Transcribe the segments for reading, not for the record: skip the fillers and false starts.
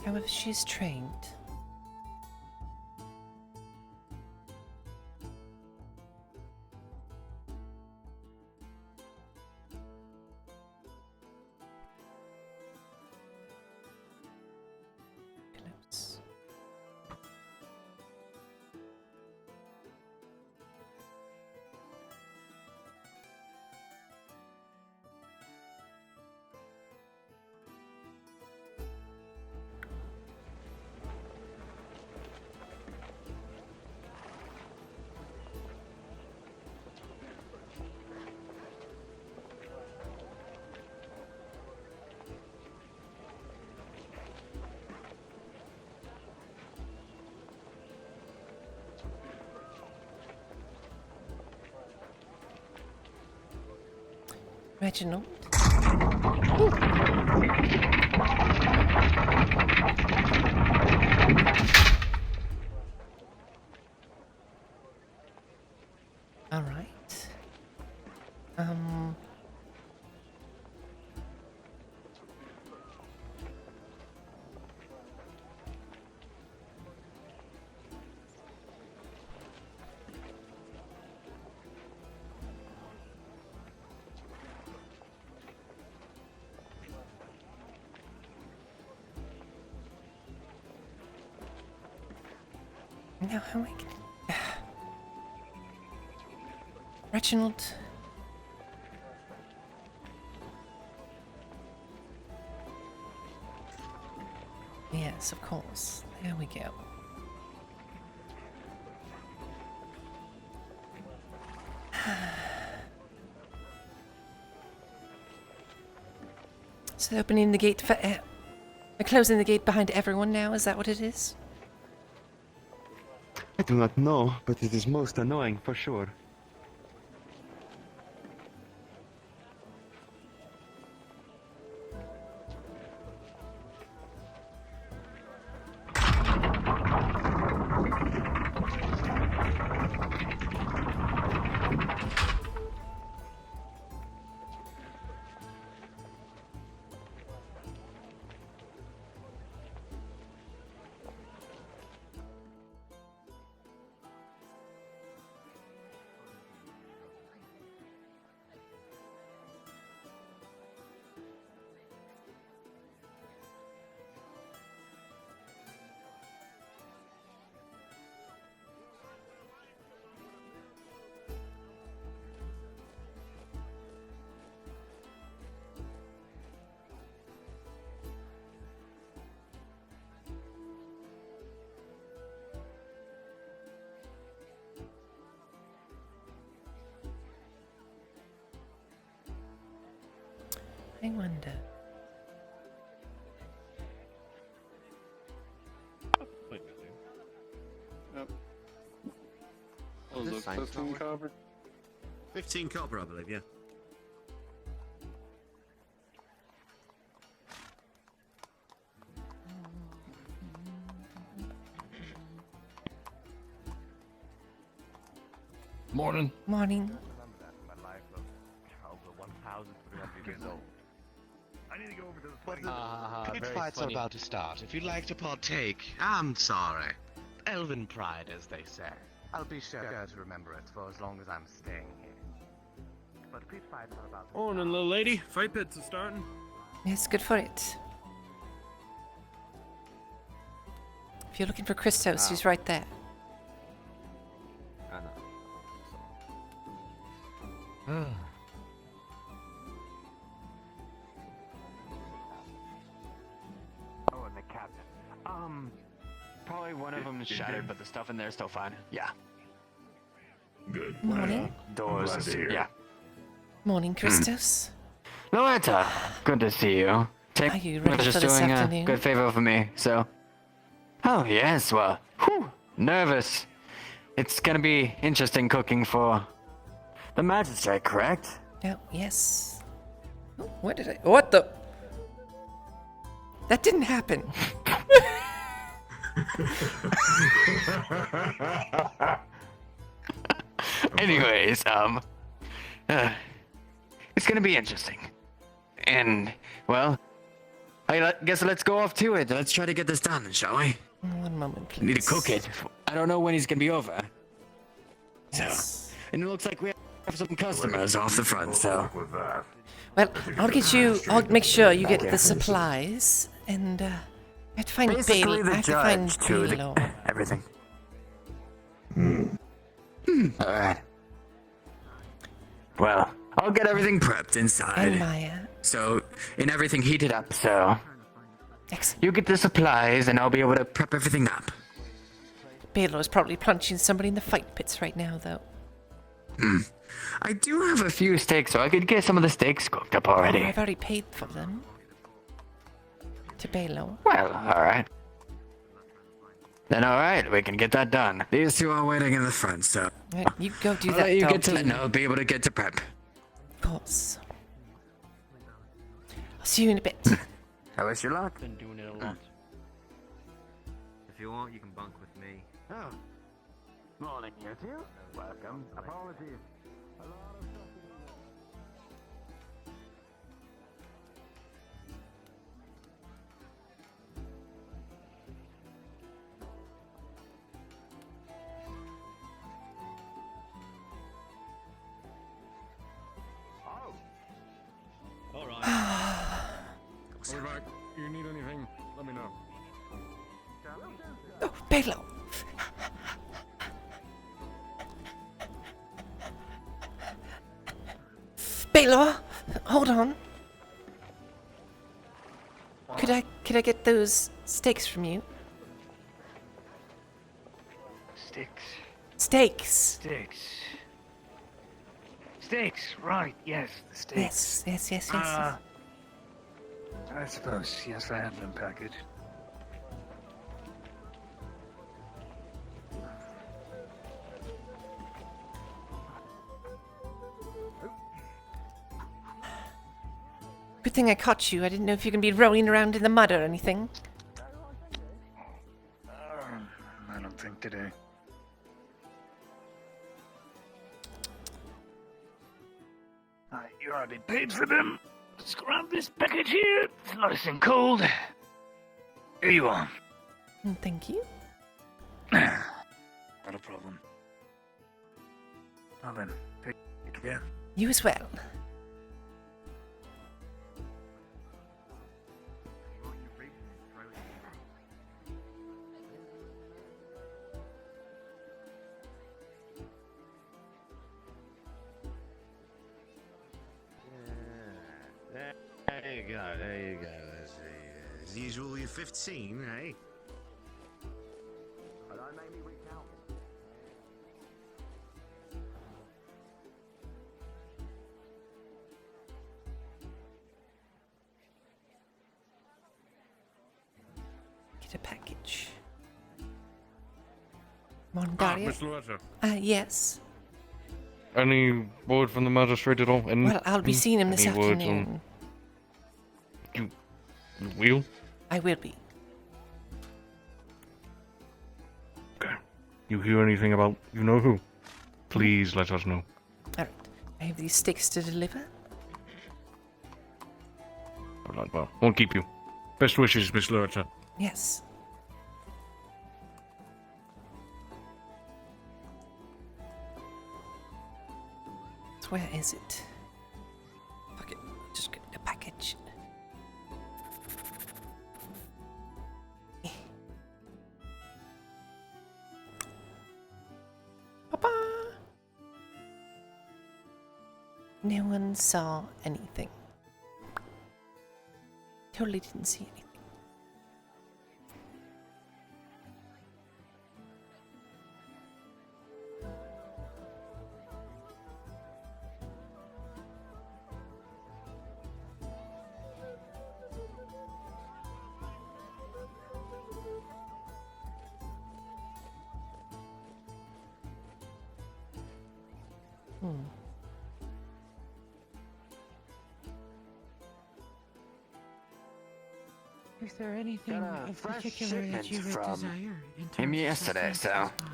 However, she's trained. Close. Reginald. Ooh. All right. Now, how am I gonna... Reginald. Yes, of course. There we go. So they're opening the gate for... they're closing the gate behind everyone now, is that what it is? I do not know, but it is most annoying for sure. I wonder. Wait a minute. Yep. What was it, 15 copper? 15 copper, I believe, yeah. Morning. Morning. Remember that when my life was over 1,300 years old. I need to go over to the Pit fights are about to start. If you'd like to partake, I'm sorry. Elven pride, as they say. I'll be sure to remember it for as long as I'm staying here. But pit fights are about to Morning, little lady. Fight pits are starting. Yes, good for it. If you're looking for Christos, he's right there. I know. Oh, and the captain. Probably one of them is shattered, but the stuff in there is still fine. Yeah. Good. Morning. Doors. Glad to hear. Yeah. Morning, Christos. Loretta, good to see you. Are you ready for this afternoon? Good favor for me, so. Oh, yes, well, nervous. It's gonna be interesting cooking for the magistrate, correct? Oh, yes. Oh, what did I... What the... That didn't happen. Anyways, it's gonna be interesting. And, well, Guess let's go off to it. Let's try to get this done, shall we? One moment, please. Need to cook it. I don't know when he's gonna be over. Yes. So, and it looks like we have some customers off the front. So, Well, I'll make sure you get the supplies, and I have to find basically the judge to Balo. everything. All right. Well, I'll get everything prepped inside. And Maya. So, and everything heated up. So, Excellent. you get the supplies, and I'll be able to prep everything up. Balo is probably punching somebody in the fight pits right now, though. I do have a few steaks, so I could get some of the steaks cooked up already. I've already paid for them. To Balo. Well, alright. Then alright, we can get that done. These two are waiting in the front, so Right, you go do I'll that. let you get to doggy. it, and I'll be able to get to prep. Of course. I'll see you in a bit. I wish you luck. Been doing it a lot. If you want, you can bunk with me. Oh. Morning, you two. Welcome. Apologies. All right. We're back. You need anything, let me know. Oh, Balo. Balo, hold on. Could I get those steaks from you? Sticks. Steaks. Sticks. Sticks, right, yes, the sticks. Yes. I suppose, yes, I have them packaged. Good thing I caught you. I didn't know if you can be rolling around in the mud or anything. I don't think today. You already paid for them. Let's grab this package here. It's nice and cold. Here you are. Thank you. Not a problem. Now then, take care. You as well. There you go, there you go. As usual, you're 15, eh? Get a package. Morning, Ah, Daria. Miss Loretta. Yes. Any word from the magistrate at all? Well, I'll be seeing him this Any words afternoon. You will? I will be. Okay. You hear anything about you know who? Please let us know. Alright. I have these sticks to deliver. Alright, well, won't keep you. Best wishes, Miss Loretta. Yes. So where is it? Fuck it. Just get a package. Papa! No one saw anything. Totally didn't see anything. Is there anything Got a in fresh particular that shipment you would from desire in him terms of yesterday, sustenance? so-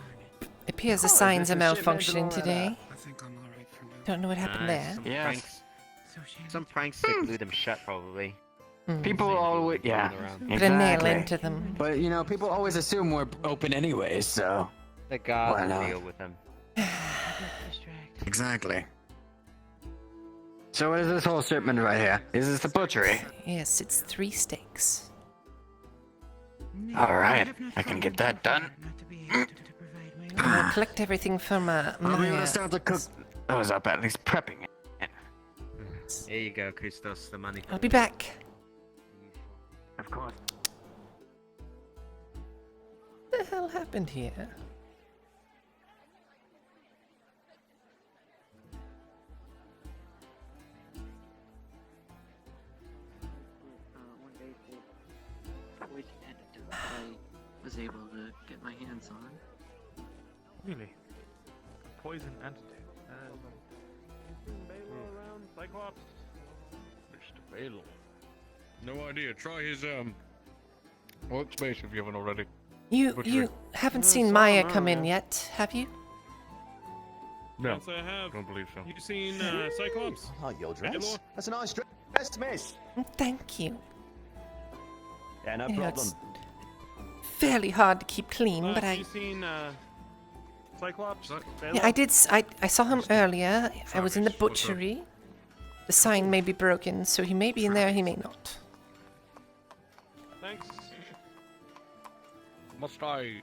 It appears the Oh, signs are this is shipment malfunctioning Loretta. today. I think I'm alright for now. Don't know what happened there. Some Yes. pranks, So Shannon, some pranks that glued them shut, probably. People always, yeah, Put a nail exactly. into them. But you know, people always assume we're open anyway, so. The gods Why not? deal with them. Exactly. So what is this whole shipment right here? Is this the butchery? Yes, it's 3 steaks. All right, I can get that done. I'll collect everything from I'll be able my. to start to cook those up, at least prepping it. Here you go, Christos, the money. I'll be back. Of course. What the hell happened here? One basic poison antidote that I was able to get my hands on. Really? Poison antidote. Cyclops. Mr. Balo. No idea. Try his workspace if you haven't already. You haven't seen Maya come in yet, have you? No, Yes, I have. don't believe so. You seen Cyclops? I like your dress. Hello. That's a nice dress, miss. Thank you. Yeah, no Yeah, problem. it's fairly hard to keep clean, but I. You seen Cyclops? Yeah, I did. I saw him earlier. I was in the butchery. The sign may be broken, so he may be in there. He may not. Thanks. Must I?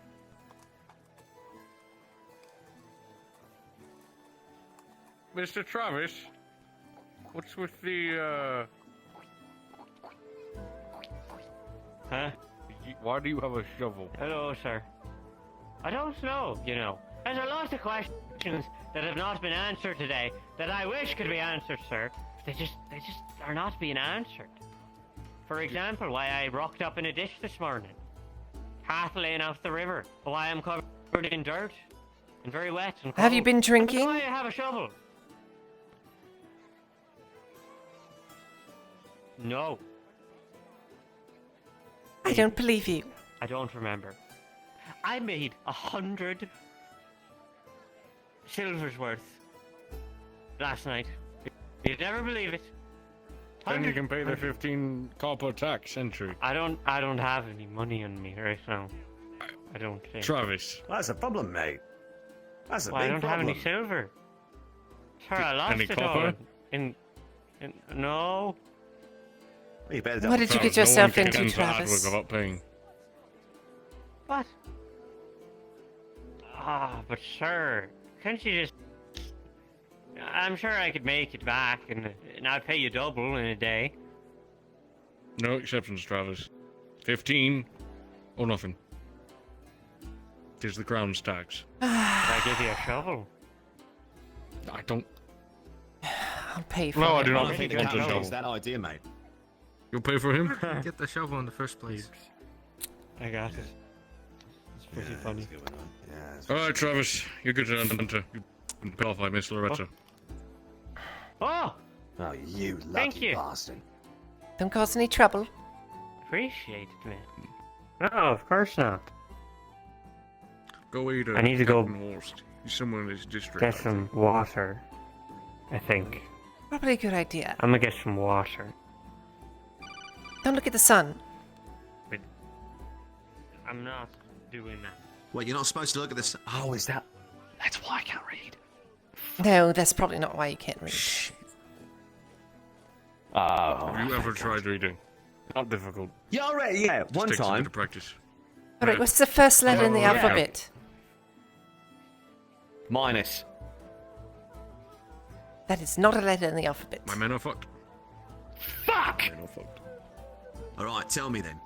Mr. Travis, what's with the Huh? Why do you have a shovel? Hello, sir. I don't know, you know. There's a lot of questions that have not been answered today that I wish could be answered, sir. They just are not being answered. For example, why I rocked up in a ditch this morning, half a lane off the river. Why I'm covered in dirt and very wet and cold. Have you been drinking? Why I have a shovel? No, I don't believe you. I don't remember. I made 100 silver's worth last night. You'd never believe it. Then you 100 can pay the 15 copper tax entry. I don't have any money on me right now. I don't think. Travis, That's a problem, mate. That's a Well, I big don't problem. have any silver. Sir, I lost any it copper? all. In no. Well, you better What did you Travis, get yourself no one into, can hard Travis? work without paying. What? Ah, but sir, can't you just? I'm sure I could make it back, and I'd pay you double in a day. No exceptions, Travis. 15 or nothing. Tis the crown's tax. Could I give you a shovel? I don't. I'll pay for No, I it. do I not don't think the want a captain shovel. is that idea, mate. You'll pay for him? Get the shovel in the first place. I got it. It's pretty funny. That's a good one, huh? Yeah, that's Alright, Travis. You're good to hunter. You can pay off by Miss Loretta. Oh, Oh, you lucky Thank you. bastard. Don't cause any trouble. appreciate it, man. No, of course not. Go eat a I need to go Captain Horst. He's somewhere in this district. Get some water. I think Probably a good idea. I'm gonna get some water. Don't look at the sun. I'm not doing that. Wait, you're not supposed to look at this. Oh, is that? That's why I can't read. No, that's probably not why you can't read. Oh. Have you ever tried reading? Not difficult. Yeah, alright, yeah. One Takes a bit time. of practice. Alright, what's the first letter in the Oh, yeah. alphabet? Minus. That is not a letter in the alphabet. My men are fucked. Fuck! Men are fucked. Alright, tell me then.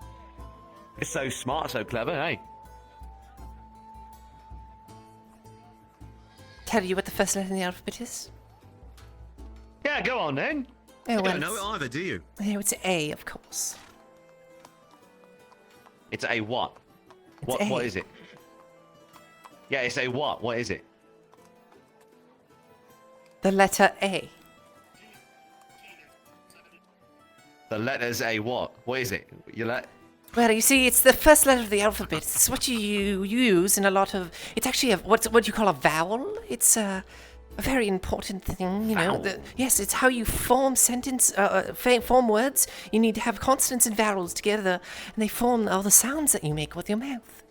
It's so smart, so clever, hey? Tell you what the first letter in the alphabet is? Yeah, go on then. Oh, You well, don't know it either, do you? it's A, of course. It's a what? It's A. What is it? Yeah, it's a what? What is it? The letter A. The letter's a what? What is it? You let. Well, you see, it's the first letter of the alphabet. It's what you use in a lot of. It's actually what you call a vowel. It's a very important thing, you know. Yes, it's how you form form words. You need to have consonants and vowels together, and they form all the sounds that you make with your mouth.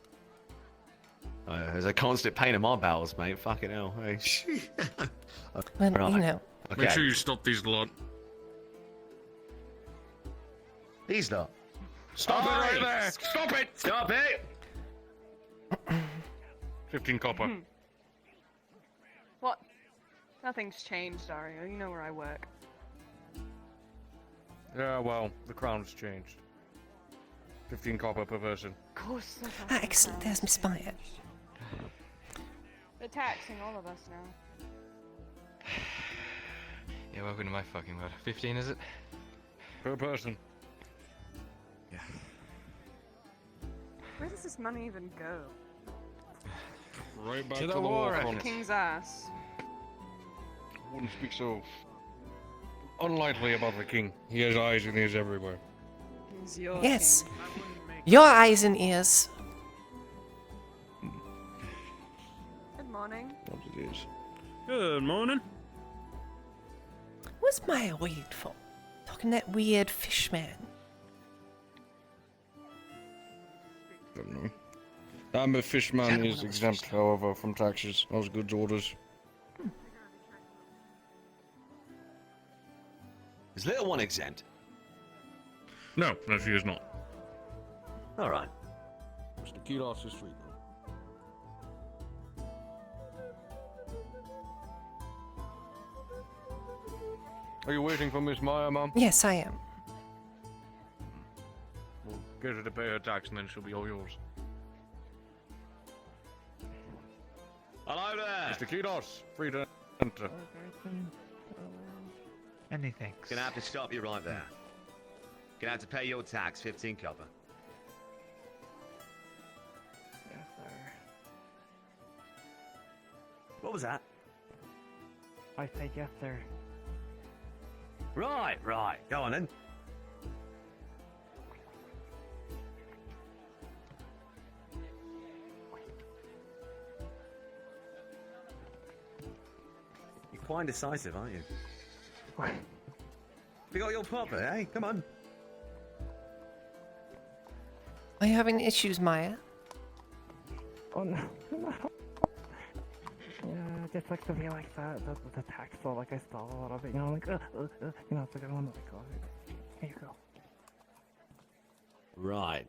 There's a constant pain in my bowels, mate. Fucking hell. Hey. Well, Right. you know. Okay. Make sure you stop these lot. He's not. Stop it right there! Stop it! Stop it! 15 copper. What? Nothing's changed, Dario. You know where I work. Yeah, well, the crown's changed. 15 copper per person. Of course. Ah, excellent. There's Miss Maya. They're taxing all of us now. Yeah, welcome to my fucking world. 15, is it? Per person. Yeah. Where does this money even go? Right back To to the the war war front. King's ass. Wouldn't speak so unlightly about the king. He has eyes and ears everywhere. He's your Yes. king. Your eyes and ears. Good morning. What it is. Good morning. What's Maya waiting for? Talking that weird fish man. Don't know. I'm a fishman is exempt, however, from taxes as goods orders. Is little one exempt? No, she is not. All right. Mr. Kilos is free, though. Are you waiting for Miss Maya, Mum? Yes, I am. We'll get her to pay her tax and then she'll be all yours. Hello there. Mr. Kilos, free to enter. Anything. Gonna have to stop you right there. Gonna have to pay your tax, 15 copper. Yes, sir. What was that? I said yes, sir. Right. Go on then. You're quite indecisive, aren't you? You got your papa, eh? Come on. Are you having issues, Maya? Oh no. Yeah, just like to be like that. The tax law, like I stall a little bit. You know, like you know, it's like I want to like, oh, here you go. Right.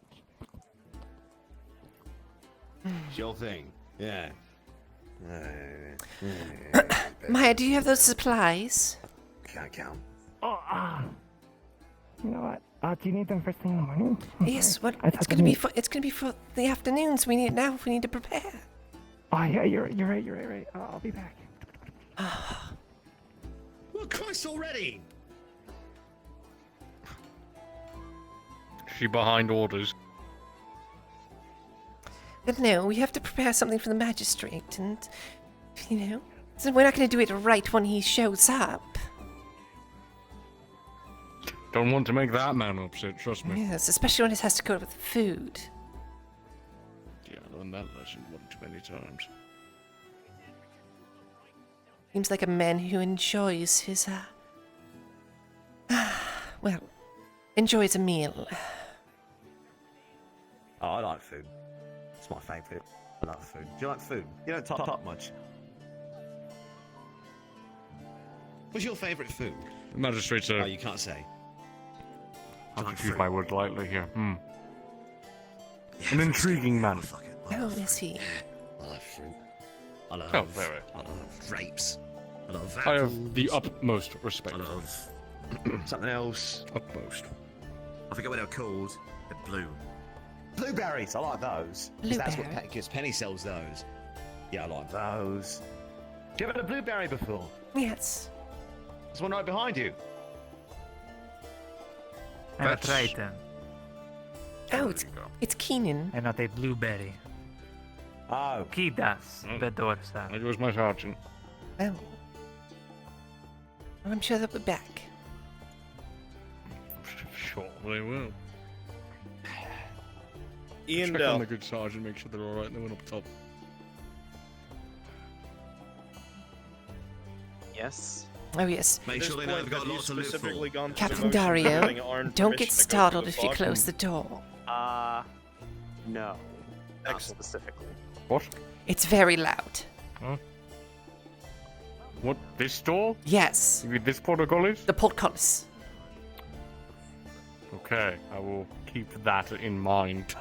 It's your thing. Yeah. Maya, do you have those supplies? Can't count. Oh, you know what? Do you need them first thing in the morning? Yes. What? It's gonna be for. It's gonna be for the afternoons. We need it now. We need to prepare. Oh yeah, you're right. I'll be back. Well, Christ already! She behind orders. But no, we have to prepare something for the magistrate, and you know, so we're not gonna do it right when he shows up. Don't want to make that man upset, trust me. Yes, especially when it has to go with food. Yeah, I learned that lesson one too many times. Seems like a man who enjoys his well, enjoys a meal. Oh, I like food. It's my favourite. I love food. Do you like food? You don't talk much. What's your favourite food? The magistrate's Oh, you can't say. I'll like just use fruit. my words lightly here. Yeah, An intriguing man. Oh, is he? I love fruit. I love. Oh, very. I love grapes. I love I apples. have the utmost respect. I love something else. Utmost. I forget what they're called. They're blue. Blueberries. I like those. 'Cause that's what because Penny sells those. Yeah, I like those. You ever had a blueberry before? Yes. There's one right behind you. And That's- that's right then. Oh, it's Keenan. And not a blueberry. Oh. Kidas, bedorsa. It was my sergeant. Oh. Well, I'm sure they'll be back. Sure, they will. Ian Check Bell. on the good sergeant, make sure they're alright, they went up top. Yes. Oh yes. Make sure they know they've got lots to live for. Captain Dario, don't get startled if you close the door. No. Not specifically. What? It's very loud. Huh? What? This door? Yes. You mean this portcullis? The portcullis. Okay, I will keep that in mind.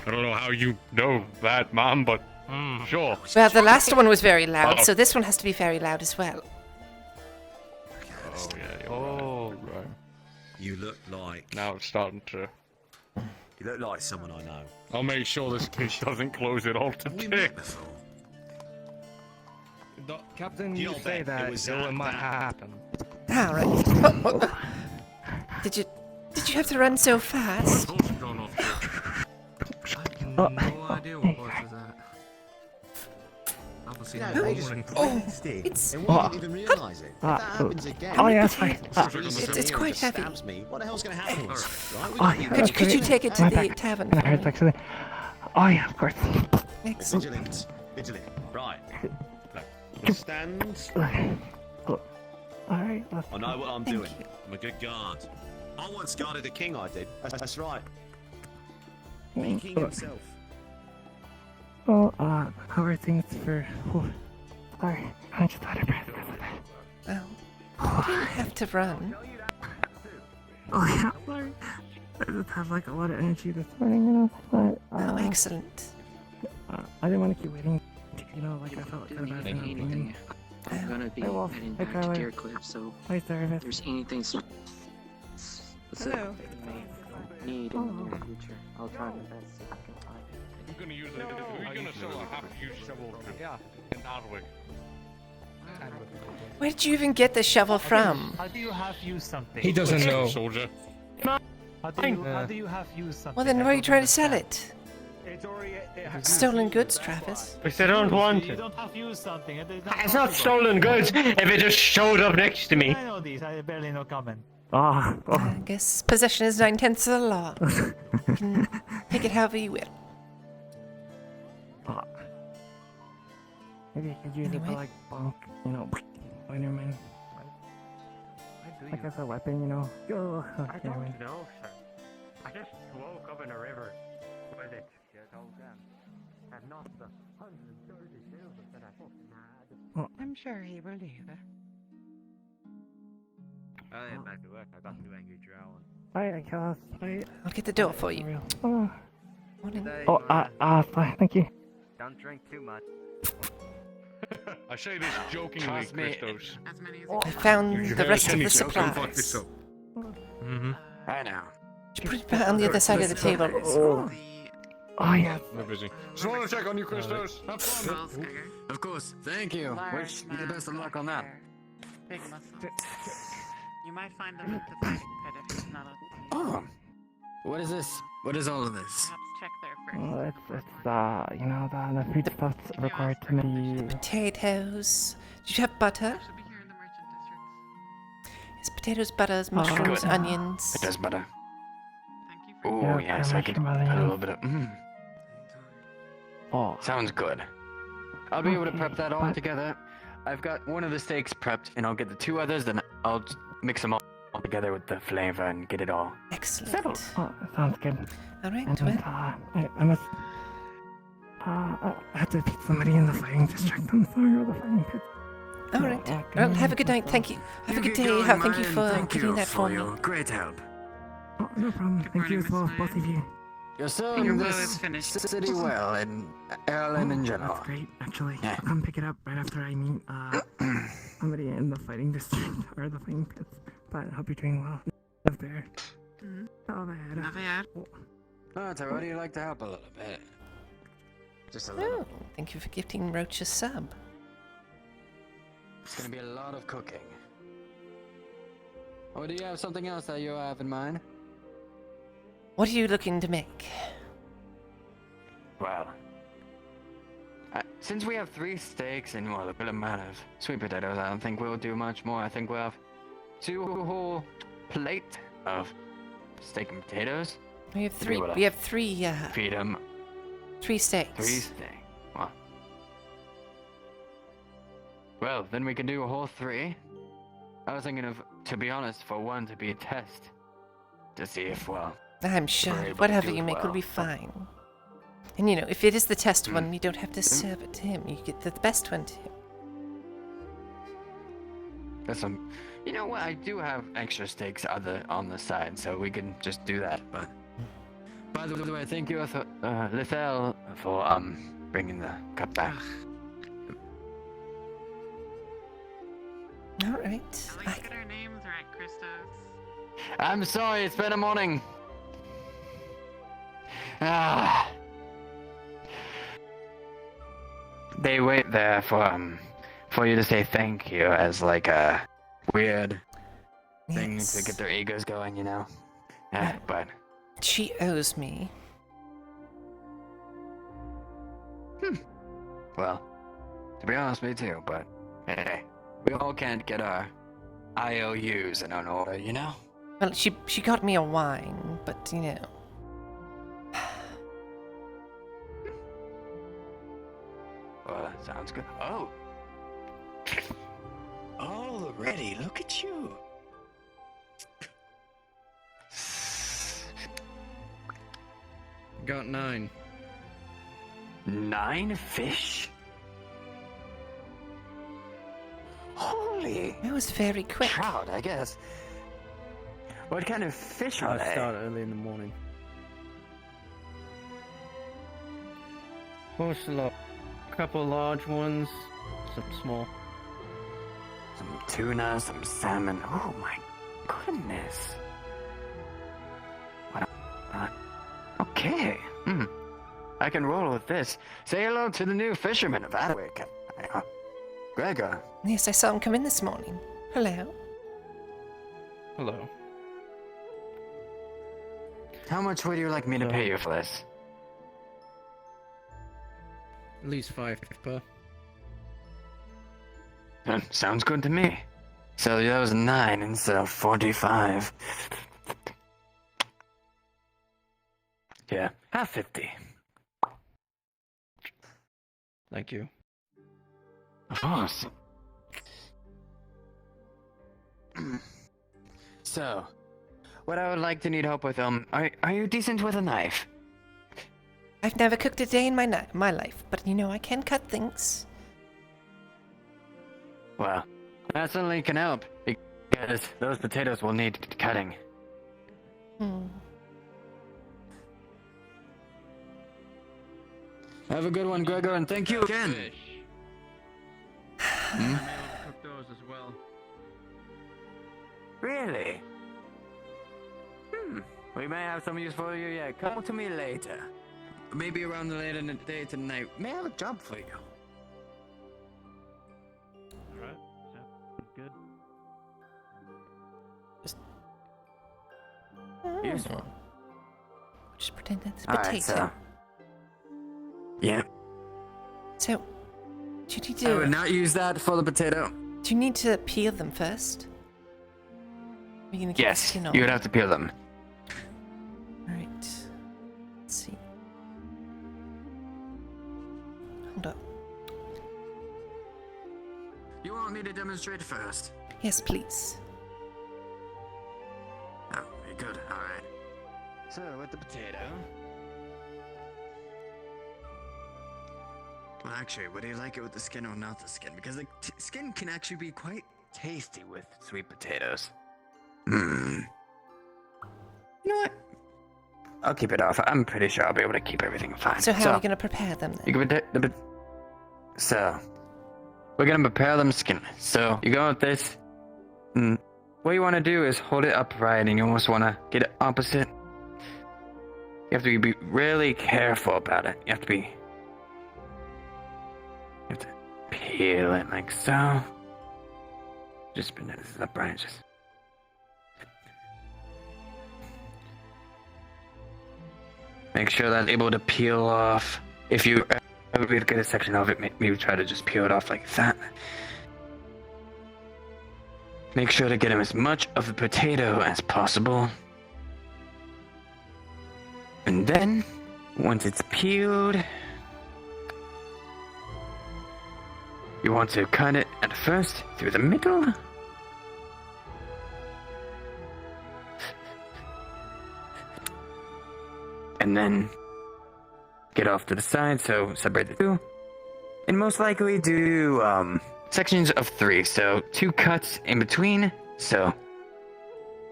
I don't know how you know that, Mom, but sure. Well, the last one was very loud, so this one has to be very loud as well. Oh, yeah, you're right. You look like... Now it's starting to... You look like someone I know. I'll make sure this kid doesn't close it all to ticks. Captain, You you don't say bet. that It was it might that. happen. All right. Did you have to run so fast? Oh. No idea what voice was that. Obviously, Yeah, no they one just in- It's. And we didn't even realise it. If that happens again... Oh, yeah, it's fine. It's quite heavy. Stabs me. What the hell's going to happen? Oh, yeah. Could you take it to the tavern? That hurts, actually. Oh, yeah, of course. Excellent. Vigilant. Vigilant. Right. Stand. Alright. I know what I'm doing. I'm a good guard. I once guarded the king, I did. That's right. The king himself. Oh, how are things for... Oh, sorry, I just had a breath. Well, you didn't have to run. Oh, yeah, sorry. I just have, like, a lot of energy this morning, you know, but... Oh, excellent. I didn't want to keep waiting, you know, like, I felt Do kind of bad for not being... anything. I'm gonna be Hey, Wolf. heading Hey, back to Kyler. Deercliff, so Hi, Sarah. if there's anything specific Hello. you may need in the near future, I'll try my best if I can find it. We're gonna use we're gonna sell a half-used shovel in Hardwick. Where did you even get the shovel from? How do you have used something? He doesn't know. Soldier. How do you have used something? Well, then why are you trying to sell it? It's already, Stolen goods, Travis. Because I don't want You it. don't have used something. It's not stolen goods if it just showed up next to me. I know these. I barely know comment. Oh, I guess possession is 9/10 of the law. You can take it however you will. Maybe I could use it for, like, bonk, you know, Spider-Man. Like, as a weapon, you know. Oh, I okay, man. don't know, sir. I just woke up in a river with it. And not the 130 silver that I fucking had. I'm sure he will leave it. I am back to work. I got new angry drone. Hi, Chaos. Hi. I'll get the door for you. Oh, Morning. thank you. Don't drink too much. I say this jokingly, Trust me. Christos. As many as I found the rest of the supplies. I know. Did you put it back on the other side of the table? Oh, yeah. We're busy. Just want to check on you, Christos. Have fun. Of course, thank you. Wish you the best of luck on that. Big muscle. You might find them at the fighting pit if it's not a... Oh, what is this? What is all of this? Perhaps check there first. Well, it's, you know, the food stuff's required to make... Potatoes. Did you have butter? Should be here in the merchant districts. Yes, potatoes, butters, mushrooms, good. onions. It does better. Thank you for... Oh, Yeah, yes, I could put a little bit of... Oh. Sounds good. I'll be able to prep that all together. I've got one of the steaks prepped, and I'll get the two others, then I'll just mix them all together with the flavor and get it all Excellent. Oh, sounds good. All right, And, well, I must... I have to beat somebody in the fighting district. I'm sorry, or the fighting pit. all right. Well, have a good night. Thank you. Have a good day. Thank you for getting that for me. Great help. Oh, no problem. Thank you as well, both of you. You're Your serving will this is finished. city well, and Ireland in general. That's great, actually. Yeah. I'll come pick it up right after I meet, somebody in the fighting district, or the fighting pits. But I hope you're doing well. Up there. Oh, bad. Not bad. Oh, it's already like to help a little bit. Just a little. Oh, thank you for gifting Roach a sub. It's gonna be a lot of cooking. Or do you have something else that you have in mind? What are you looking to make? Well, since we have 3 steaks and well, a good amount of sweet potatoes, I don't think we'll do much more. I think we'll have 2 whole plate of steak and potatoes. We have To be 3. able to We have 3. feed them 3 steaks. 3 steaks. Well, Well, then we can do a whole 3. I was thinking of, to be honest, for 1 to be a test. To see if, well... I'm sure we're able to whatever do you it make will well. be fine. And you know, if it is the test one, you don't have to serve it to him. You get the best one to him. That's some... You know what? I do have extra steaks on the side, so we can just do that. But by the way, thank you, Lithel, for bringing the cup back. All right. At least get our names right, Christos. I'm sorry, it's been a morning. Ah. They wait there for you to say thank you as like a weird thing to get their egos going, you know. But she owes me. Well, to be honest, me too. But hey, we all can't get our IOUs in an order, you know. Well, she got me a wine, but you know. Well, that sounds good. Oh. Already, look at you. Got 9. 9 fish? Holy. That was very quick. Trout, I guess. What kind of fish are I they? start early in the morning. Most a couple large ones, some small. Some tuna, some salmon. Oh my goodness. What okay. I can roll with this. Say hello to the new fisherman of Adwick. Gregor. Yes, I saw him come in this morning. Hello. Hello. How much would you like me to pay you for this? At least 5 per. Sounds good to me. So that was 9 instead of 45. Yeah, have 50. Thank you. Of course. So, what I would like to need help with, are you decent with a knife? I've never cooked a day in my life, but you know, I can cut things. Well, that certainly can help, because those potatoes will need cutting. Have a good one, Gregor, and thank you again. I'm able to cook those as well. Really? We may have some use for you yet. Come to me later. Maybe around the later in the day tonight. May I have a job for you? Alright, sounds good. Useful. Just pretend that's a Alright, potato. so. Yeah. So, do you need I to? would not use that for the potato. Do you need to peel them first? Are you gonna keep the Yes, skin on? you would have to peel them. Alright. Let's see. Hold up. You want me to demonstrate first? Yes, please. Oh, very good. Alright. So, with the potato. Well, actually, would you like it with the skin or not the skin? Because the skin can actually be quite tasty with sweet potatoes. You know what? I'll keep it off. I'm pretty sure I'll be able to keep everything fine. So how are you gonna prepare them then? You can so, we're gonna prepare them skin. So, you go with this. What you want to do is hold it upright, and you almost want to get it opposite. You have to be really careful about it. You have to peel it like so. Just spin it upright. Just. Make sure that's able to peel off. If you ever get a section of it, maybe try to just peel it off like that. Make sure to get him as much of the potato as possible. And then, once it's peeled, you want to cut it at first through the middle. And then get off to the side, so separate the two. And most likely do sections of 3, so 2 cuts in between. So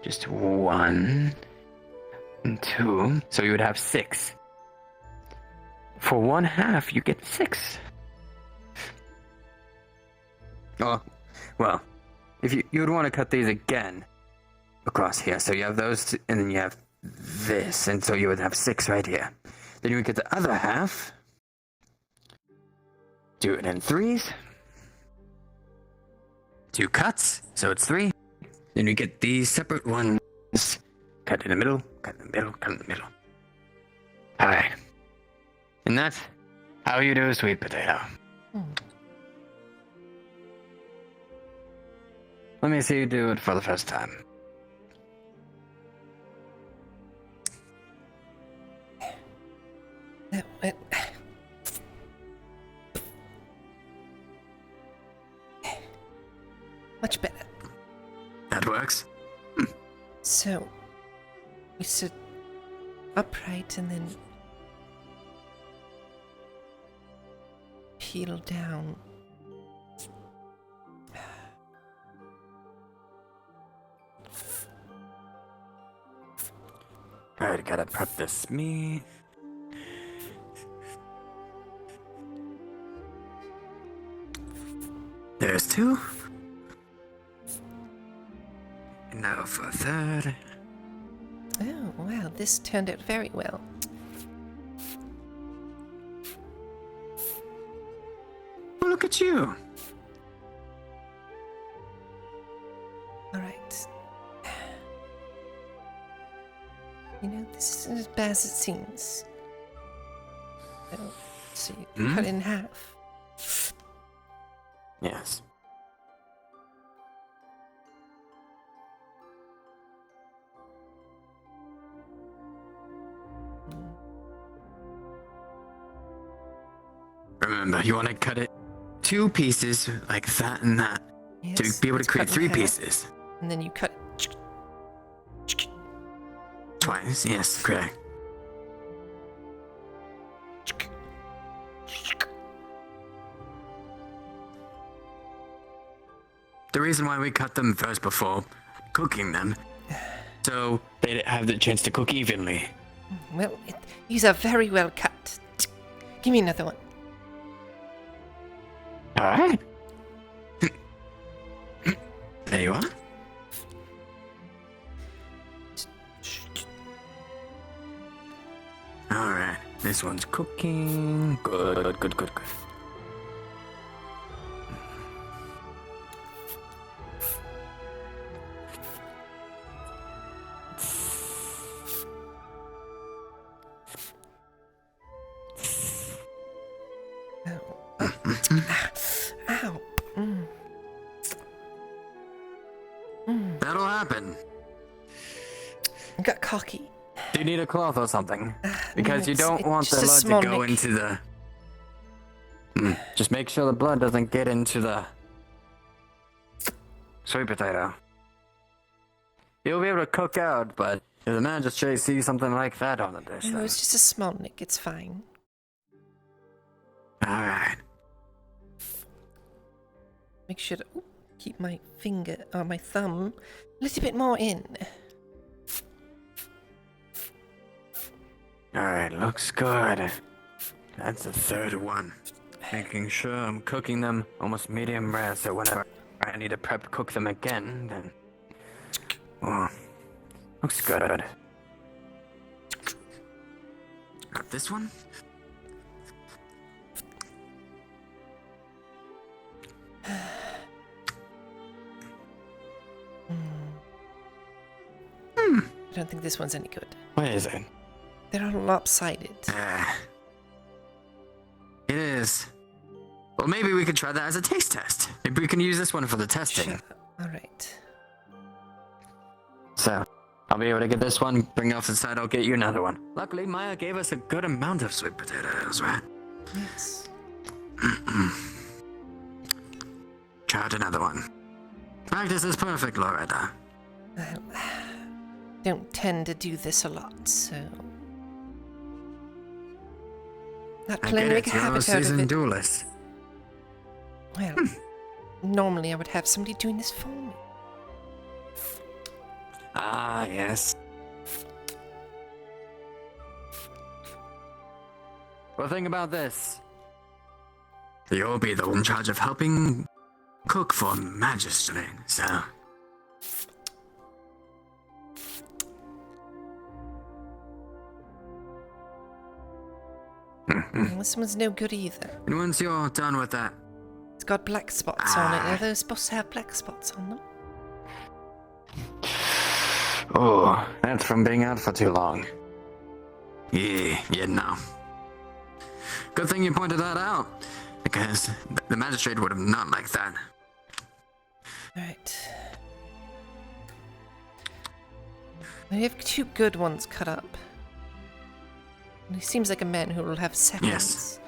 just 1 and 2, so you would have 6. For 1/2, you get 6. Oh, well, if you would want to cut these again across here, so you have those two, and then you have this, and so you would have 6 right here. Then you would get the other half. Do it in 3s. 2 cuts, so it's 3. Then you get these separate ones. Cut in the middle, cut in the middle, cut in the middle. Alright. And that's how you do a sweet potato. Let me see you do it for the first time. Much better. That works. So, we sit upright and then peel down. Alright, gotta prep this meat. There's 2. And now for a 3rd. Oh, wow, this turned out very well. Oh, look at you. Alright. You know, this isn't as bad as it seems. So you cut it in half. Yes. Remember, you want to cut it 2 pieces like that and that to be able to create 3 pieces. And then you cut Twice, yes, correct. The reason why we cut them first before cooking them, so they have the chance to cook evenly. Well, these are very well cut. Give me another one. Alright. There you are. Alright, this one's cooking. Good, good, good, good. Ow. That'll happen. I got cocky. Do you need a cloth or something? Because no, you don't want the just a blood to go small nick. into the... Just make sure the blood doesn't get into the sweet potato. You'll be able to cook out, but if the magistrate sees something like that on the dish, No, then... it's just a small nick. It's fine. Alright. Make sure to keep my finger or my thumb a little bit more in. Alright, looks good. That's the 3rd one. Making sure I'm cooking them almost medium rare, so whenever I need to cook them again, then... Oh, looks good. Got this one? I don't think this one's any good. What is it? They're all lopsided. It is. Well, maybe we could try that as a taste test. Maybe we can use this one for the testing. Alright. So, I'll be able to get this one, bring it off the side, I'll get you another one. Luckily, Maya gave us a good amount of sweet potatoes, right? Yes. chart another one. Practice is perfect, Loretta. Don't tend to do this a lot, so... Not I planning get to it, make a you're a habit out of seasoned it. duelist. Well, normally I would have somebody doing this for me. Ah, yes. Well, think about this. You'll be the one in charge of helping cook for Magistrate, so... This one's no good either. And once you're done with that... It's got black spots on it. Are those supposed to have black spots on them? Oh, that's from being out for too long. Yeah, no. Good thing you pointed that out, because the magistrate would have not liked that. Alright. We have 2 good ones cut up. He seems like a man who will have seconds. Yes.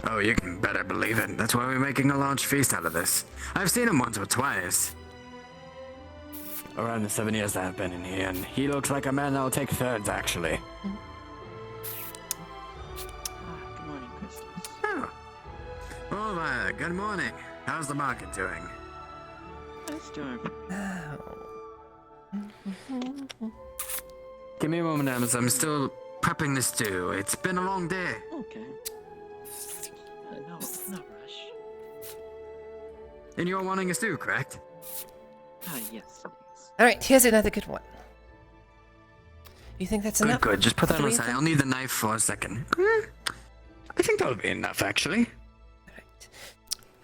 Oh, you can better believe it. That's why we're making a large feast out of this. I've seen him once or twice. Around the 7 years that I've been in here, and he looks like a man that'll take thirds, actually. Good morning, Christmas. Oh, good morning. How's the market doing? It's doing Give me a moment, Adams. I'm still prepping the stew. It's been a long day. okay. No rush. And you're wanting a stew, correct? Yes. Alright, here's another good one. You think that's enough? Good. Just put that on the 3 of side. them? I'll need the knife for a second. I think that'll be enough, actually.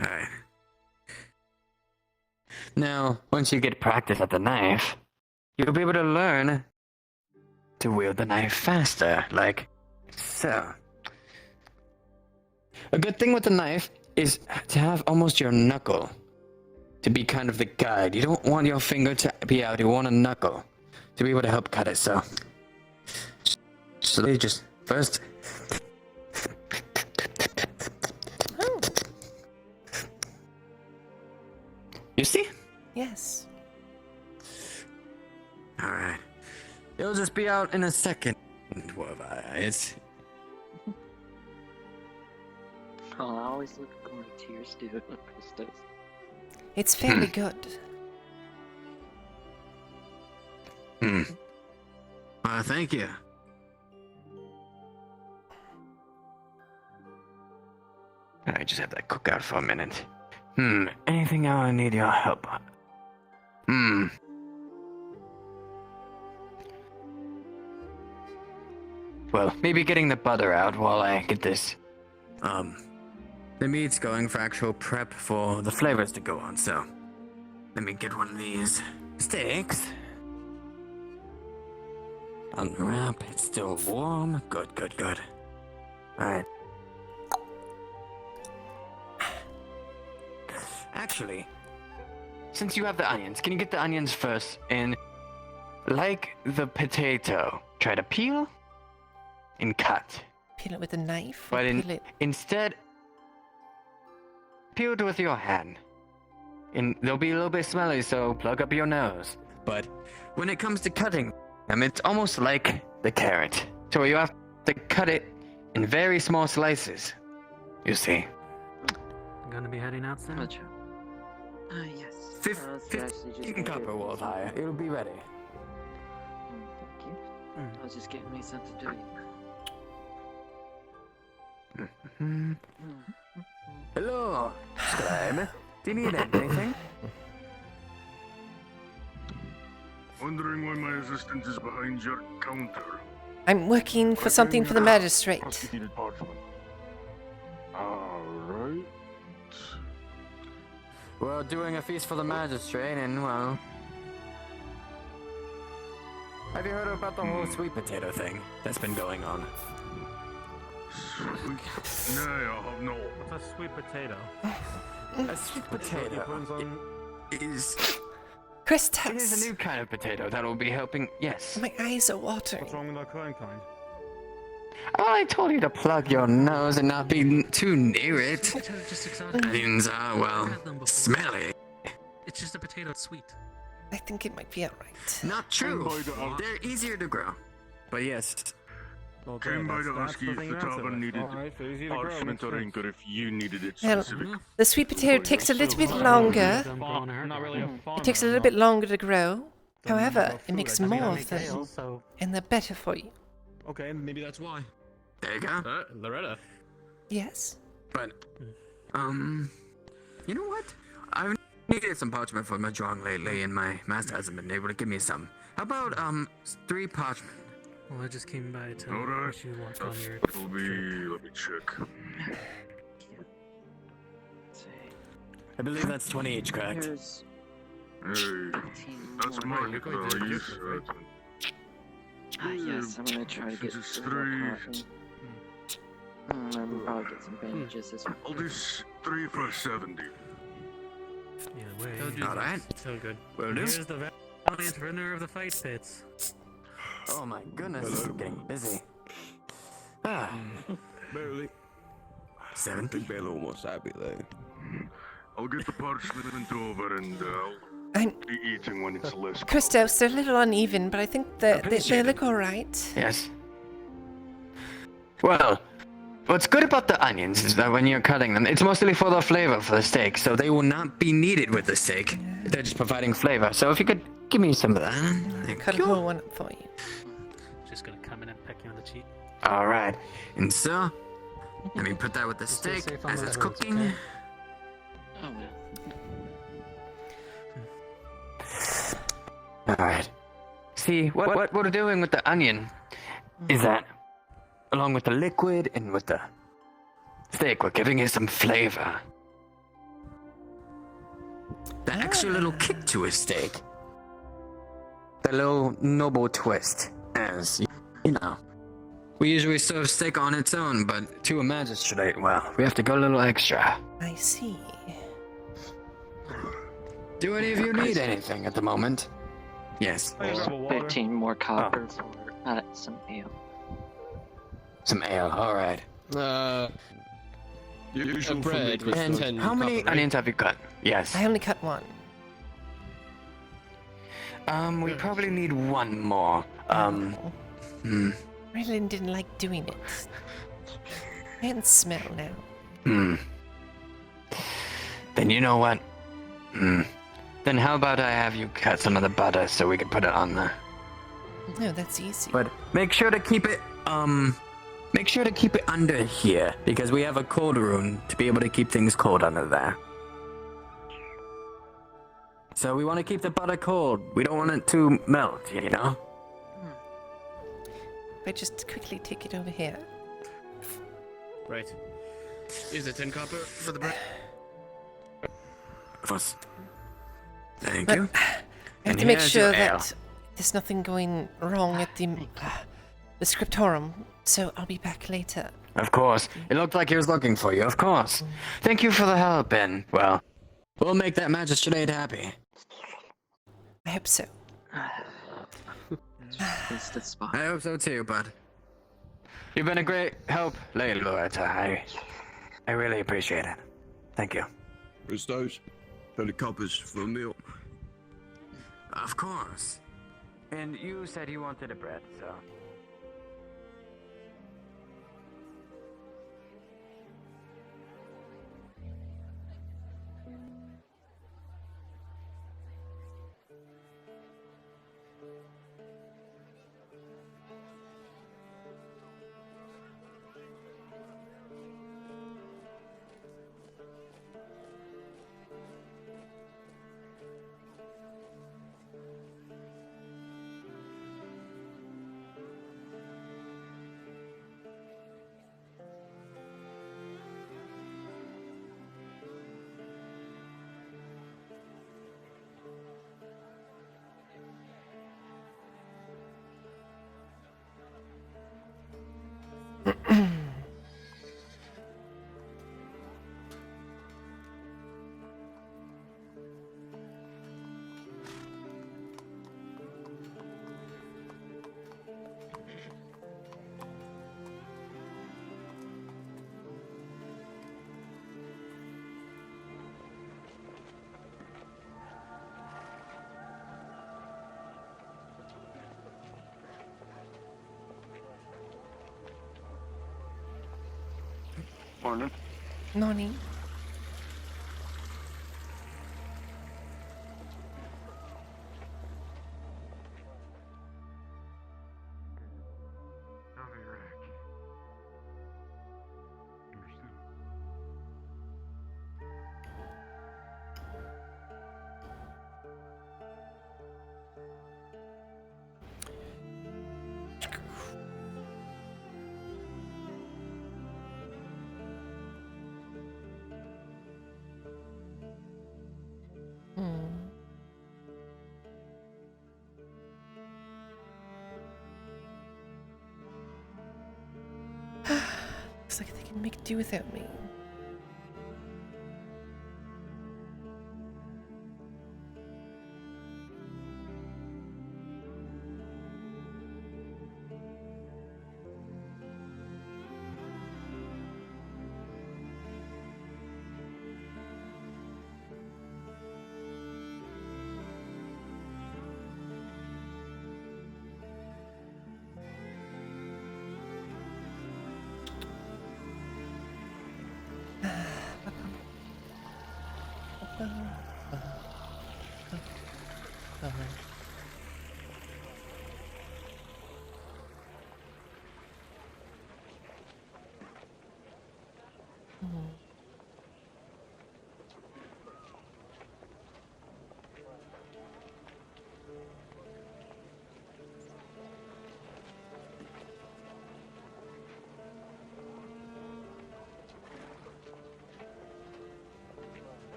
Alright. Now, once you get practice at the knife, you'll be able to learn to wield the knife faster, like so. A good thing with the knife is to have almost your knuckle to be kind of the guide. You don't want your finger to be out, you want a knuckle to be able to help cut it, so slowly just first. You see? Yes. Alright. It'll just be out in a second. It's... Oh, I always look forward to your stew, Christos. It's fairly good. Well, thank you. I just have that cook out for a minute. Anything I need your help on? Well, maybe getting the butter out while I get this. The meat's going for actual prep for the flavors to go on, so let me get one of these steaks. Unwrap, it's still warm. Good. Alright. Actually, since you have the onions, can you get the onions first and, like the potato, try to peel and cut? Peel it with a knife? But Peel it... instead, peel it with your hand. And they'll be a little bit smelly, so plug up your nose. But when it comes to cutting them, it's almost like the carrot. So you have to cut it in very small slices, you see. I'm gonna be heading out soon. Gotcha. Yes. You can cut the walls higher. It'll be ready. Thank you. I was just getting me something to eat. Hello, Scribe. Do you need anything? Wondering why my assistant is behind your counter. I'm working for something for the magistrate. Prosecuted parchment. Alright. We're doing a feast for the magistrate, and well... Have you heard about the whole sweet potato thing that's been going on? Sweet? No, I have not. What's a sweet potato? A sweet potato is... Christos! It is a new kind of potato that will be helping... Yes. My eyes are watering. What's wrong with our current kind? Oh, I told you to plug your nose and not be too near it. Just exotic. Onions are, well, smelly. It's just a potato, it's sweet. I think it might be alright. Not true. They're easier to grow. But yes. Came by to ask you if the tavern needed parchment or ink, or if you needed it Well, specific. the sweet potato takes a little bit longer. Not really a It takes a little bit longer to grow. However, it makes more of them, and they're better for you. Okay, maybe that's why. There you go. Loretta. Yes. But, you know what? I've needed some parchment for my drawing lately, and my master hasn't been able to give me some. How about, 3 parchment? Well, I just came by to Alright. wish you luck on your That'll be. Let me check. I believe that's 20 each, correct? Here's Hey, that's my use. yes, I'm gonna try to get Since it's some 3. more cotton. I'll probably get some bandages as well. I'll do 3 for 70. Either way. They'll do Alright. So good. Will do. Here's the valiant winner of the fight pits. Oh my goodness, I'm getting busy. Ah. Barely. 7. Big Bell almost happy there. I'll get the parchment over and I'm- I'll be eating when it's less. Christos, they're a little uneven, but I think they look alright. Yes. Well, what's good about the onions is that when you're cutting them, it's mostly for the flavor for the steak, so they will not be needed with the steak. They're just providing flavor. So if you could give me some of that. Cut a whole one up for you. Just gonna come in and peck you on the cheek. All right. And so, let me put that with the steak as it's cooking. Oh well. All right. See, what we're doing with the onion is that, along with the liquid and with the steak, we're giving it some flavor. The extra little kick to a steak. The little noble twist, as you know. We usually serve steak on its own, but to a magistrate, well, we have to go a little extra. I see. Do any of you need anything at the moment? Yes. There's 15 more copper for some ale. Some ale, alright. Usual bread with And 10 how many copper, right? onions have you cut? Yes. I only cut one. We probably need one more. Raylan didn't like doing it. I can smell now. Then you know what? Then how about I have you cut some of the butter so we can put it on there? No, that's easy. But make sure to keep it, under here, because we have a cold room to be able to keep things cold under there. So we want to keep the butter cold. We don't want it to melt, you know? If I just quickly take it over here. Right. Is it 10 copper for the bread? Thank But you. I have And to make here's sure your ale. that there's nothing going wrong at the scriptorum, so I'll be back later. Of course. It looked like he was looking for you, of course. Thank you for the help, and, well, we'll make that magistrate happy. I hope so. It's the spot. I hope so too, bud. You've been a great help, Lady Loretta. I really appreciate it. Thank you. Christos, 30 coppers for a meal. Of course. And you said you wanted a bread, so... Morning. Morning. Looks like they can make do without me.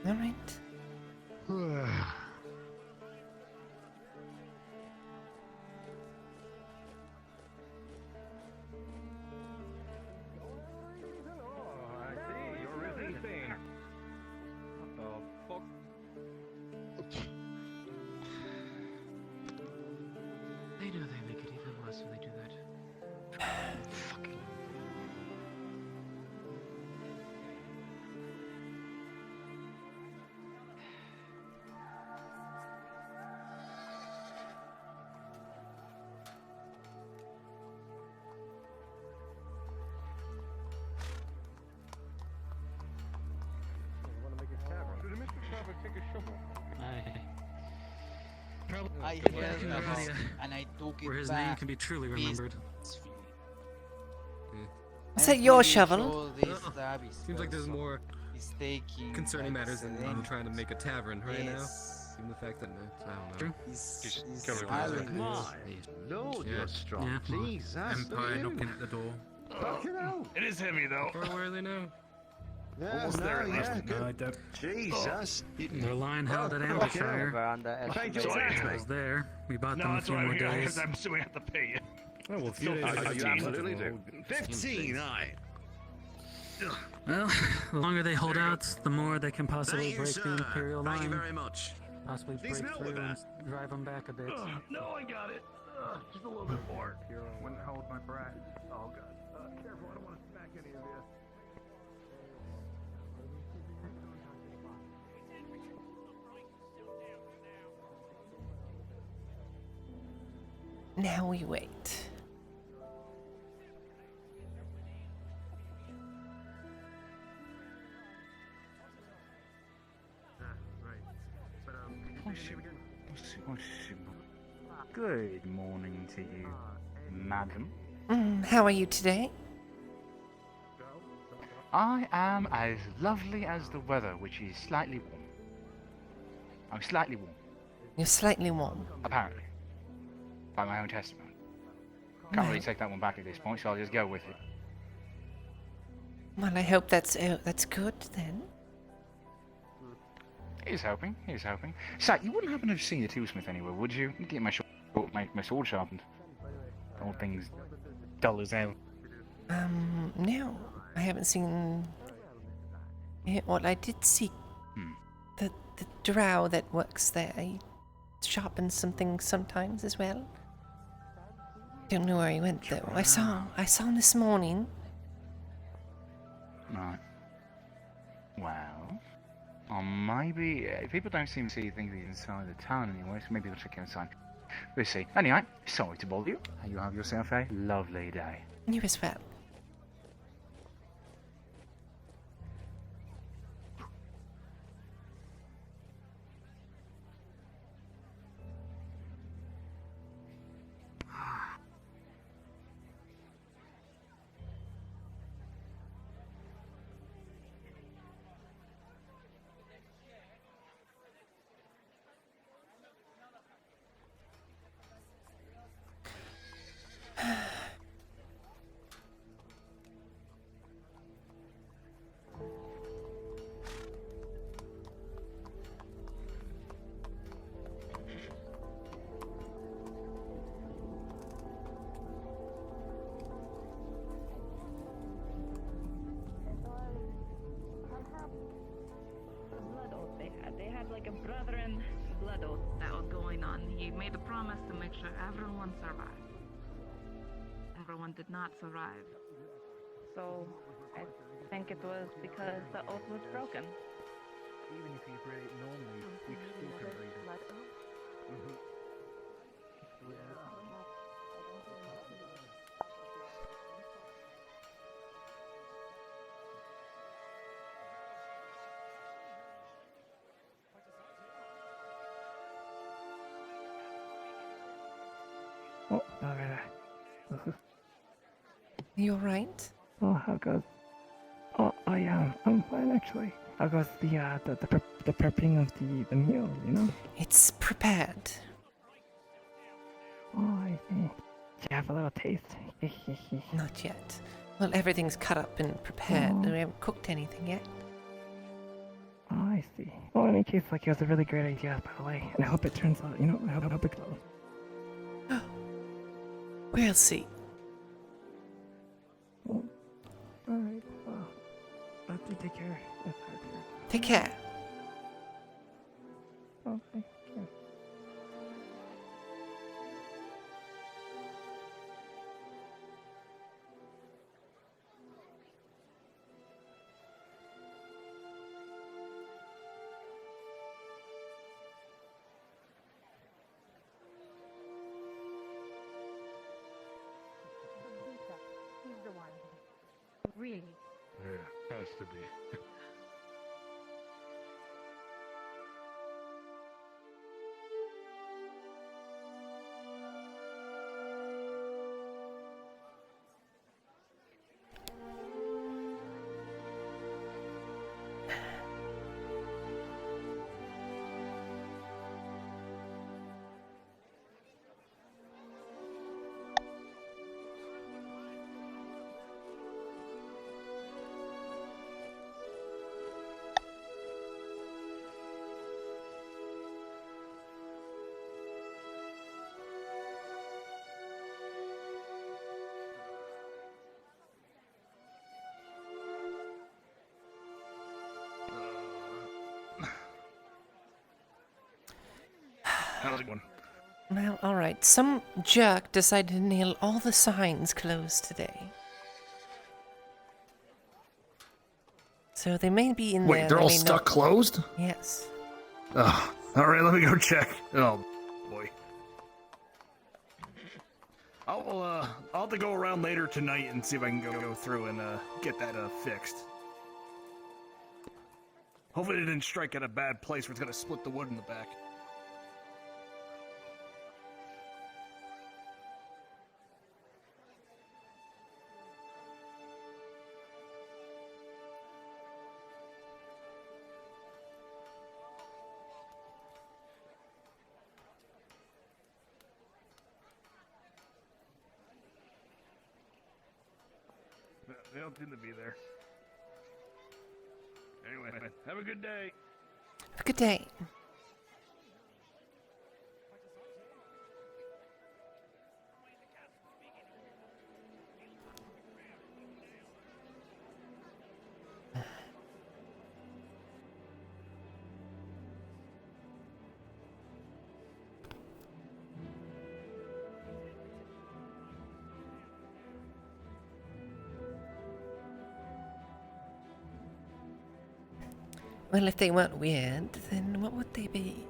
All right. They know they make it even worse when they do that. Fucking. I hear that, and I took it where his back. name can be truly remembered. Is that your shovel? Seems like there's more concerning matters than trying to make a tavern right now. Even the fact that I don't know. He's my lord, you're strong. Jesus. Empire knocking at the door. Fucking hell. It is heavy though. Where are they now? Yeah, Almost there at least. No, I don't. Jesus. Their line held at Ambershire. I was there. We bought them a few more days. I'm assuming I have to pay you. Oh, well, you absolutely do. 15, aye. Well, the longer they hold out, the more they can possibly break the Imperial line. Thank you very much. Possibly break through and drive them back a bit. No, I got it. Just a little bit more. Wouldn't hold my breath. Oh god. Careful, I don't want to smack any of you. Now we wait. Good morning to you, madam. How are you today? I am as lovely as the weather, which is slightly warm. I'm slightly warm. You're slightly warm. Apparently. By my own testimony. Can't really take that one back at this point, so I'll just go with it. Well, I hope that's good then. He's hoping. Sat, you wouldn't happen to have seen a toolsmith anywhere, would you? Get my sword sharpened. All things dull as hell. No. I haven't seen it. Well, I did see the drow that works there. He sharpens some things sometimes as well. Don't know where he went though. I saw him this morning. Right. maybe people don't seem to see things inside the town anyway, so maybe they'll check inside. We'll see. Anyway, sorry to bother you. You have yourself a lovely day. You as well. Blood oath they had like a brethren blood oath that was going on. He made a promise to make sure everyone survived. Everyone did not survive. So I think it was because the oath was broken. Even if you read it normally, we still can read it. Blood oath? Oh, alright. You alright? Oh, how goes? Oh, I am. I'm fine actually. How goes the prepping of the meal? You know? It's prepared. Oh, I see. Do you have a little taste? Not yet. Well, everything's cut up and prepared. Oh. We haven't cooked anything yet. Oh, I see. Well, in any case, like it was a really great idea, by the way, and I hope it turns out. You know, I hope it goes. We'll see. Well, all right. Well, do take care. That's hard here. Take care. Okay. Yeah. He's the one. Really? Yeah, has to be. How's it going? Well, alright. Some jerk decided to nail all the signs closed today. So they may be in there. Wait, they're all stuck closed? Yes. Oh, all right, let me go check. Oh, boy. I'll have to go around later tonight and see if I can go through and get that fixed. Hopefully it didn't strike at a bad place where it's gonna split the wood in the back. They don't seem to be there. Anyway, have a good day. Have a good day. Well, if they weren't weird, then what would they be?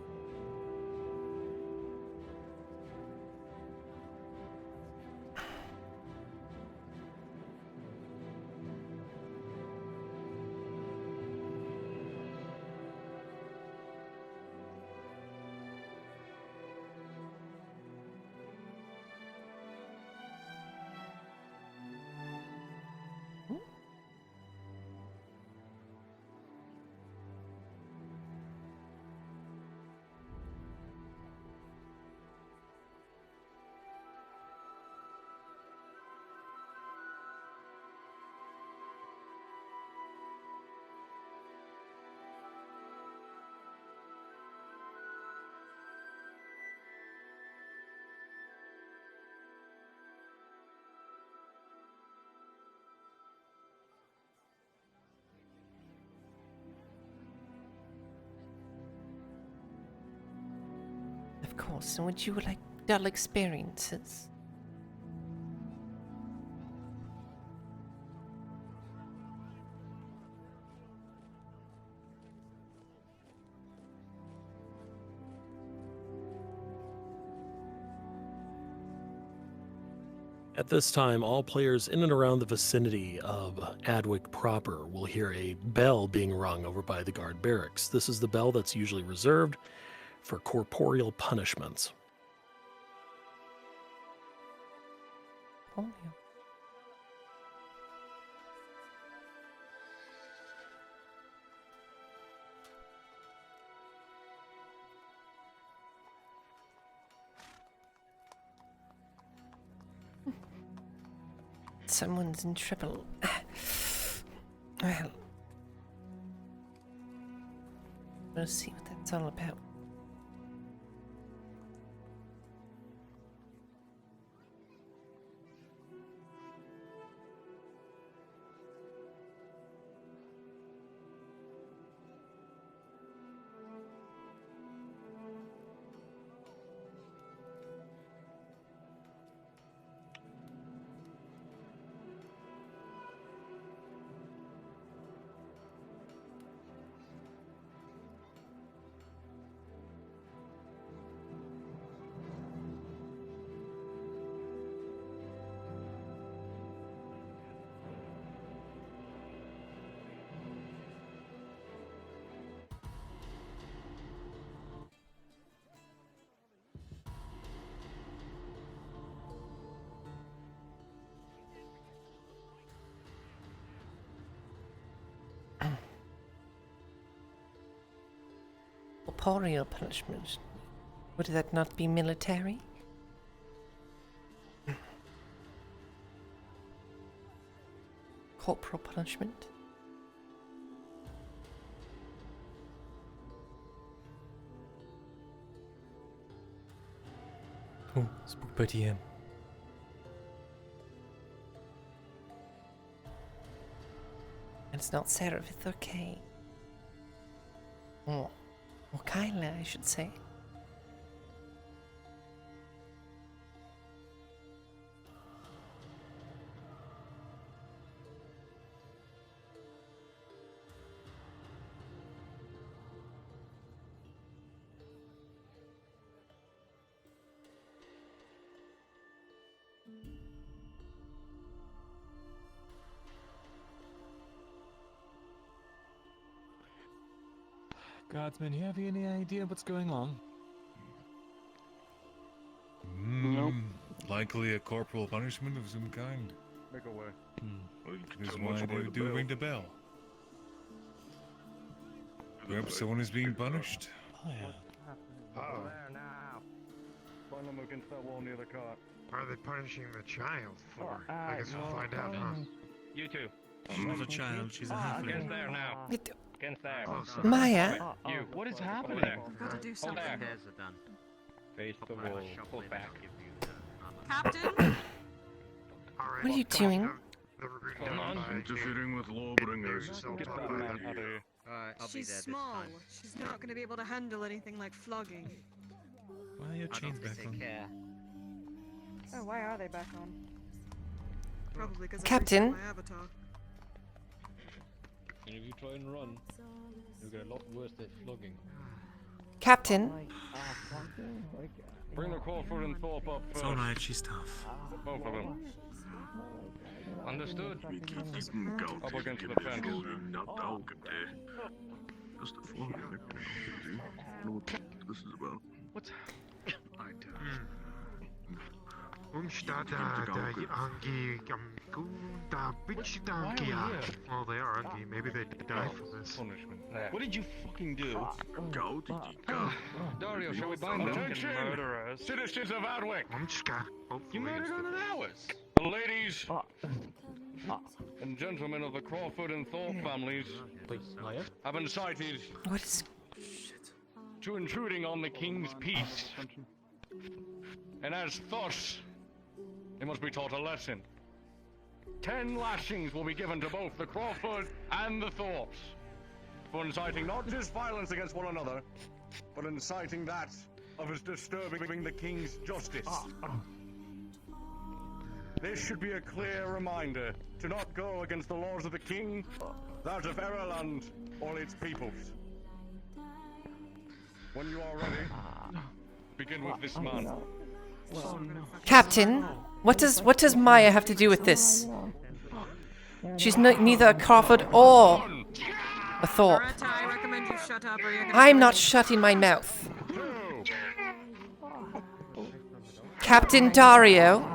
Of course, and would you like dull experiences? At this time, all players in and around the vicinity of Adwick proper will hear a bell being rung over by the guard barracks. This is the bell that's usually reserved for corporeal punishments. Oh, Someone's in trouble. Well, we'll see what that's all about. Corporeal punishment. Would that not be military? Corporal punishment? Oh, spook by TM. It's not Serapith, okay. Or Kyla, I should say. Guardsman, you have any idea what's going on? Nope. Likely a corporal punishment of some kind. Make away. This is why they do ring the bell. Perhaps someone is being punished. Oh, yeah. Oh. There now. Find them against that wall near the cart. What are they punishing the child for? I guess we'll find out, huh? You two. She's not a child, she's a halfling. Against there now. Against there. Maya? You. What is Over happening? there. Gotta do something. Hold there. Face the wall. Pull back. Captain? What are you doing? Hold on. Interfering with lawbringers. Get that man out of here. She's small. She's not gonna be able to handle anything like flogging. Why are your chains back on? Oh, why are they back on? Probably because Captain? my avatar. And if you try and run, you'll get a lot worse than flogging. Captain. Bring the Crawford and Thorpe up It's first. alright, she's tough. Both of them. Understood? Up against the fence. Just a floor. Know what this is about. What's Well, they are Angi. Maybe they die from this. Punishment. What did you fucking do? Dario, shall we bind them? Attention! Murderers. Citizens of Adwick! You murdered one of ours! The ladies and gentlemen of the Crawford and Thorpe families have been cited to intruding on the king's peace. And as thus, they must be taught a lesson. 10 lashings will be given to both the Crawford and the Thorpes for inciting not just violence against one another, but inciting that of us disturbing the king's justice. This should be a clear reminder to not go against the laws of the king, that of Ireland, or its peoples. When you are ready, begin with this man. Captain, what does Maya have to do with this? She's neither a Crawford or a Thorpe. Loretta, I recommend you shut up or you're gonna I'm not shutting my mouth. Captain Dario.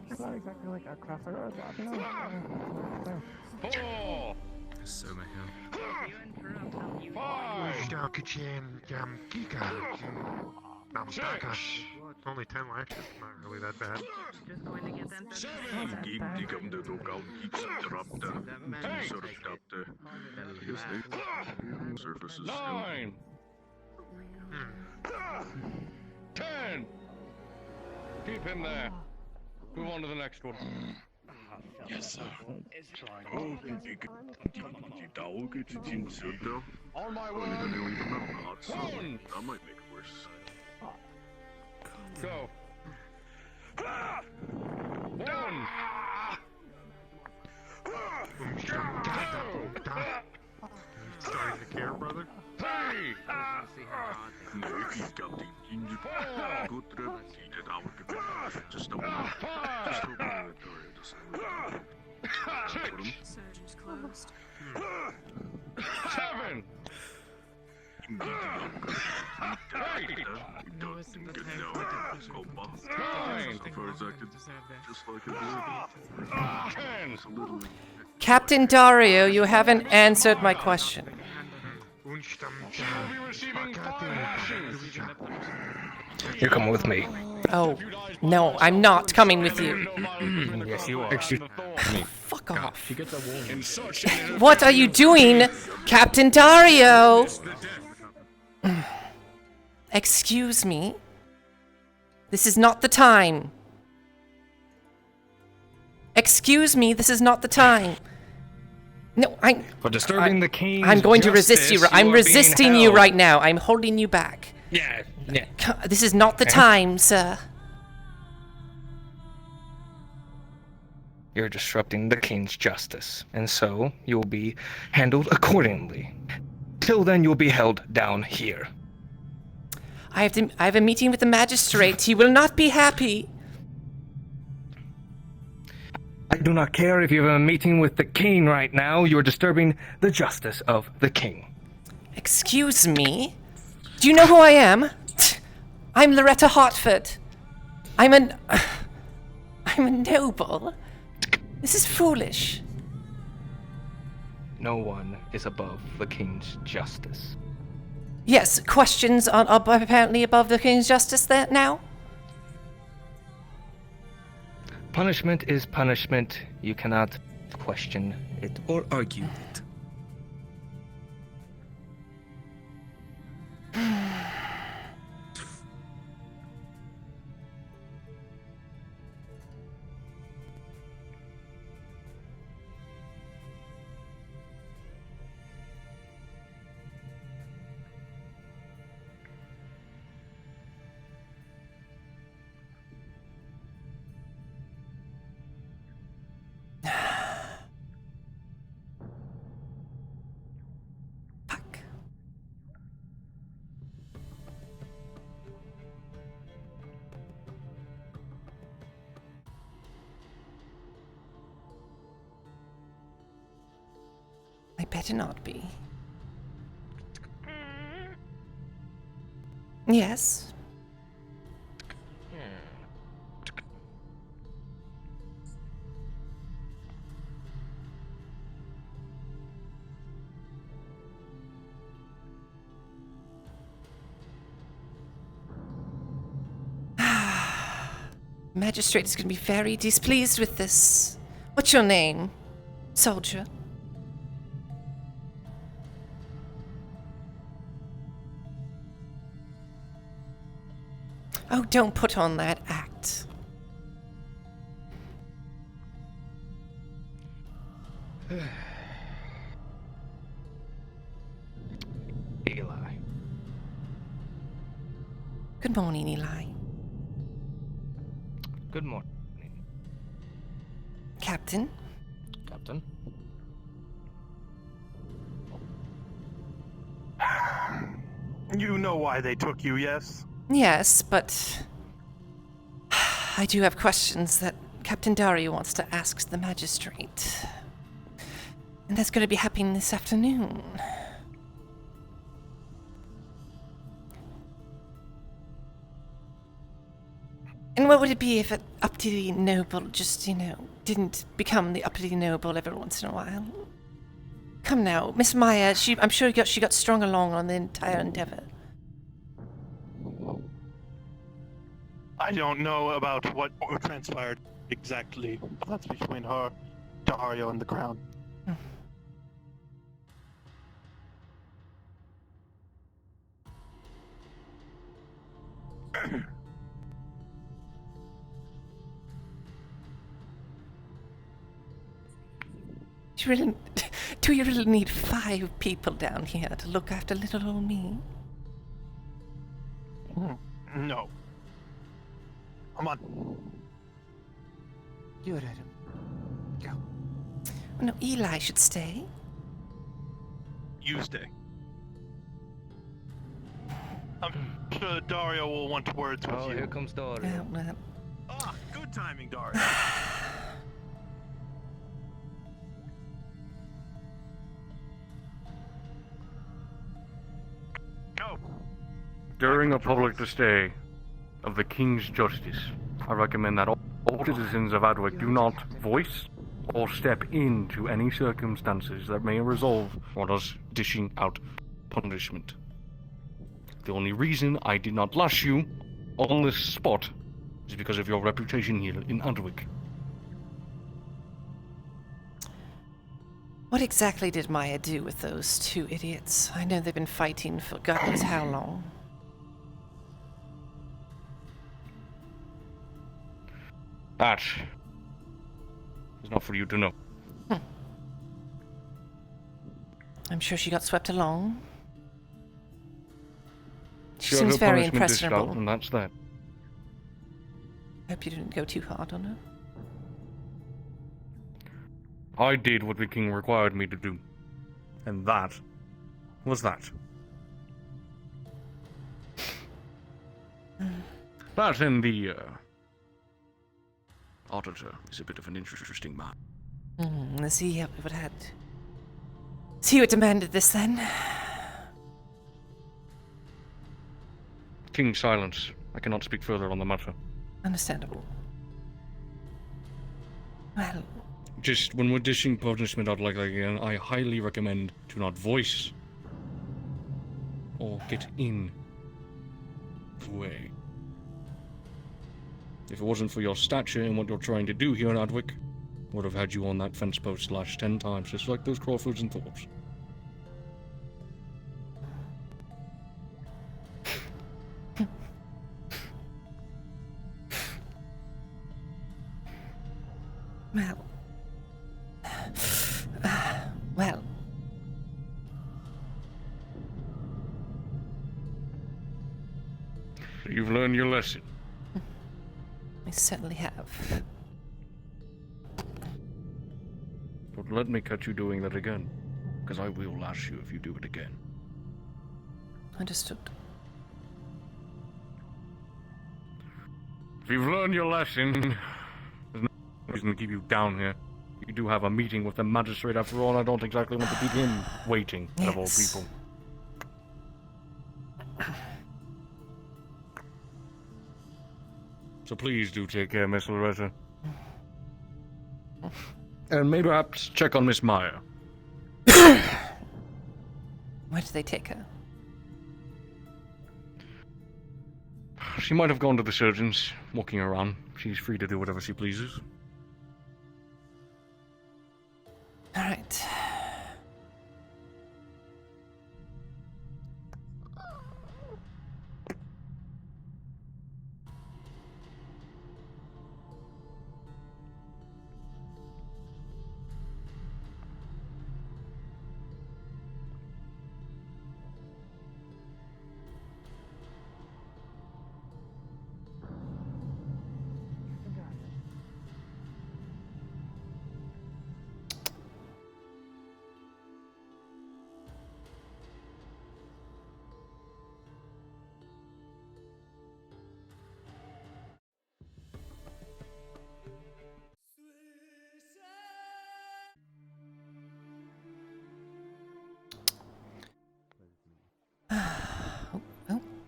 It's not exactly like a Crawford or a Thorpe, Only 10 lashes, not really that bad. Just going to get them to Surfaces 9 10 Keep him there. Move on to the next one. Yes, sir. On my way. That might make it worse. Go. 1 Starting to care, brother? 3 Surgery's closed. 7 8 9 10 Captain Dario, you haven't answered my question. You're coming with me. Oh, no, I'm not coming with you. Yes, you are. Excuse me. Fuck off. What are you doing, Captain Dario? Excuse me. This is not the time. Excuse me, this is not the time. No, For disturbing the king's I'm going to resist you. justice, I'm are resisting being you held. right now. I'm holding you back. Yeah. This is not the time, sir. You're disrupting the king's justice, and so you'll be handled accordingly. Till then, you'll be held down here. I have a meeting with the magistrate. He will not be happy. I do not care if you have a meeting with the king right now. You're disturbing the justice of the king. Excuse me? Do you know who I am? I'm Loretta Hartford. I'm a noble. This is foolish. No one is above the king's justice. Yes, questions are apparently above the king's justice there now? Punishment is punishment. You cannot question it or argue it. It better not be. Yes. Magistrate is going to be very displeased with this. What's your name, soldier? Oh, don't put on that act. Eli. Good morning, Eli. Good morning. Captain? Captain? You know why they took you, yes? Yes, but I do have questions that Captain Dario wants to ask the magistrate. And that's going to be happening this afternoon. And what would it be if an uppity noble just, didn't become the uppity noble every once in a while? Come now, Miss Maya, I'm sure she got strung along on the entire endeavor. I don't know about what transpired exactly. That's between her, Dario, and the crown. Do you really need 5 people down here to look after little old me? No. Come on. You let him go. Well, no, Eli should stay. You stay. I'm sure Dario will want words with you. Oh, here comes Dario. Well. Ah, good timing, Dario. Go. During a public display of the King's justice, I recommend that all citizens of Adwick do not voice or step into any circumstances that may resolve on us dishing out punishment. The only reason I did not lash you on this spot is because of your reputation here in Adwick. What exactly did Maya do with those 2 idiots? I know they've been fighting for God knows how long. That is not for you to know. I'm sure she got swept along. She Sure, seems her very punishment dished out, impressionable. and that's that. Hope you didn't go too hard on her. I did what the king required me to do. And that was that. That and the auditor is a bit of an interesting man. Is he what had? Is he what demanded this then? King, silence. I cannot speak further on the matter. Understandable. Well, Just when we're dishing punishment out like that again, I highly recommend to not voice or get in the way. If it wasn't for your stature and what you're trying to do here in Adwick, I would have had you on that fence post lashed 10 times, just like those Crawfords and Thorpes. well. You've learned your lesson. I certainly have. But let me catch you doing that again, because I will lash you if you do it again. Understood. If you've learned your lesson, there's no reason to keep you down here. You You do have a meeting with the magistrate after all, and I don't exactly want to keep him waiting, of all Yes. people. So please do take care, Miss Loretta. And maybe perhaps check on Miss Meyer. Where did they take her? She might have gone to the surgeons, walking around. She's free to do whatever she pleases. All right.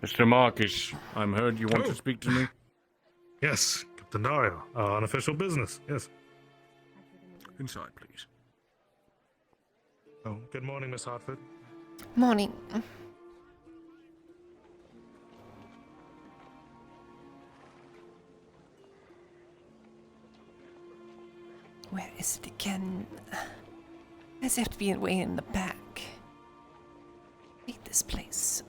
Mr. Marcus, I'm heard you want to speak to me. Yes, Captain Dario. On official business, yes. Inside, please. Oh, good morning, Miss Hartford. Morning. Where is it again? Does it have to be way in the back? I hate this place.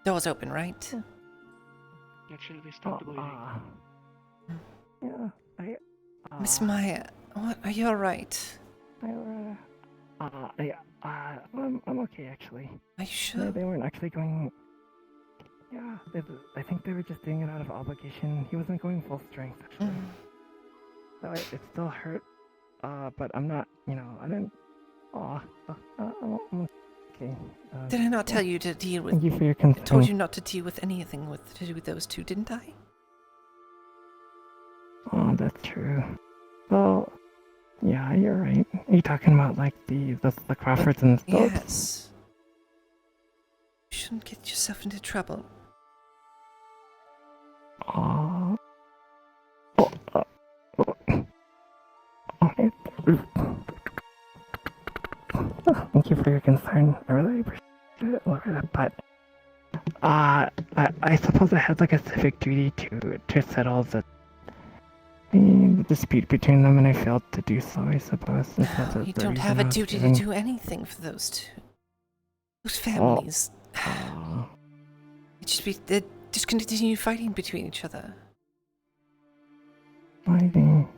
Door's open, right? Actually, they stopped bleeding. Yeah, Miss Maya, what? Are you alright? I'm okay actually. Are you sure? They weren't actually going. Yeah, I think they were just doing it out of obligation. He wasn't going full strength actually. So it still hurt. But I'm not. I didn't. I'm okay. Did I not tell you to deal with? Thank you for your I concern. told you not to deal with anything to do with those two, didn't I? Oh, that's true. Well, yeah, you're right. Are you talking about like the Crawfords and stuff? Yes. You shouldn't get yourself into trouble. Thank you for your concern. I really appreciate it, Loretta, but I suppose I had like a civic duty to settle the dispute between them, and I failed to do so. I suppose. No, you don't have a duty to do anything for those two. Those families. They just continue fighting between each other. Fighting.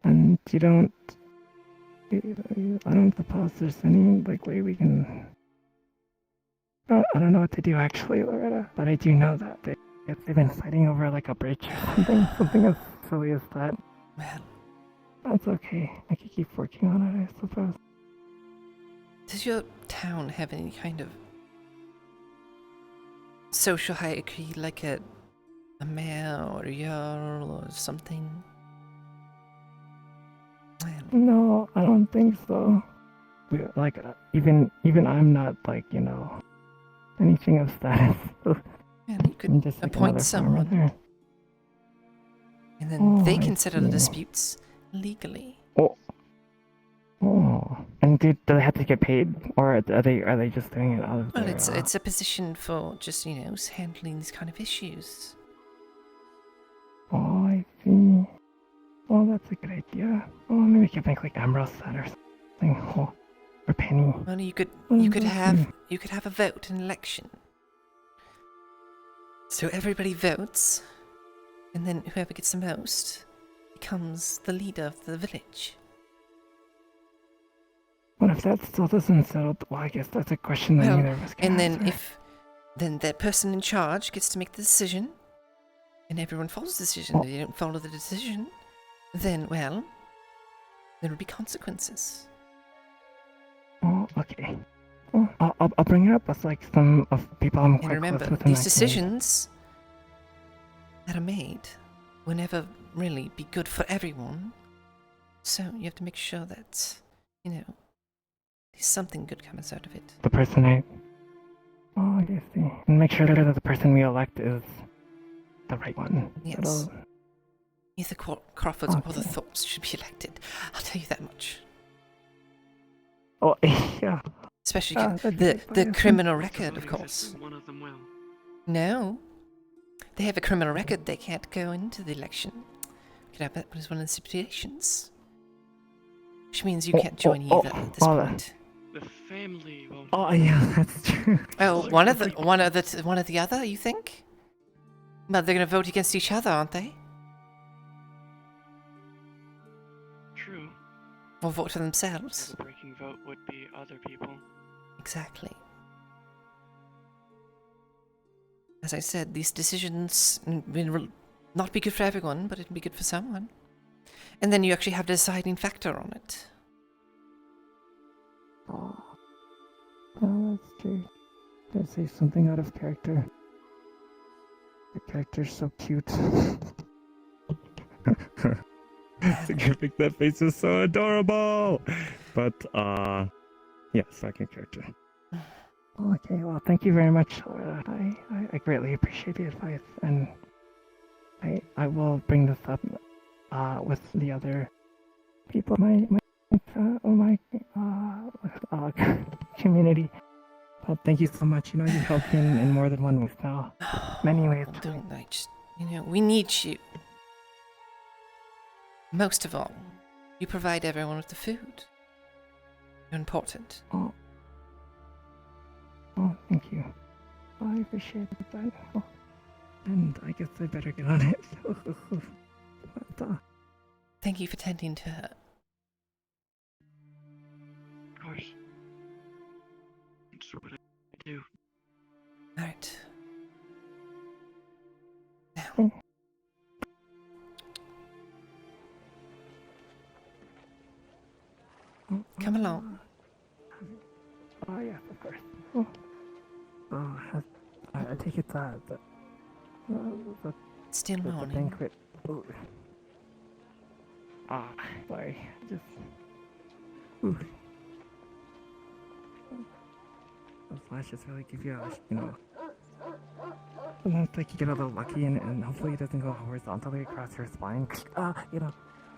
And you don't. I don't suppose there's any like way we can. I don't know what to do actually, Loretta, but I do know that they've been fighting over like a bridge or something as silly as that. Well, that's okay. I could keep working on it, I suppose. Does your town have any kind of social hierarchy, like a mayor or a jarl or something? No, I don't think so. Even I'm not like anything of status. And you could just like appoint another someone, farmer there. and then they I can settle the see. disputes legally. Oh, and do they have to get paid, or are they just doing it out of Well, their, it's a position for just handling these kind of issues. Oh, I see. Oh, that's a good idea. Oh, maybe we could make like Ambrose that or something. Oh, or Penny. Well, you could Oh, you could that's have good. you could have a vote, an election. So everybody votes, and then whoever gets the most becomes the leader of the village. What if that still doesn't settle? Well, I guess that's a question that neither of us can and then answer. then that person in charge gets to make the decision, and everyone follows the decision. If they don't follow the decision, then there will be consequences. Oh, okay. Well, I'll bring it up with like some of people I'm And quite remember, close with. in these that decisions that are made will never really be good for everyone. So you have to make sure that, you know, there's something good comes out of it. The person I... Oh, I see. And make sure that the person we elect is the right one. Yes. That'll- Either Crawford or the Okay. Thorpes should be elected. I'll tell you that much. Oh, yeah. Especially that'd be the biased. criminal record, of course. One of them will. No. They have a criminal record. They can't go into the election. Could have that as one of the stipulations. Which means you can't join either at this point. The family won't. Oh, yeah, that's true. Oh, one of the other, you think? But they're going to vote against each other, aren't they? True. Or vote for themselves. The breaking vote would be other people. Exactly. As I said, these decisions will not be good for everyone, but it'll be good for someone. And then you actually have the deciding factor on it. Oh, that's true. Did I say something out of character? The character's so cute. Make that face is so adorable. But yeah, second character. Okay, well, thank you very much. I greatly appreciate the advice, and I will bring this up with the other people in my community. But thank you so much. You know, you helped me in more than one way now. Many ways. Don't I just, we need you. Most of all, you provide everyone with the food. You're important. Oh, thank you. I appreciate that. Oh, and I guess I better get on it. But, Thank you for tending to her. Of course. That's what I do. Alright. Come along. Oh, yes, of course. I take it that the Still the morning. banquet. Oh. Sorry. Just. Ooh. Those lashes really give you a, sometimes like you get a little lucky and hopefully it doesn't go horizontally across your spine.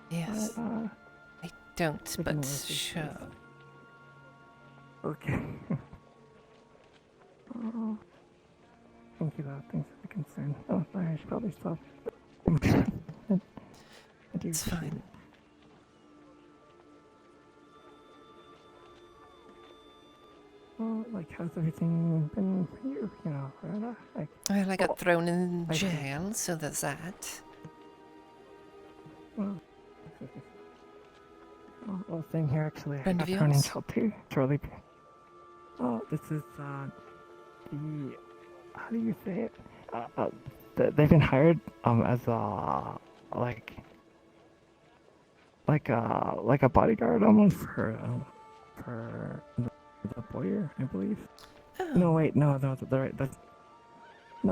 Yes. I don't, but sure. Okay. Oh. Thank you, though. Thanks for the concern. Oh, sorry, I should probably stop. I do It's appreciate fine. it. Well, like, how's everything been for you? Right? Like, Well, I got thrown in I see. jail, so there's that. Well, same here, actually. I Friend got of thrown in yours? jail, too. It's really... Oh, this is, the... How do you say it? They've been hired, as like a bodyguard almost for the Boyer, I believe. Oh. No, wait, no, no,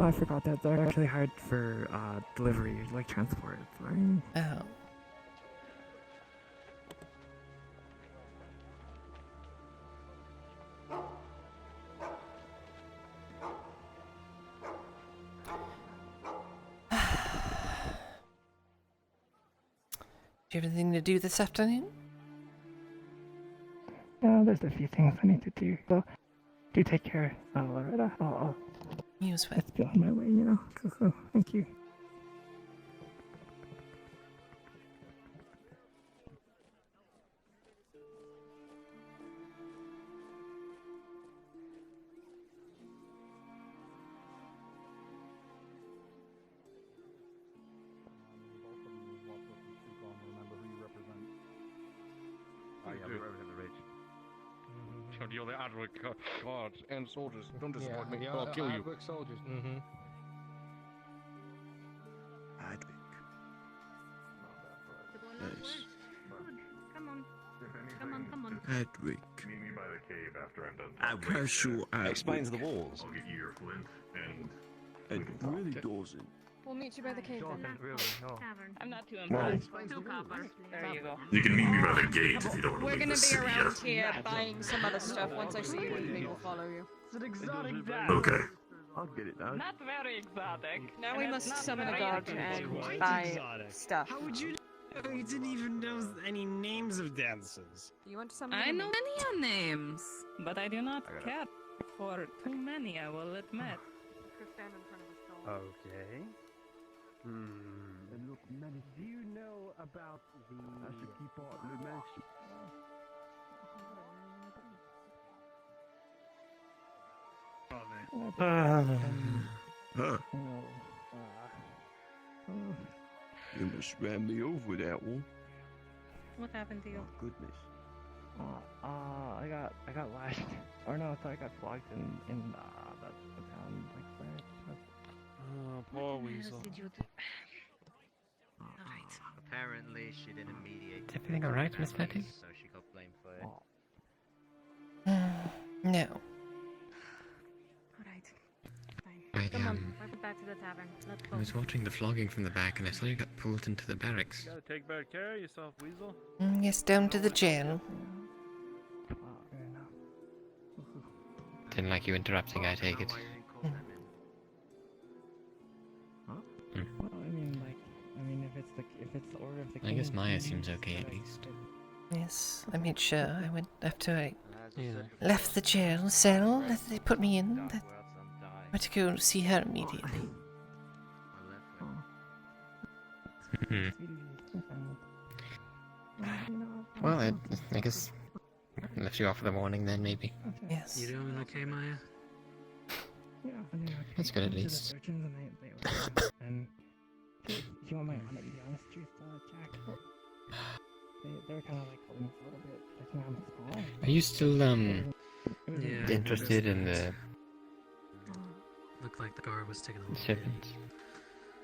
I forgot that. They're actually hired for, delivery, like transport, sorry. Oh. Do you have anything to do this afternoon? Yeah, there's a few things I need to do, so do take care, Loretta. I'll You as well. just be on my way, So, thank you. Oh, yeah, we're over the ridge. So you're the Adwick guards and soldiers. Don't disappoint me, yeah, or I'll kill you. Adwick soldiers. Adwick. Yes. Come on. Come on, come on. Adwick. Meet me by the cave after I'm done. Casual explains the walls. I'll get you your flint and It really doesn't. We'll meet you by the cave then. I'm not too Well- impressed. 2 copper. There you go. You can meet me by the gate if you don't want to We're leave gonna the be city around yet. here buying some other stuff. Once I see you leaving, we'll follow you. It's an exotic dance. Okay. I'll get it done. Not very exotic. Now and we it's must not summon a very god interesting. and buy stuff. How would you know? You didn't even know any names of dances. You want to summon I him? know many names, but I do not care for too many, I will admit. Stand in front of a stone. Okay. And look, man, do you know about the... I should keep on the match. You must ran me over that one. What happened to you? Goodness. I got lashed. Or no, sorry, I got flogged in the town like where. Oh, poor Weasel. Did you do? Apparently, she didn't mediate. Is everything alright, Miss Patty? So she got blamed for it. No. Alright. I, Come on, we're back to the tavern. Let's go. I was watching the flogging from the back and I saw you got pulled into the barracks. Gotta take better care of yourself, Weasel. Yes, down to the jail. Didn't like you interrupting, I take it. Well, I mean, if it's the order of the king. I guess Maya seems okay at least. Yes, I made sure I went after I Yeah. left the jail cell that they put me in. That I had to go see her immediately. Well, I guess left you off for the morning then, maybe. Yes. You doing okay, Maya? Yeah, That's good at least. And do you want my honest truth, Jack? They're kind of like holding us a little bit. I think I'm small. Are you still Yeah. interested in the Looked like the guard was taking a little. serpents?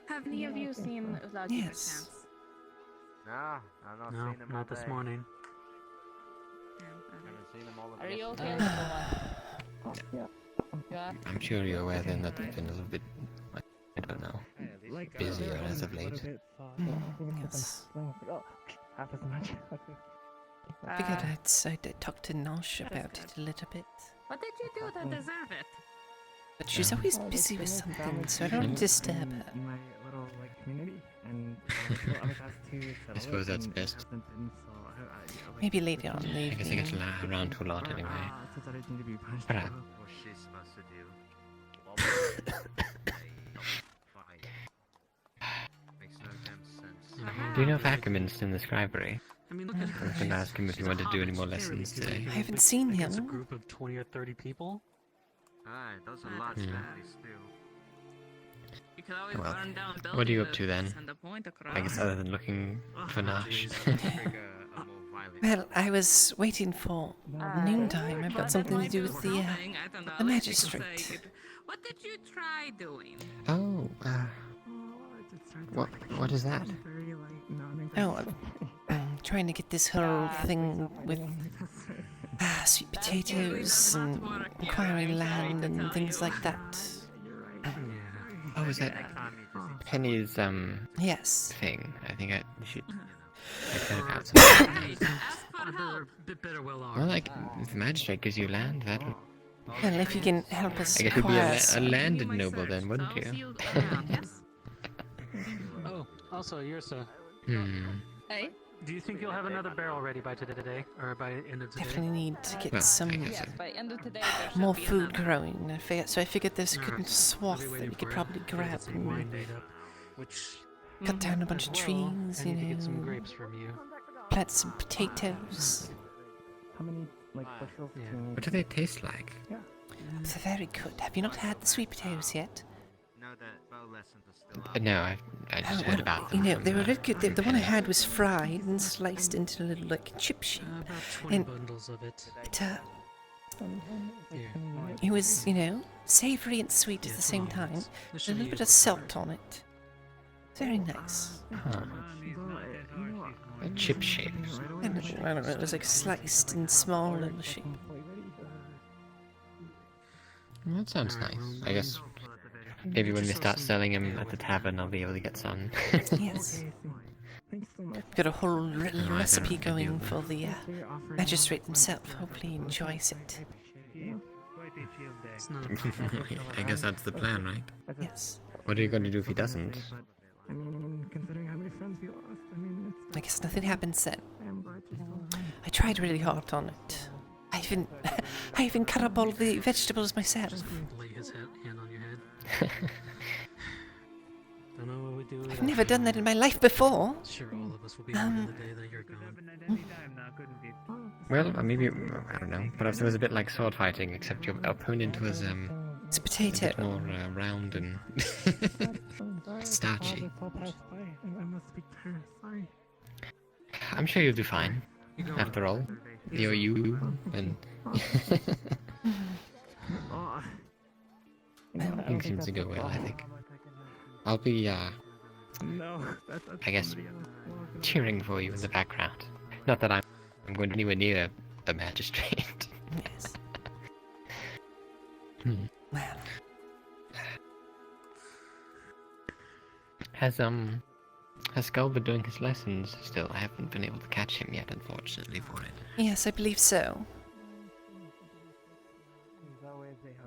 Have any of you seen Vlad Yes. No, I've not No, seen him not all this day. morning. Haven't seen him all of Are you yesterday. okay, little one? Yeah. I'm sure you're aware then that they've been a little bit, I don't know, busier as of late. Yes. Half as much. I figured I'd talk to Nosh about it a little bit. What did you do to deserve it? But she's always busy with something, so I don't want to disturb her. In my little community, and I was asked to settle I suppose it, that's and best. it hasn't been, so Maybe later on in the I guess I get evening. around to a lot anyway. since I didn't need to be punished. Perhaps. What's she supposed to do? Fine. Makes no damn sense. Do you know if Ackerman's in the scribery? I mean, look at I was going to ask him if he wanted to do any more Hobbits lessons fairly today. good. I haven't seen Against a him. group of 20 or 30 people. Aye, those are large families too. You can always Well, burn down what are you up buildings to then? and send a point across. I guess other than looking for Nash. Well, I was waiting for noontime. I've got something to do with the magistrate. What did you try doing? Oh, what is that? Oh, I'm trying to get this whole thing with sweet potatoes and acquiring land and things like that. Oh, is that Penny's Yes. thing? I think I should. I could have got something. A bit better well armed. Well, like if the magistrate gives you land, that'll. Well, if you can help us I guess you'd be acquire a some. landed noble then, wouldn't you? Oh, also, yours, sir. Hey? Do you think you'll have another barrel ready by today, or by end of today? Definitely need to get Well, some Yes, by end of today there should more be food another. growing. So I figured there's a good Alright. swath I'll be that waiting we could for it. probably Gotta grab get some wine and made up, which cut down a bunch of well, trees, I you need to get some know, grapes from you. plant some potatoes. How many bushels? What do they taste like? Yeah. They're very good. Have you not had the sweet potatoes yet? No, that bow lessons are still up. No, I just heard about them. You know, from, they were very good. The one I Penny. had was fried and sliced into a little like chip shape. About 20 And bundles of it. It was, you know, savoury and sweet at the same time. This With a should little be bit of salt on it. Very nice. Huh. A chip shape. I don't know. It was like sliced in small little shape. That sounds nice. I guess maybe when we start selling him at the tavern, I'll be able to get some. Yes. Got a whole little recipe going for the magistrate himself. Hopefully he enjoys it. I guess that's the plan, right? Yes. What are you going to do if he doesn't? I mean, considering how many friends we lost, I mean, it's... I guess nothing happens then. I am glad you're still alive. I tried really hard on it. I even cut up all the vegetables myself. Lay his hand on your head. Don't know what we do. I've never done that in my life before. Sure, all of us will be happy the day that you're gone. Well, maybe, I don't know. Perhaps it was a bit like sword fighting, except your opponent was, it's a potato. A bit more round and starchy. I must speak to her. Sorry. I'm sure you'll do fine. After all, you're you, and things seem to go well, I think. I'll be, I guess, cheering for you in the background. Not that I'm going anywhere near a magistrate. Yes. Well. Has Skull been doing his lessons still? I haven't been able to catch him yet, unfortunately, for it. Yes, I believe so.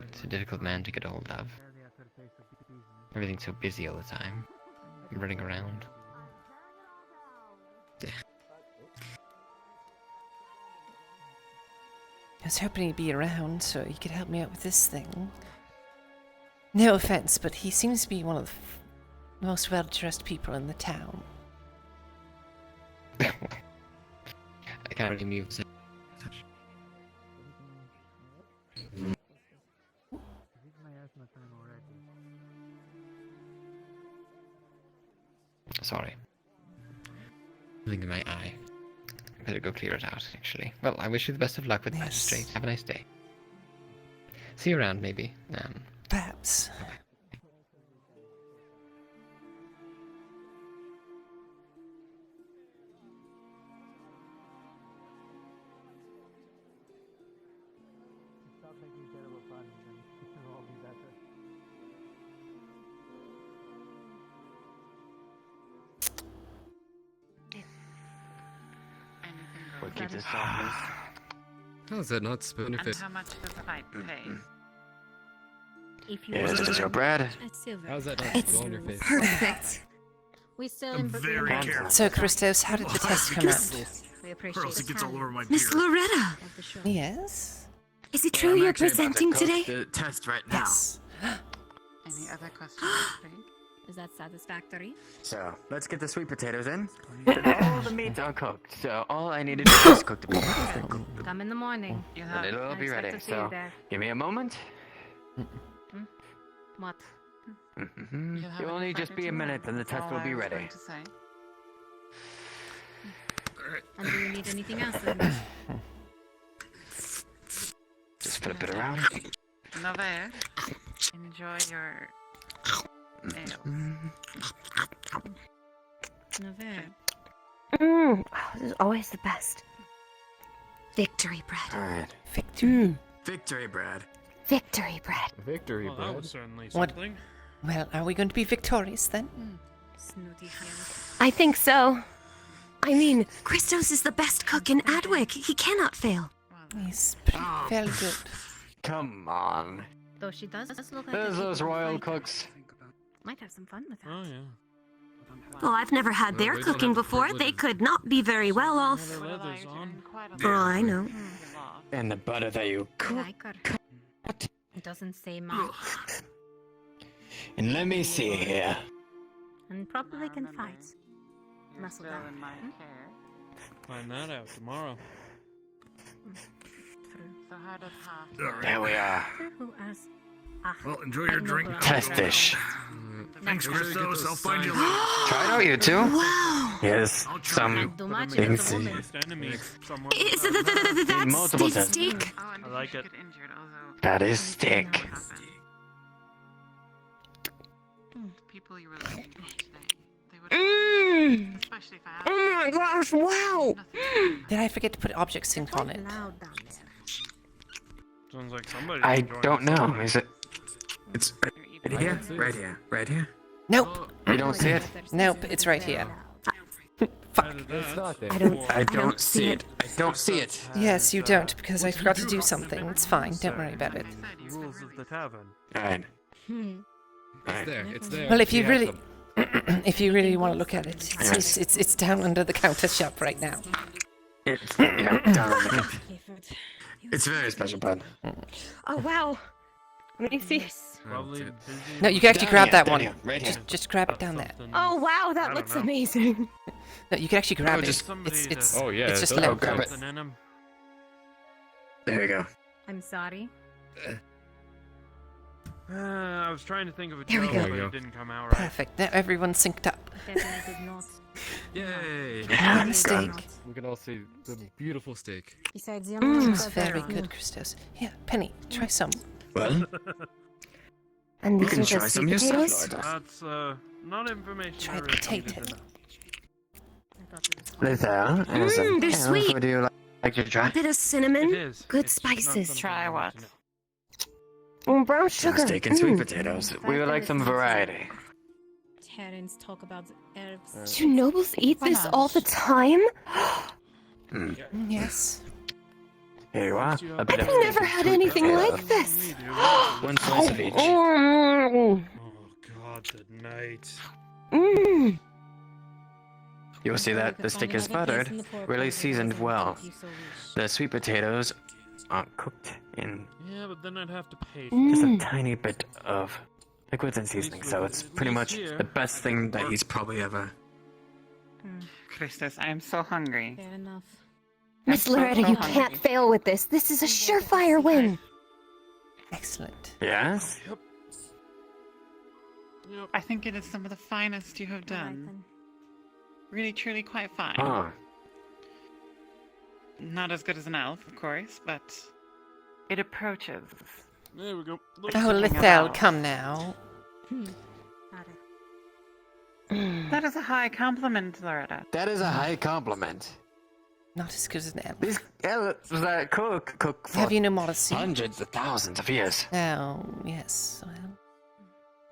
It's a difficult man to get a hold of. Everything's so busy all the time. I'm running around. Yeah. I was hoping he'd be around so he could help me out with this thing. No offense, but he seems to be one of the most well-dressed people in the town. I can't really move. Sorry. Something in my eye. Better go clear it out, actually. Well, I wish you the best of luck with Magistrate. Have a nice day. See you around, maybe. Perhaps. What keeps us on How's that not spoon your And face? how much does the fight pay? If you Yes, is your bread. How's that not It's go on your face? perfect. We still I'm very careful. So, Christos, how did the test come out? We Or appreciate else it gets all over my beard. Miss Loretta, Yes? is it true you're presenting today? The test right now. Yes. Any other questions? Is that satisfactory? So, let's get the sweet potatoes in. All the meats are cooked, so all I need to do is cook the potatoes. Come in the morning. And it'll be I expect ready, to see you so there. give me a moment. What? It will only just be a minute, and the test will be ready. And do you need anything else? Then? Just flip it around. Nové, enjoy your ale. Nové. Oh, this is always the best. Victory bread. Alright. Victory. Victory bread. Victory bread. Victory That was certainly What? something. Well, are we going to be victorious then? Snooty hands. I think so. I mean, Christos is the best cook in Adwick. He cannot fail. He's pretty fairly good. Come on. Though she does look like There's a those capable royal fighter. cooks. Might have some fun with that. Oh, yeah. Oh, I've never had Well, their they don't cooking have the before. They privileges. could not be very well off. Their leather's on. For all I know. And the butter that you I cook. like her. It doesn't say much. And let me see here. And probably can fight. Muscle Still down. in my Hmm? care. Find that out tomorrow. So how does half? There we are. Who asked? Well, enjoy your drink. Test dish. Thanks, Christos. I'll find you later. Try it out, you two. Wow! Here's some things. Is it that's multiple steak? tests. Steak? Oh, and I like it. get injured, although That is steak. people you were looking for today, they would, especially if I asked. Oh my gosh, wow! Did I forget to put object sync on it? Loud down there. Sounds like somebody's I enjoying don't the know. sun. Is it? It's right here. Right here. Right here. Nope. You don't see it? Nope, it's right here. Fuck. I don't see it. I don't see it. Yes, you don't, because I forgot to do something. It's fine, don't worry about it. Rules of the tavern. Alright. It's there. It's there. Well, if you We have really, if you really want to look at it, it's down under the counter shop right now. It's down. It's very special, bud. Oh wow. Let me see. Probably busy. No, you can actually grab that one. Right here. Just grab it down there. Oh wow, that looks amazing. No, you can actually grab it. just It's Oh, yeah, it's just it does left. have grab it. something in 'em. There you go. I'm sorry. I was trying to think of a There we joke, go. but There we it go. didn't come out right. Perfect. Now everyone's synced up. Definitely did not. Yay! One steak. We can all see the beautiful steak. Besides, the It's very good, Christos. Here, Penny, try some. Well, And you these can are the try some sweet yourself, potatoes. Lord. That's not information Try I the received potato. enough. Lisa, they're sweet. Would you like to try? A bit of It cinnamon, is. good It's not spices. something I want to know. Brown Some sugar. steak and sweet potatoes. We would like some variety. Terrans talk about herbs. Do nobles eat Why this not? all the time? Yes. Here you are. A bit I've of never had anything like this. one slice of each. Mm. Oh God, the night. Mm. You'll see that the steak is buttered, really seasoned well. The sweet potatoes aren't cooked in Yeah, but then I'd have to pay. just a Mm. tiny bit of liquids and seasoning, so it's pretty much the best thing that he's probably ever. Christus, I am so hungry. Fair enough. Miss Loretta, you can't fail with this. This is a surefire win. Excellent. Yes? I think it is some of the finest you have done. Really, truly quite fine. Oh. Not as good as an elf, of course, but it approaches. There we go. Oh, Lithel, come now. That is a high compliment, Loretta. That is a high compliment. Not as good as an elf. These elves that cook for Have you no modesty? hundreds of thousands of years. Oh, yes. Well,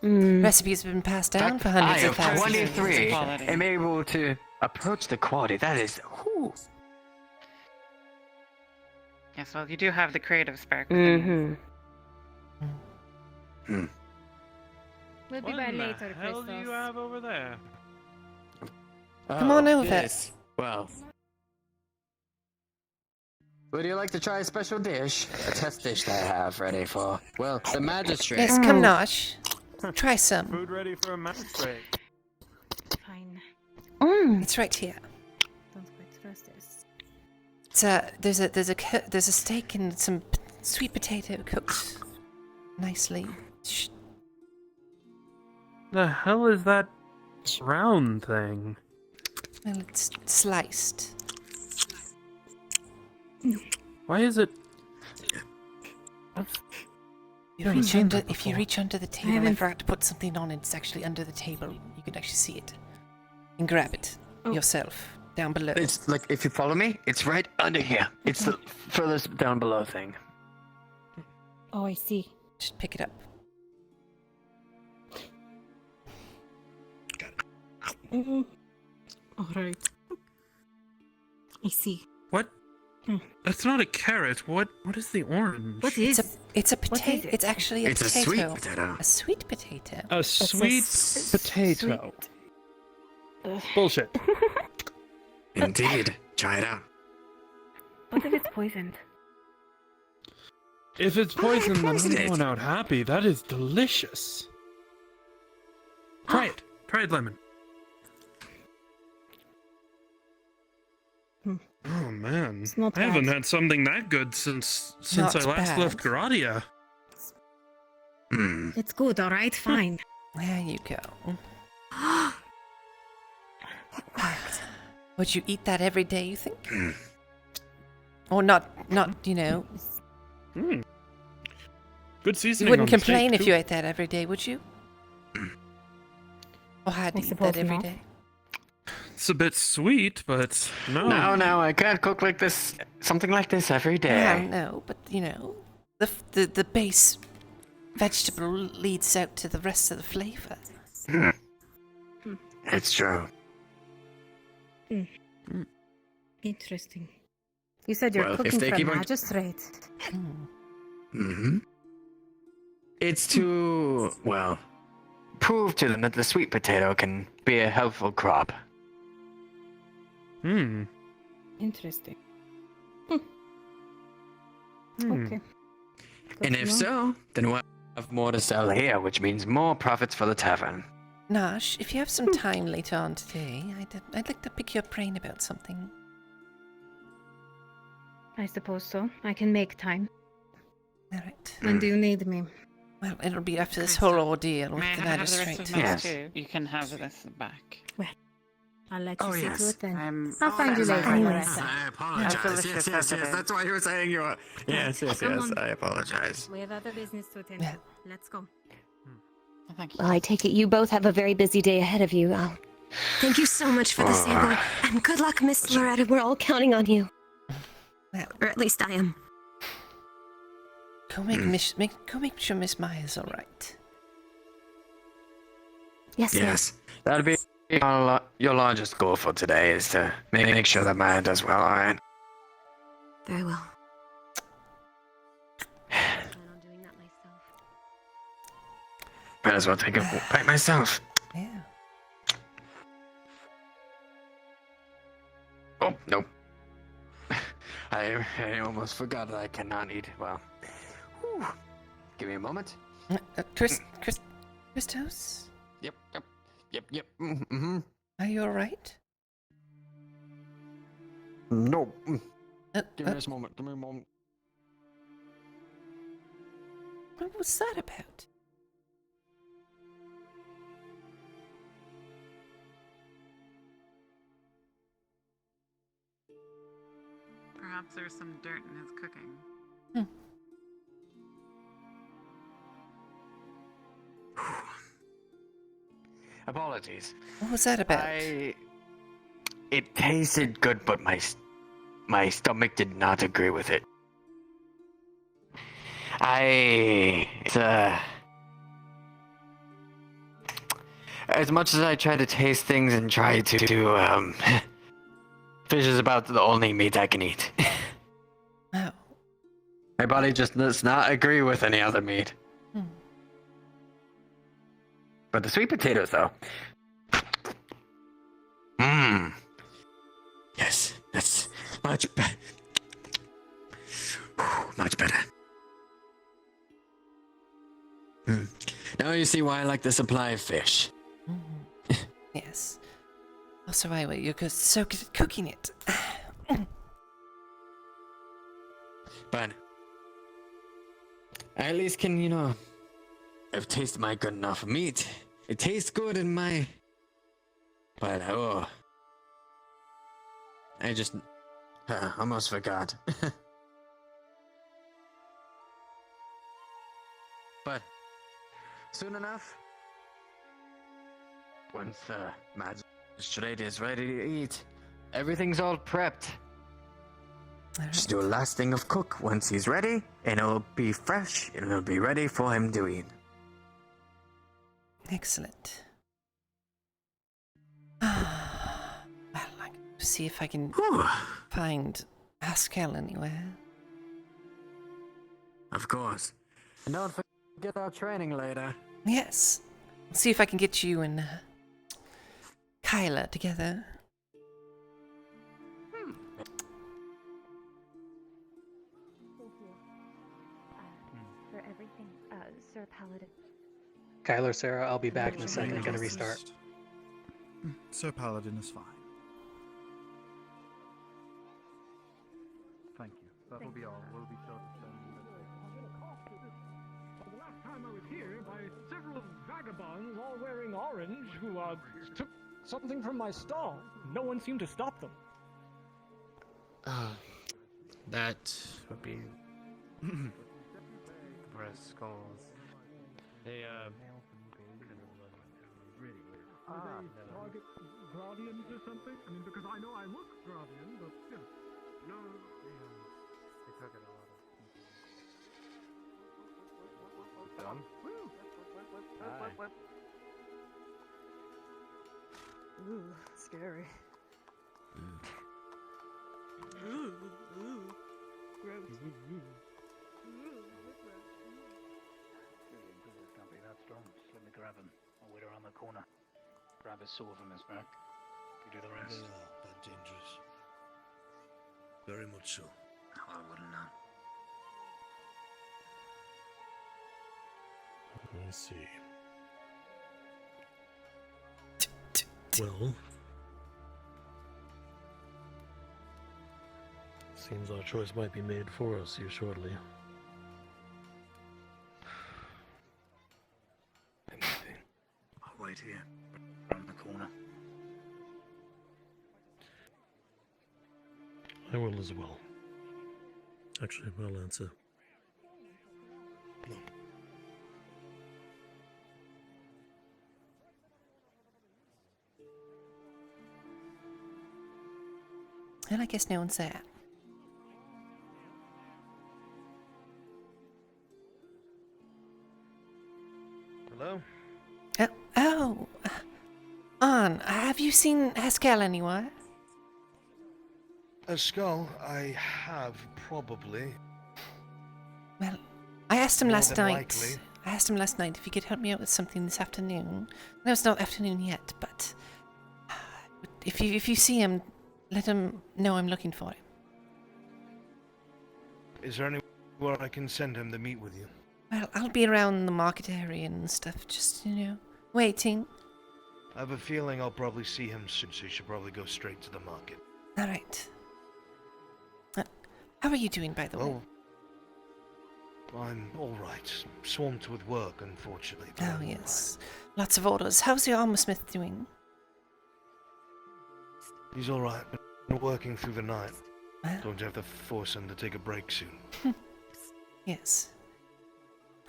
Mm. recipes have been passed down In for fact, hundreds I of am thousands. 23 Quality. am able to approach the quality. That is, whew. Yes, well, you do have the creative spark within you. Mm-hmm. We'll be What by in the later, hell do you Christos. have over there? Come on over. Yes. Well. Would you like to try a special dish? A test dish that I have ready for, well, the magistrate. Yes, come Nosh. Try some. Food ready for a magistrate. Fine. It's right here. Don't quite trust this. It's there's a steak and some sweet potato cooked nicely. The hell is that round thing? Well, it's sliced. Why is it? If you reach under the table, I haven't- forgot to put something on it. It's actually under the table. You can actually see it. You can grab it yourself down below. It's like, if you follow me, it's right under here. It's the furthest down below thing. Oh, I see. Just pick it up. Mm-hmm. All right. I see. What? That's not a carrot. What is the orange? What is? It's a What is potato. it? It's actually a It's potato. a sweet potato. A sweet potato. A sweet potato. Bullshit. Indeed. Try it out. What if it's poisoned? If it's poison, then tasted I'm it. going out happy. That is delicious. Try it. Try it, lemon. Oh man, not I haven't bad. had something that good since Not I last bad. left Gradia. Hmm. It's good, all right? Fine. There you go. Would you eat that every day, you think? Or not, you know. Mm. Good seasoning. You wouldn't on the steak, complain if too. you ate that every day, would you? Or had to eat suppose that every not. day? It's a bit sweet, but no. No, I can't cook like this, something like this every Yeah, day. no, but you know, the base vegetable leads out to the rest of the flavor. It's true. Interesting. You said you're Well, if cooking they for a keep on- magistrate. Mm-hmm. It's to, well, prove to them that the sweet potato can be a helpful crop. Interesting. Okay. And to if know. so, then we'll have more to sell here, which means more profits for the tavern. Nash, if you have some time later on today, I'd like to pick your brain about something. I suppose so. I can make time. All right. When do you need me? Well, it'll be after this whole ordeal with May I the have the rest magistrate. of this too? You can have this back. Well, I'll let you Oh, see yes. to it then. I'm- I'll find you that's later. fine. Loretta. I apologize. Yes, yes, yes. That's why you were saying you were. Yes, yes, Come yes. on. I apologize. We have other business to attend to. Let's go. Thank you. Well, I take it you both have a very busy day ahead of you. Thank you so much for the sample, and good luck, Miss Loretta. We're all counting on you. Or at least I am. Go make sure Miss Maya's all right. Yes, Yes. That'll be your largest goal for today is to make sure that Maya does well, alright? Very well. Might as well take a bite myself. Yeah. Oh, nope. I almost forgot that I cannot eat. Well, whew. Give me a moment. Christos? Yep. Mm-hmm. Are you all right? No. Give me this moment. Give me a moment. What was that about? Perhaps there's some dirt in his cooking. Apologies. What was that about? It tasted good, but my stomach did not agree with it. As much as I try to taste things and try to fish is about the only meat I can eat. Oh. My body just does not agree with any other meat. But the sweet potatoes, though. Yes, that's much better. Much better. Now you see why I like the supply of fish. Yes. Also, you're so good at cooking it. But I at least can, I've tasted my good enough meat. It tastes good in my... But, I just... almost forgot. But, soon enough, once the magistrate is ready to eat, everything's all prepped. Just do a last thing of cook once he's ready, and it'll be fresh, and it'll be ready for him to eat. Excellent. Well, I can see if I can find Pascal anywhere. Of course. And don't forget our training later. Yes. I'll see if I can get you and Kyla together. For everything, Sir Paladin. Kyler, Sarah, I'll be back in a second. I gotta restart. Sir Paladin is fine. Thank you. That will be all. We'll be sure to send you The last time I was here, by several vagabonds all wearing orange who took something from my stall. No one seemed to stop them. That would be Briscoes. They, target Gradians or something? I mean, because I know I look Gradian, but, No, they took it a lot of people. on. Aye. Ooh, scary. Ooh, gross. Can't be that strong. Just let me grab him. I'll wait around the corner. Grab his sword from his back. You do the rest. They are that dangerous. Very much so. I wouldn't know. I see. Well, seems our choice might be made for us here shortly. I'll wait here, around the corner. I will as well. Actually, I'll answer. No. And I guess no one's there. Hello? Oh, Ann, have you seen Haskell anywhere? A skull? I have, probably. Well, I asked him More last than night. likely. I asked him last night if he could help me out with something this afternoon. No, it's not afternoon yet, but if you see him, let him know I'm looking for him. Is there anywhere I can send him to meet with you? Well, I'll be around the market area and stuff, just, waiting. I have a feeling I'll probably see him soon, so you should probably go straight to the market. All right. How are you doing, by the way? I'm alright. Swamped with work, unfortunately. but Oh, I'm yes. Lots of orders. How's your armor smith doing? He's alright, but not working through the night. Well. Going to have to force him to take a break soon. Yes.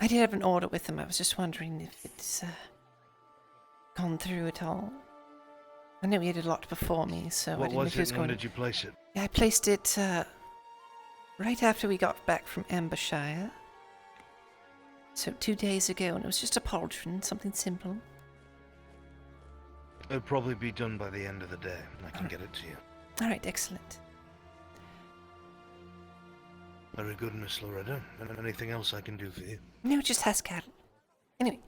I did have an order with him. I was just wondering if it's gone through at all. I know he had a lot before me, so I What didn't know was if he was it, and going. when did you place it? Yeah, I placed it right after we got back from Ambershire. So 2 days ago, and it was just a pauldron, something simple. It'll probably be done by the end of the day, and I can get it to you. All right, excellent. Very good, Miss Loretta. Anything else I can do for you? No, just Haskell. Anyway,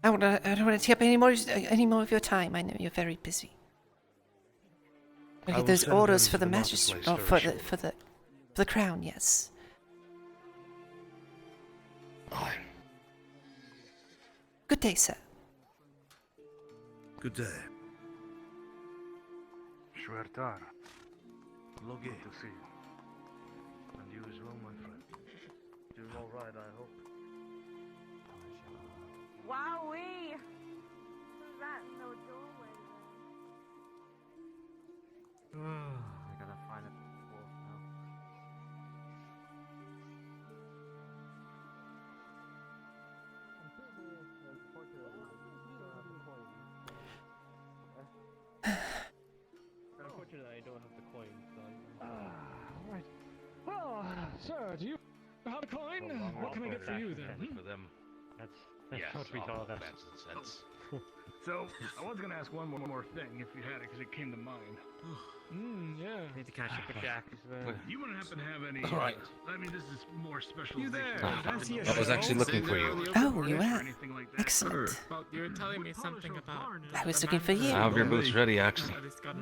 I don't want to take up any more of your time. I know you're very busy. I I'll will get those send orders them for to the the magistrate, marketplace or very for the crown. Yes. Aye. Good day, sir. Good day. Schwertar. Logie. Good to see you. And you as well, my friend. Doing all right, I hope. Wowee! That in the doorway I gotta find a wolf now. Unfortunately, I don't have the coin, so right. Well, sir, do you have a coin? What can I get for you then? For them. That's Yes, what we all call that. pence and cents. So, I was gonna ask one more thing if you had it, because it came to mind. Yeah. Need to catch up with Jack. You wouldn't happen to have any... All right. I mean, this is more special. You there? Fancy a I was show? actually looking for you. Oh, you Or are. anything like that? Excellent. Well, you were telling me something about. I was looking for you. I have your boots ready, actually.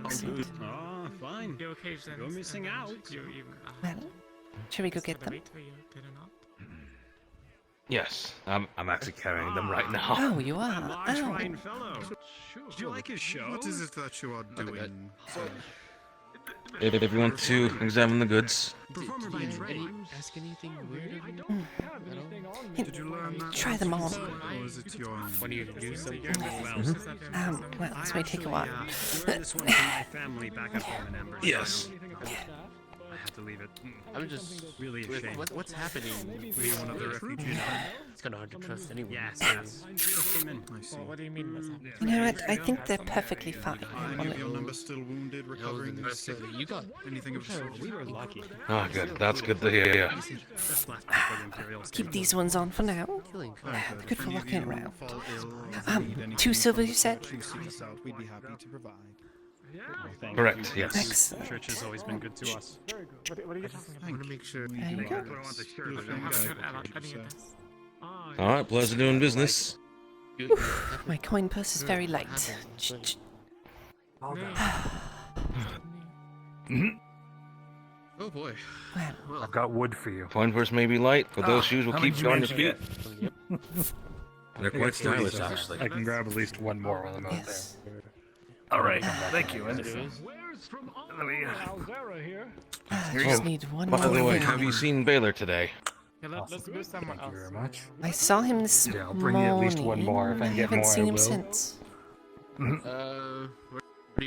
Excellent. Oh, fine. The occasion. You're missing out. You even. Well, shall we go get them? Wait for you, did I not? Yes, I'm actually carrying them right now. Oh, you are. Large, Oh. fine fellow. Do you like his show? What is it that you are doing? If you want to examine the goods, Performer by trade. Ask anything weird of you? Did you learn that? Try them all. Or is it your own? When you do something, Well, this may take a while. Learned this one from my family back at home in Amber. yes. had to leave it. I'm just really ashamed. What's happening? Be one of the refugees. It's kind of hard to trust anyone. Yes. Just came in. I see. What do you mean? What's happening? You know what? I think they're perfectly fine. Any of your members still wounded, recovering? You got anything of the sort? We were lucky. Ah, good. That's good to hear. Yeah. Keep these ones on for now. Good for walking around. 2 silver, you said? We'd be happy to provide. Correct. Yes. Excellent. The church has always been good to us. What are you talking I want to make sure. There you go. All right, pleasure doing business. My coin purse is very light. Oh boy. Well, I've got wood for you. Coin purse may be light, but those shoes will how keep many you on did your you feet. They're quite stylish, actually. I can grab at least one more while I'm out yes. there. All right, thank you. And Where's from all let me. Alzera here? I just need one By more the way, thing. have you seen Baylor today? Let's go somewhere else. Thank you very much. I saw him this Yeah, I'll bring you at least one morning. more. If I I can get haven't more, seen I him will. since.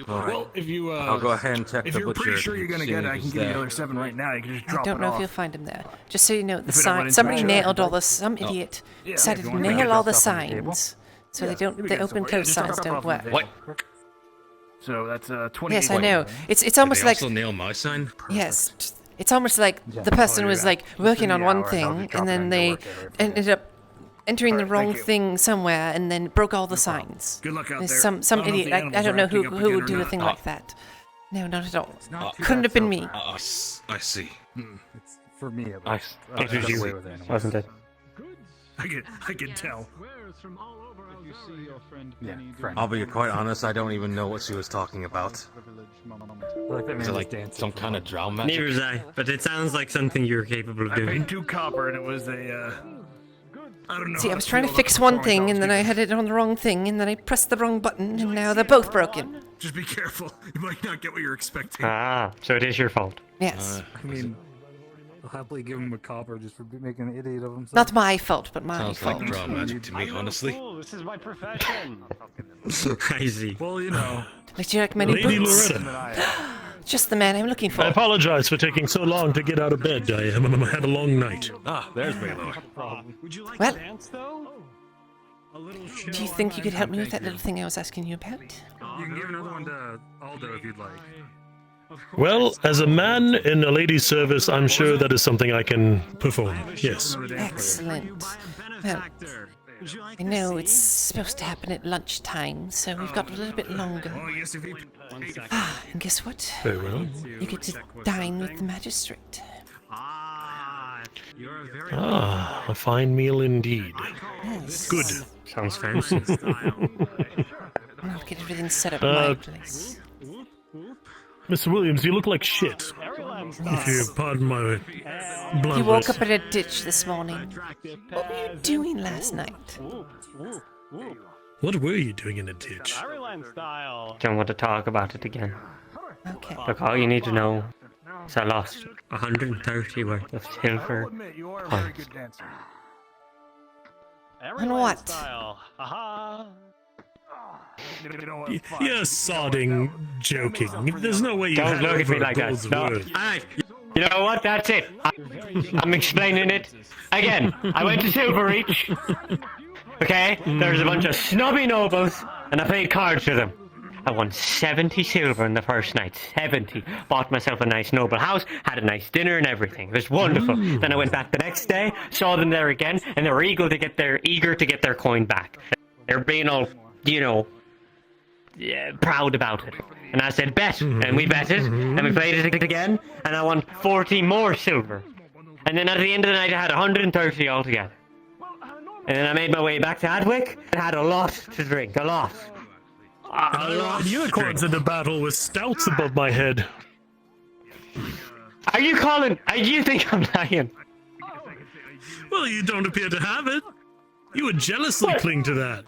Well, if you I'll go ahead and check If the you're butcher. pretty sure you're gonna see get it, if I can he's give you there. another 7 right now. You can just I drop don't it know off. if you'll find him there. Just so you know, the If it sign. went Somebody into it, nailed all the. but- Some idiot Yeah, decided if you to wanna get nail all the stuff on the table. signs, so they Yeah, don't. we The got open somewhere. close Just signs drop it don't off on work. the What? table. So that's 20. Yes, I know. It's Did almost they like also nail my sign? yes. It's almost like Yeah, the person I'll do was that. like Just working in on the one hour, and I'll thing, just drop and it then in they your work area for you. ended up entering the Alright, wrong thank you. thing somewhere, and then broke all the signs. Good luck out There's there. some I don't know if idiot. the I animals don't are know acting who up who again would or do a not. thing like that. No, not at all. not too Couldn't bad have been so me. far. I see. It's for me, at I- least. it was got you, away with animals. wasn't it? I can tell. Wares from all over If you see your friend Yeah, Penny friend. I'll be quite honest, I don't even know what she was talking about. Like that man Is it was like dancing some for kind fun. of drown Neither magic? is I, but it sounds like something you're capable of I doing. paid 2 copper and it was a. I don't know. See, how I was trying to feel fix about one performing thing, and then I townspeople. had it on the wrong thing, and then I pressed the wrong button, and now they're both broken. Just be careful. You might not get what you're expecting. Ah, so it is your fault. Yes. I mean, I'll happily give him a copper just for making an idiot of himself. Not my fault, but my Sounds fault. like drown magic to me, honestly. This is my profession. I see. Well, you know. Would you like many Lady books? Loretta, Just the man I'm looking for. I apologize for taking so long to get out of bed. I had a long night. Ah, there's Baylor. Would you like Well, to dance though? A little do you think you could help me with that little thing I was asking you about? You can give another one to Aldo if you'd like. Well, as a man in a lady's service, I'm sure that is something I can perform. Yes. Excellent. Well, I know it's supposed to happen at lunchtime, so we've got a little bit longer. Oh, yes, if he. Ah, and guess what? Very well. You get to dine with the magistrate. You're a very Ah, a fine meal indeed. Yes. Good. Sounds fancy. I'll get everything set up in my place. Mr. Williams, you look like shit. If you pardon my You bluntness. woke up in a ditch this morning. What were you doing last night? What were you doing in a ditch? Don't want to talk about it again. Okay. Look, all you need to know is I lost 130 worth of silver Admit, you are a very coins. good dancer. On what? You know what? Fine. You're sodding joking. There's no way you Don't had look at over me a like that. gold's No. worth. Alright, you know what? That's it. I'm explaining it again. I went to Silver Reach. Okay? There's a bunch of snobby nobles, and I played cards with them. I won 70 silver in the first night. 70. Bought myself a nice noble house, had a nice dinner and everything. It was wonderful. Then I went back the next day, saw them there again, and they were eager to get their coin back. They're being all, proud about it. And I said, bet. And we betted, and we played it again, and I won 40 more silver. And then at the end of the night, I had 130 altogether. And then I made my way back to Adwick, and had a lot to drink. A lot. I ride unicorns into battle with stouts above my head. Are you think I'm lying? Well, you don't appear to have it. You would jealously cling to that.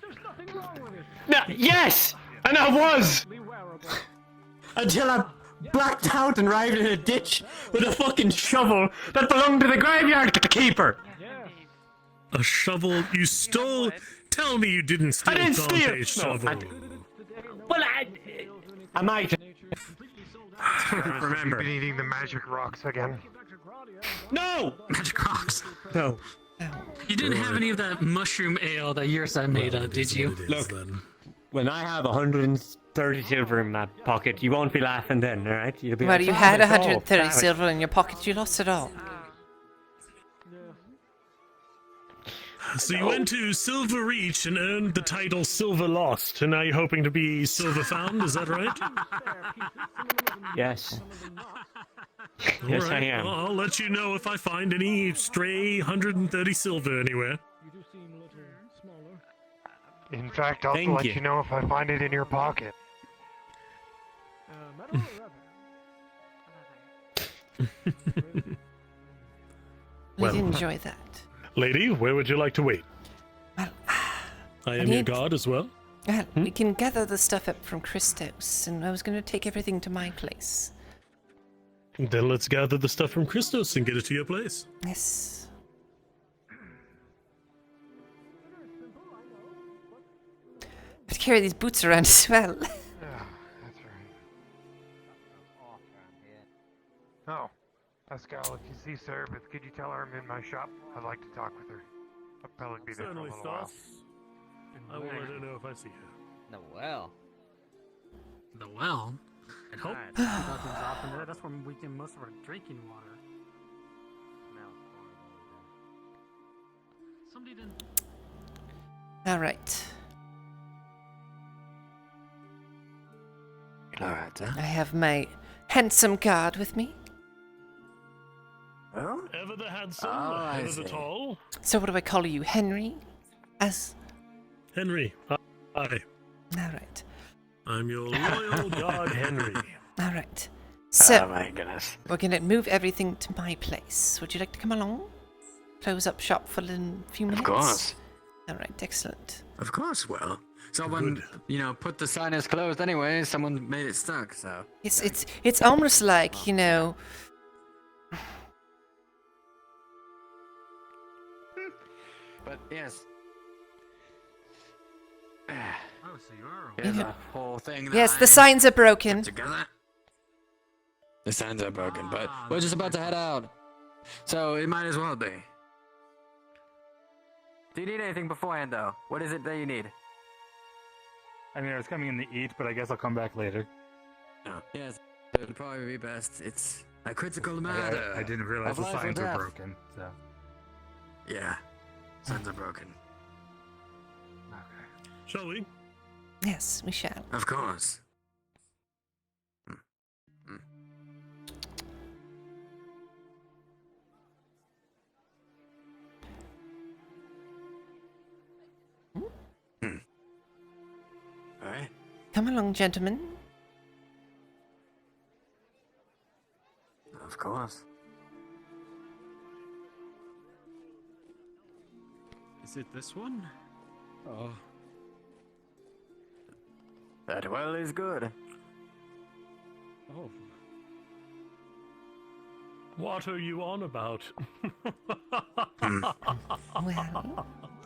No, yes! And I was! Until I blacked out and arrived in a ditch with a fucking shovel that belonged to the graveyard keeper! A shovel you stole? Tell me you didn't steal I didn't steal! Dante's shovel. I might. Remember. You've been eating the magic rocks again. No! Magic rocks. No. You didn't have any of that mushroom ale that Yursa made, did you? Look, when I have 130 silver in my pocket, you won't be laughing then, alright? You'll be Well, like, you "Oh, had it's all 130 savage." silver in your pocket, you lost it all. So you went to Silver Reach and earned the title Silver Lost, and now you're hoping to be Silver Found, is that right? Yes. Yes, I am. Well, I'll let you know if I find any stray 130 silver anywhere. In fact, I'll Thank let you. you know if I find it in your pocket. I did enjoy that. Lady, where would you like to wait? Well, I am your guard as well. Well, we can gather the stuff up from Christos, and I was going to take everything to my place. Then let's gather the stuff from Christos and get it to your place. Yes. I have to carry these boots around as well. Yeah, that's right. Oh, Pascal, if you see Cerebeth, could you tell her I'm in my shop? I'd like to talk with her. I'll probably be there Certainly, for a little while. I will let her know if I see her. The well. The well? I hope nothing's off in there. That's where we get most of our drinking water. Somebody didn't. All right. Alright, I have my handsome guard with me. Oh? Ever the handsome, I ever the see. tall. So what do I call you, Henry? As Henry. Hi. all right. I'm your loyal guard, Henry. All right. So Oh my goodness. we're gonna move everything to my place. Would you like to come along? Close up shop for a few minutes. Of course. All right. Excellent. Of course, well. Someone, put the sign as closed anyway. Someone made it stuck, so. It's almost like, you know. But yes. Oh, so you are. Here's a whole thing. that Yes, the I signs are broken. put together. The signs are broken, but we're just about to head out. So it might as well be. Do you need anything beforehand, though? What is it that you need? I mean, I was coming in to eat, but I guess I'll come back later. No. Yes, it'll probably be best. It's a critical matter. I didn't realize of the life or signs were death. broken, so. Yeah, signs are broken. Shall we? Yes, we shall. Of course. Alright. Come along, gentlemen. Of course. Is it this one? Oh. That well is good. Oh. What are you on about? Well.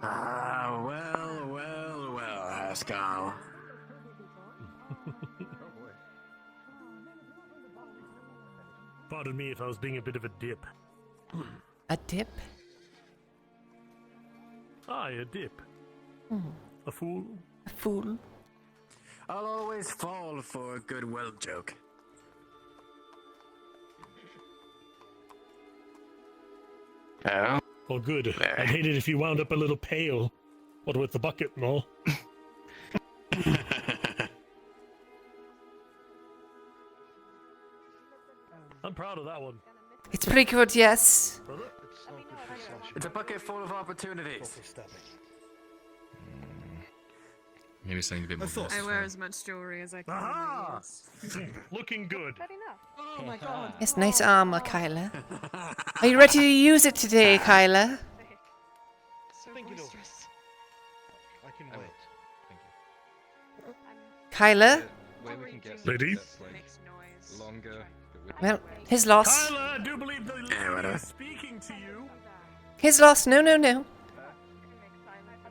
Ah, well, Haskell. Pardon me if I was being a bit of a dip. A dip? Aye, a dip. A fool. A fool. I'll always fall for a good well joke. Oh? Well, good. I'd hate it if you wound up a little pale. What with the bucket and all. I'm proud of that one. It's pretty good, yes. It's a bucket full of opportunities. Maybe something a bit more. I wear as much jewelry as I can. Aha! Looking good. Oh my god. Yes, nice armor, Kyla. Are you ready to use it today, Kyla? So boisterous. I can wait. Thank you. Kyla? Where we can get Lady? that's, like, longer. Well, his loss. Kyla, I do believe the lady is speaking to you. His loss. No, no, no.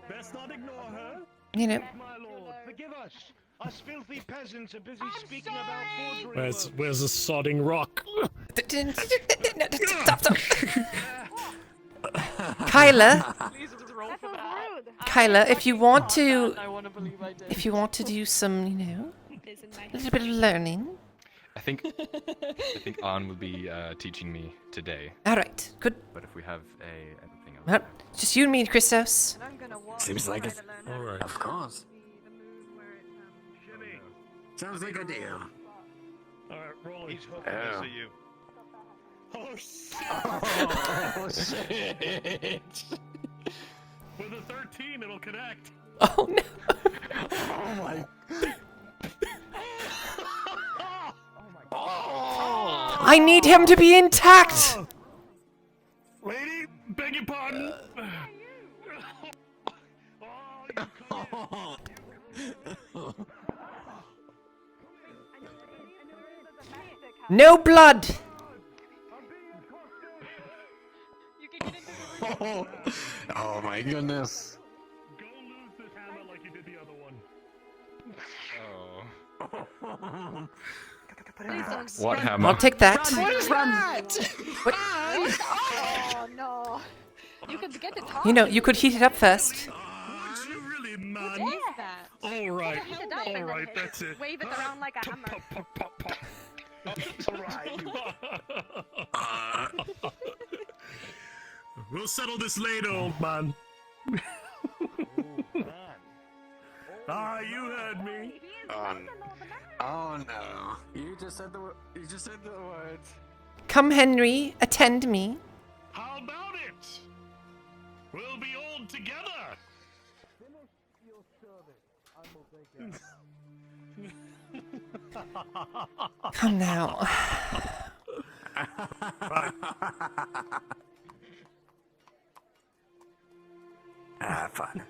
Best not ignore her. You know. My lord, forgive us. Us filthy peasants are busy speaking about forgery. Where's the sodding rock? Stop. Kyla, if you want to do some, a little bit of learning. I think An will be teaching me today. All right, good. But if we have anything else. Well, just you and me, Christos. Seems like it. All right. Of course. Sounds like a deal. All right, roll. He's hooking Oh. us at you. Oh shit! With a 13, it'll connect. Oh no! Oh my! I need him to be intact. Lady, beg your pardon. No blood. Oh my goodness! Go lose this hammer like you did the other one. Oh. Please What hammer? I'll take that. What is that? What? Oh no! You could get the top. You could heat it up first. Would you really, man? What is that? All right. Heat it up and All then right, that's it. Wave it around like a hammer. We'll settle this later, old man. You heard me. Oh no! You just said the words. Come, Henry, attend me. How about it? We'll be old together. Come now. Fun.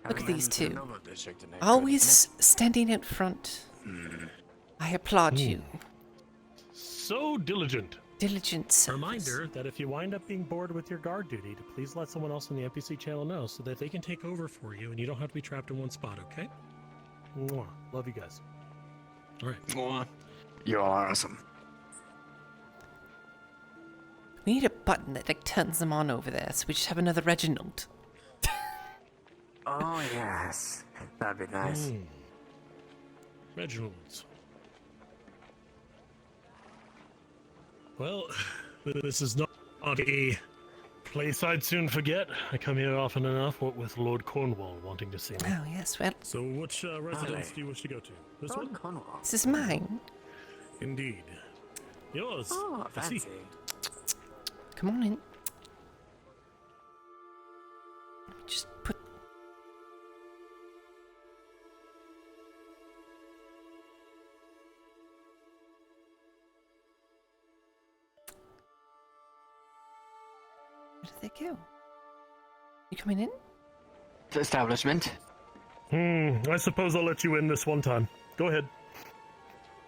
Look at these two. Always standing out front. I applaud you. So diligent. Diligent service. Reminder that if you wind up being bored with your guard duty, to please let someone else on the NPC channel know so that they can take over for you and you don't have to be trapped in one spot, okay? Mwah. Love you guys. All right. Mwah. You're awesome. We need a button that turns them on over there, so we just have another Reginald. Oh yes, that'd be nice. Reginald's. Well, this is not a place I'd soon forget. I come here often enough, what with Lord Cornwall wanting to see me. Oh, yes, well... So which residence do you wish to go to? This Lord one? Cornwall. This is mine. Indeed. Yours. Oh, I see. fancy. Come on in. Let me just put... Where did they go? You coming in? The establishment. I suppose I'll let you in this one time. Go ahead.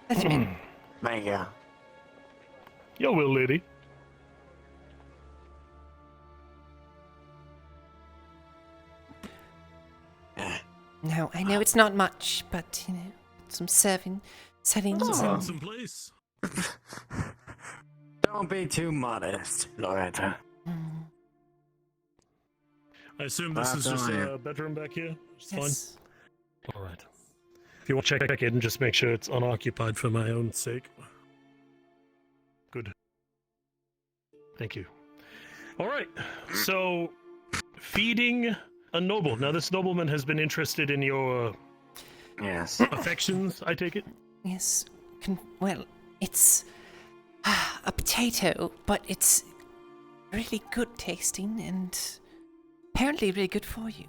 Let him in. Thank you. Your will, lady. Now, I know it's not much, but, some settings and... Some place. Don't be too modest, Loretta. I assume this is just a bedroom back here? It's Yes. fine? Alright. If you want to check in, just make sure it's unoccupied for my own sake. Good. Thank you. Alright, so... feeding a noble. Now, this nobleman has been interested in your... Yes. affections, I take it? Yes. Well, it's a potato, but it's really good tasting and apparently really good for you.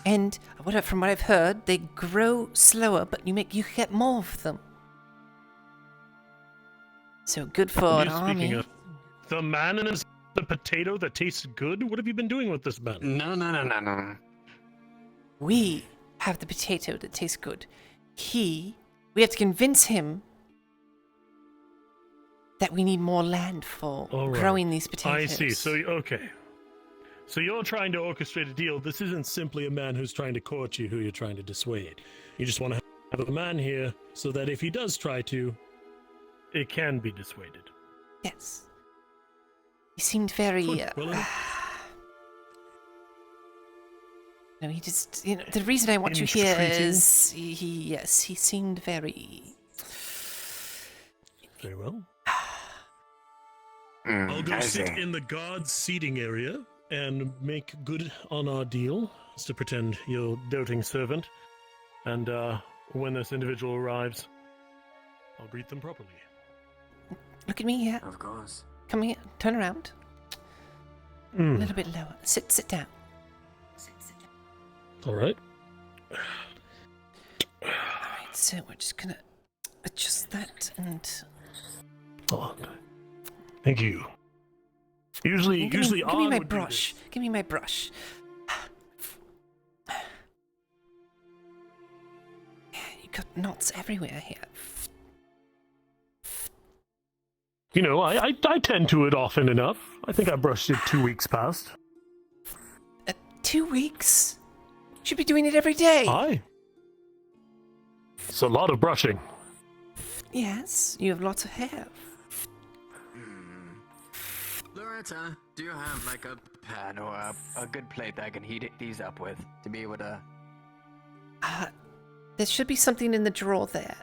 And from what I've heard, they grow slower, but you get more of them. So good for an army. Of the man and the potato that tastes good? What have you been doing with this man? No. We have the potato that tastes good. We have to convince him that we need more land for All right. growing these potatoes. I see. So, okay. So you're trying to orchestrate a deal. This isn't simply a man who's trying to court you who you're trying to dissuade. You just want to have a man here so that if he does try to, it can be dissuaded. Yes. He seemed very... Good. Well, no, he just... You know, the reason I want you here is... He seemed very... Very well. I'll go sit in the guard's seating area and make good on our deal, is to pretend your doting servant. And when this individual arrives, I'll greet them properly. Look at me here. Of course. Come here. Turn around. A little bit lower. Sit down. All right. Alright, so we're just gonna adjust that and... Oh, thank you. Usually, give me On my would do brush. Give me my brush. You got knots everywhere here. You know, I tend to it often enough. I think I brushed it 2 weeks past. 2 weeks? Should be doing it every day. Aye. It's a lot of brushing. Yes, you have lots of hair. Loretta, do you have like a pan or a good plate that I can heat these up with to be able to... There should be something in the drawer there.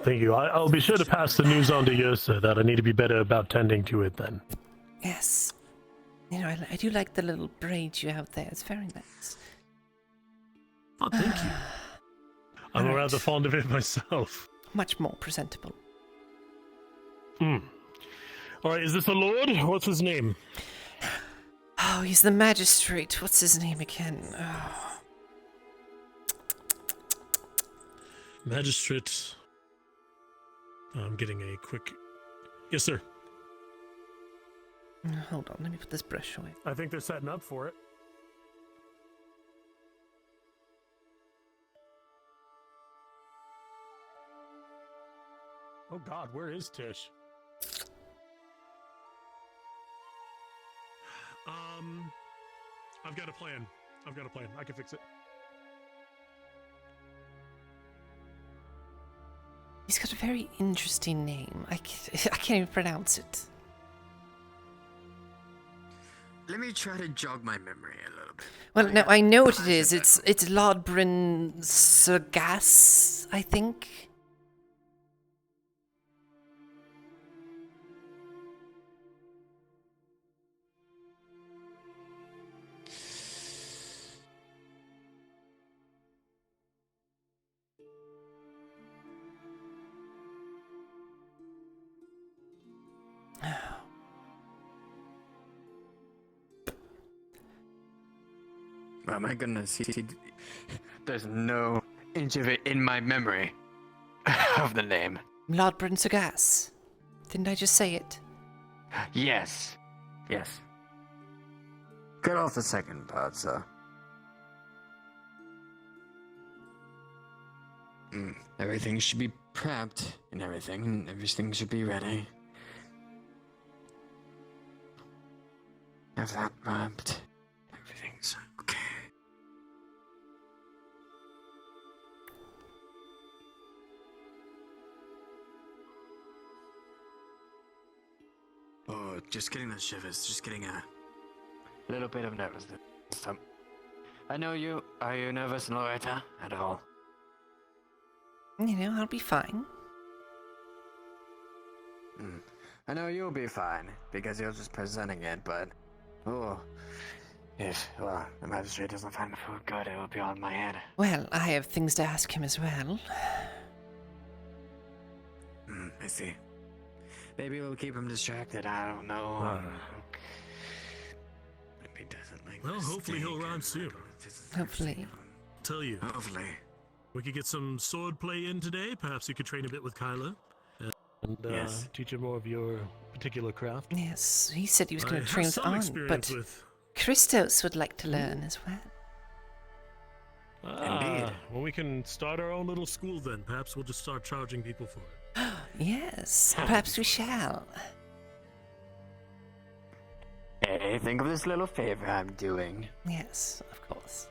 Thank you. I'll be sure to pass the news on to Yersa that I need to be better about tending to it then. Yes. You know, I do like the little braids you have there. It's very nice. Oh, thank you. I'm rather fond of it myself. Much more presentable. All right, is this a lord? What's his name? Oh, he's the magistrate. What's his name again? Oh. Magistrate. I'm getting a quick... Yes, sir. Hold on, let me put this brush away. I think they're setting up for it. Oh God, where is Tish? I've got a plan. I can fix it. He's got a very interesting name. I can't even pronounce it. Let me try to jog my memory a little bit. Well, no, I know what it is. It's Lord Bryn Sagas, I think. Oh my goodness, there's no inch of it in my memory of the name. Lord Bryn Sagas. Didn't I just say it? Yes. Cut off the second part, sir. Everything should be prepped and everything should be ready. Have that prepped. Everything's okay. Oh, just getting the shivers, just getting a little bit of nervousness. I know you. Are you nervous, Loretta, at all? You know, I'll be fine. I know you'll be fine, because you're just presenting it, but... if the magistrate doesn't find the food good, it will be on my head. Well, I have things to ask him as well. I see. Maybe we'll keep him distracted, I don't know. Maybe he doesn't like Well, hopefully he'll arrive soon. Hopefully. Tell you. Hopefully. We could get some sword play in today. Perhaps you could train a bit with Kyla. And teach her more of your particular craft. Yes, he said he was going to I train have with some on, experience but with... Christos would like to learn as well. Indeed. Well, we can start our own little school then. Perhaps we'll just start charging people for it. Yes, perhaps we shall. Hey, think of this little favor I'm doing. Yes, of course.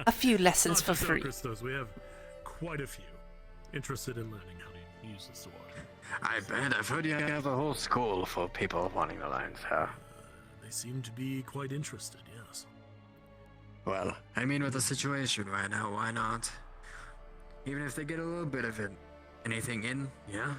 A few lessons for free. Christos, we have quite a few interested in learning how to use the sword. I bet. I've heard you have a whole school for people wanting to learn, so. They seem to be quite interested, yes. Well, I mean, with the situation right now, why not? Even if they get a little bit of it. Anything in, yeah?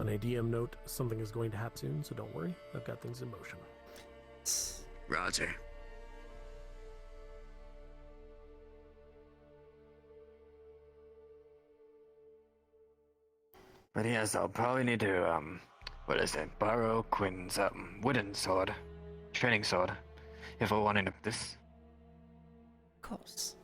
On a DM note, something is going to happen soon, so don't worry. I've got things in motion. Roger. But yes, I'll probably need to, what is it? Borrow Quinn's, wooden sword. Training sword. If I wanted to this. Of course.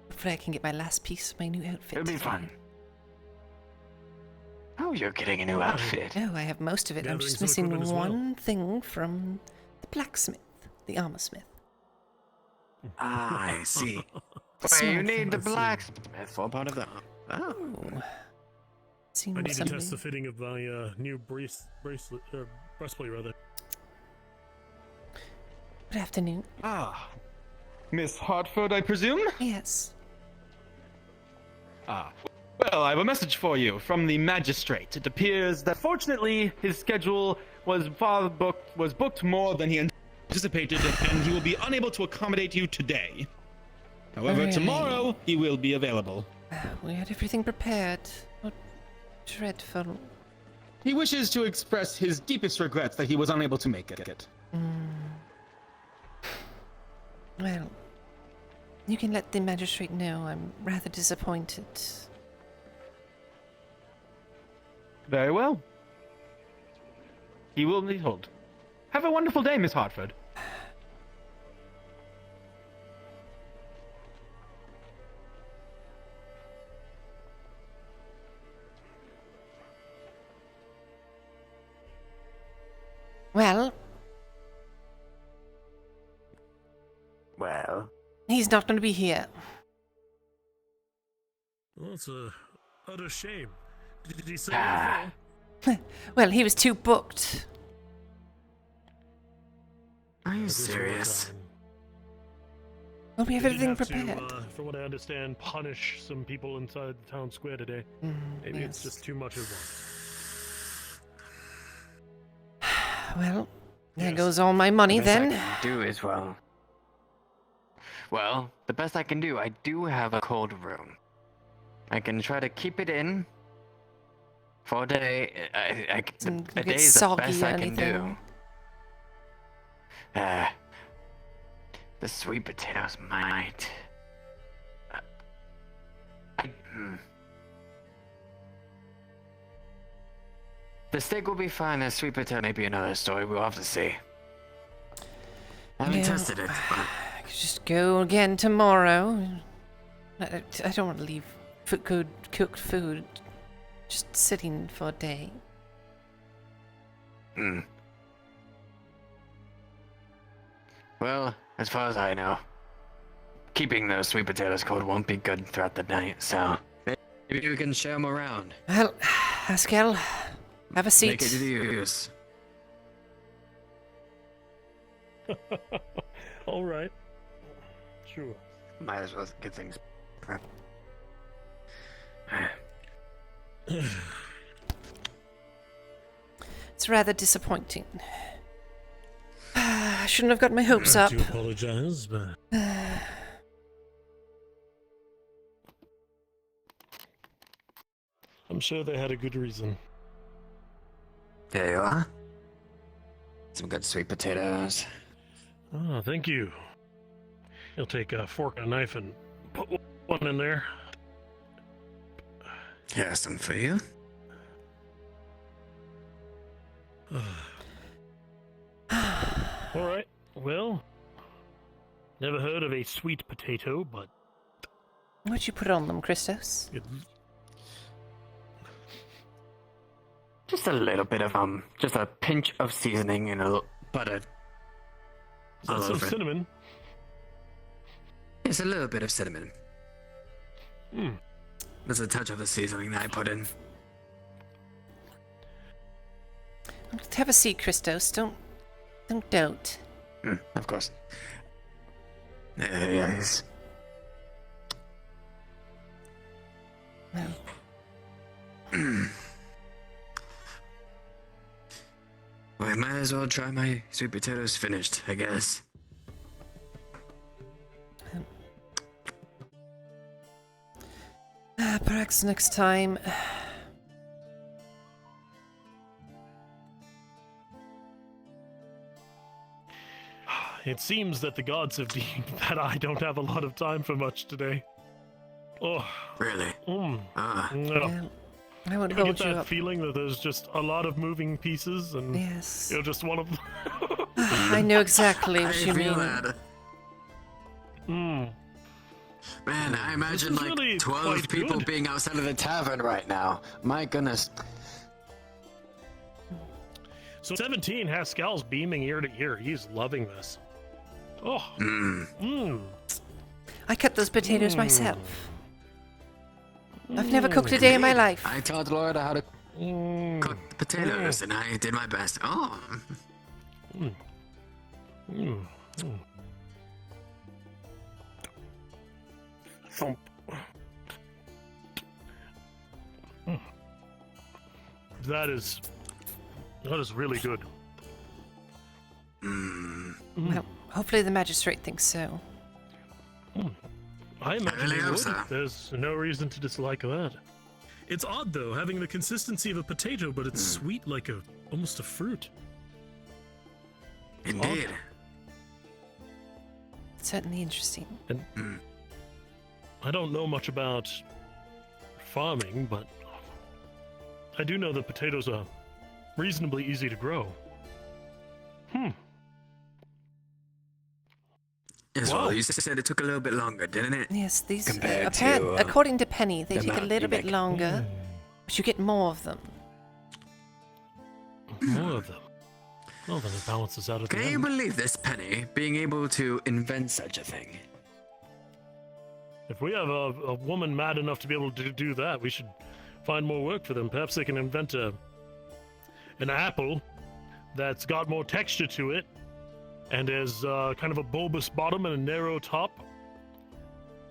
Hopefully I can get my last piece of my new outfit. It'll be fun. Oh, you're getting a new outfit. No, I have most of it. I'm just missing one thing from the blacksmith, the armor smith. Ah, I see. Wait, you need the blacksmith for part of that. Oh. I need to test the fitting of my new breastplate, rather. Good afternoon. Ah, Miss Hartford, I presume? Yes. Ah, well, I have a message for you from the magistrate. It appears that fortunately his schedule was booked more than he anticipated, and he will be unable to accommodate you today. However, Really? tomorrow he will be available. We had everything prepared. What dreadful. He wishes to express his deepest regrets that he was unable to make it. Well, you can let the magistrate know I'm rather disappointed. Very well. He will be told. Have a wonderful day, Miss Hartford. Well? He's not going to be here. Well, it's a utter shame. Did he say anything? Well, he was too booked. Are you serious? Well, we have Did everything have prepared. To, from what I understand, punish some people inside the town square today. Maybe it's just too much at once. Well, there goes all my money The best then. I can do is, well, the best I can do, I do have a cold room. I can try to keep it in for a day. A day is the best I can do. The sweet potatoes might. The steak will be fine. The sweet potato may be another story. We'll have to see. I haven't tested it. But... I could just go again tomorrow. I don't want to leave good cooked food just sitting for a day. Well, as far as I know, keeping those sweet potatoes cold won't be good throughout the night, so maybe we can share them around. Well, Haskell, have a seat. Make it to use. All right. Sure. Might as well get things prepped. It's rather disappointing. I shouldn't have got my hopes up. I do apologize, but... I'm sure they had a good reason. There you are. Some good sweet potatoes. Oh, thank you. You'll take a fork and a knife and put one in there. Yeah, some for you. Alright, well, never heard of a sweet potato, but... What'd you put on them, Christos? Just a little bit of just a pinch of seasoning and a little butter. Is that some cinnamon? It's a little bit of cinnamon. There's a touch of the seasoning that I put in. Have a seat, Christos. Don't dote. Of course. Yes. Well. Well, I might as well try my sweet potatoes finished, I guess. Perhaps next time. It seems that the gods have deemed that I don't have a lot of time for much today. Oh. Really? No. I won't I hold get you that up. feeling that there's just a lot of moving pieces, and Yes. you're just one of them. I know exactly what you feel mean. that. Man, I imagine is like really 12 quite people good. being outside of the tavern right now. My goodness. So 17, Haskell's beaming ear to ear. He's loving this. Oh. I cut those potatoes myself. I've never cooked a day in my life. I taught Loretta how to cook the potatoes, and I did my best. Oh. Thump. That is really good. Well, hopefully the magistrate thinks so. I imagine really you hope would. so. There's no reason to dislike that. It's odd though, having the consistency of a potato, but it's sweet like almost a fruit. Indeed. Certainly interesting. And I don't know much about farming, but I do know that potatoes are reasonably easy to grow. Yes, Wow. well, you said it took a little bit longer, didn't it? Yes, these Compared to, according to Penny, they the take a amount little you bit make. longer, but you get more of them. More of them. Well, then it balances out at the Can you end. believe this, Penny, being able to invent such a thing? If we have a woman mad enough to be able to do that, we should find more work for them. Perhaps they can invent an apple that's got more texture to it and has kind of a bulbous bottom and a narrow top.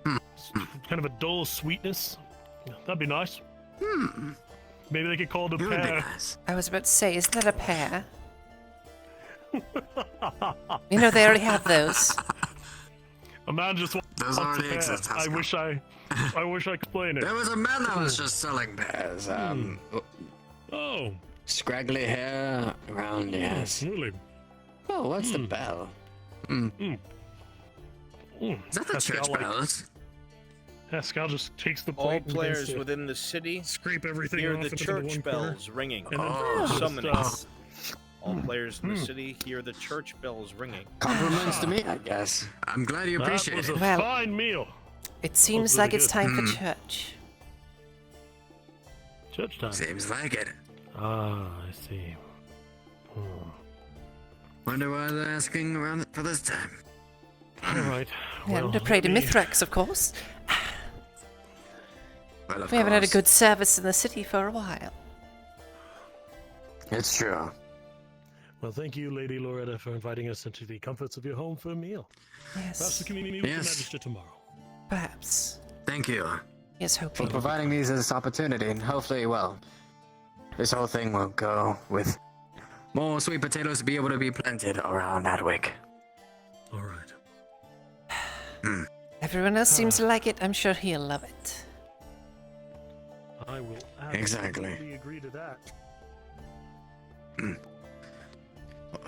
Kind of a dull sweetness. That'd be nice. Maybe they could call it a pear. I was about to say, isn't that a pear? You know, they already have those. A man just wants Those a already pear. exist, I Haskell. wish I could explain it. There was a man that was just selling pears. Oh. Scraggly hair around, yes. Really? Oh, what's the bell? Is that the Haskell, church like, bells? Haskell just takes the All plate and players begins to within the city scrape everything hear off the into church one corner. bells ringing. And then Summoning. just, All players in the city hear the church bells ringing. Compliments to me, I guess. I'm glad you appreciate that was it. a Well, fine meal. It seems really like it's good. time for church. Church time. Seems like it. Ah, I see. Wonder why they're asking around for this time. All right. And to pray to Mithrax, of course. Well, of We haven't had a course. good service in the city for a while. It's true. Well, thank you, Lady Loretta, for inviting us into the comforts of your home for a meal. Perhaps Yes. we can meet with the Yes. Magistrate tomorrow. Perhaps. Thank you Yes, for hoping. providing me this opportunity, and hopefully, well, this whole thing will go with more sweet potatoes to be able to be planted around Adwick. All right. Everyone else seems to like it. I'm sure he'll love it. I will Exactly. absolutely agree to that.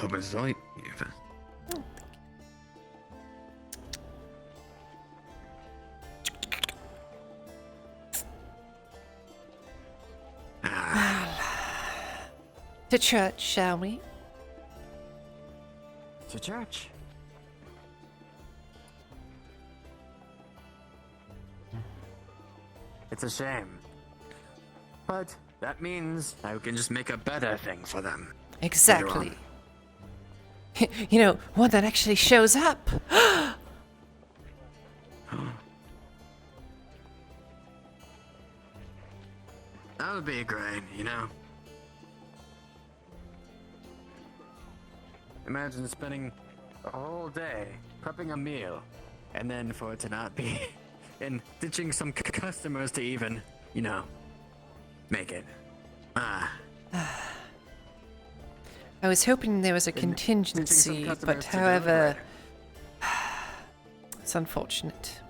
Open site. To church, shall we? To to church. It's a shame. But that means I can just make a better thing for them. Exactly. You know, one that actually shows up. That would be great, you know? Imagine spending a whole day prepping a meal, and then for it to not be, and ditching some customers to even, you know, make it. I was hoping there was a contingency, but however, it's unfortunate.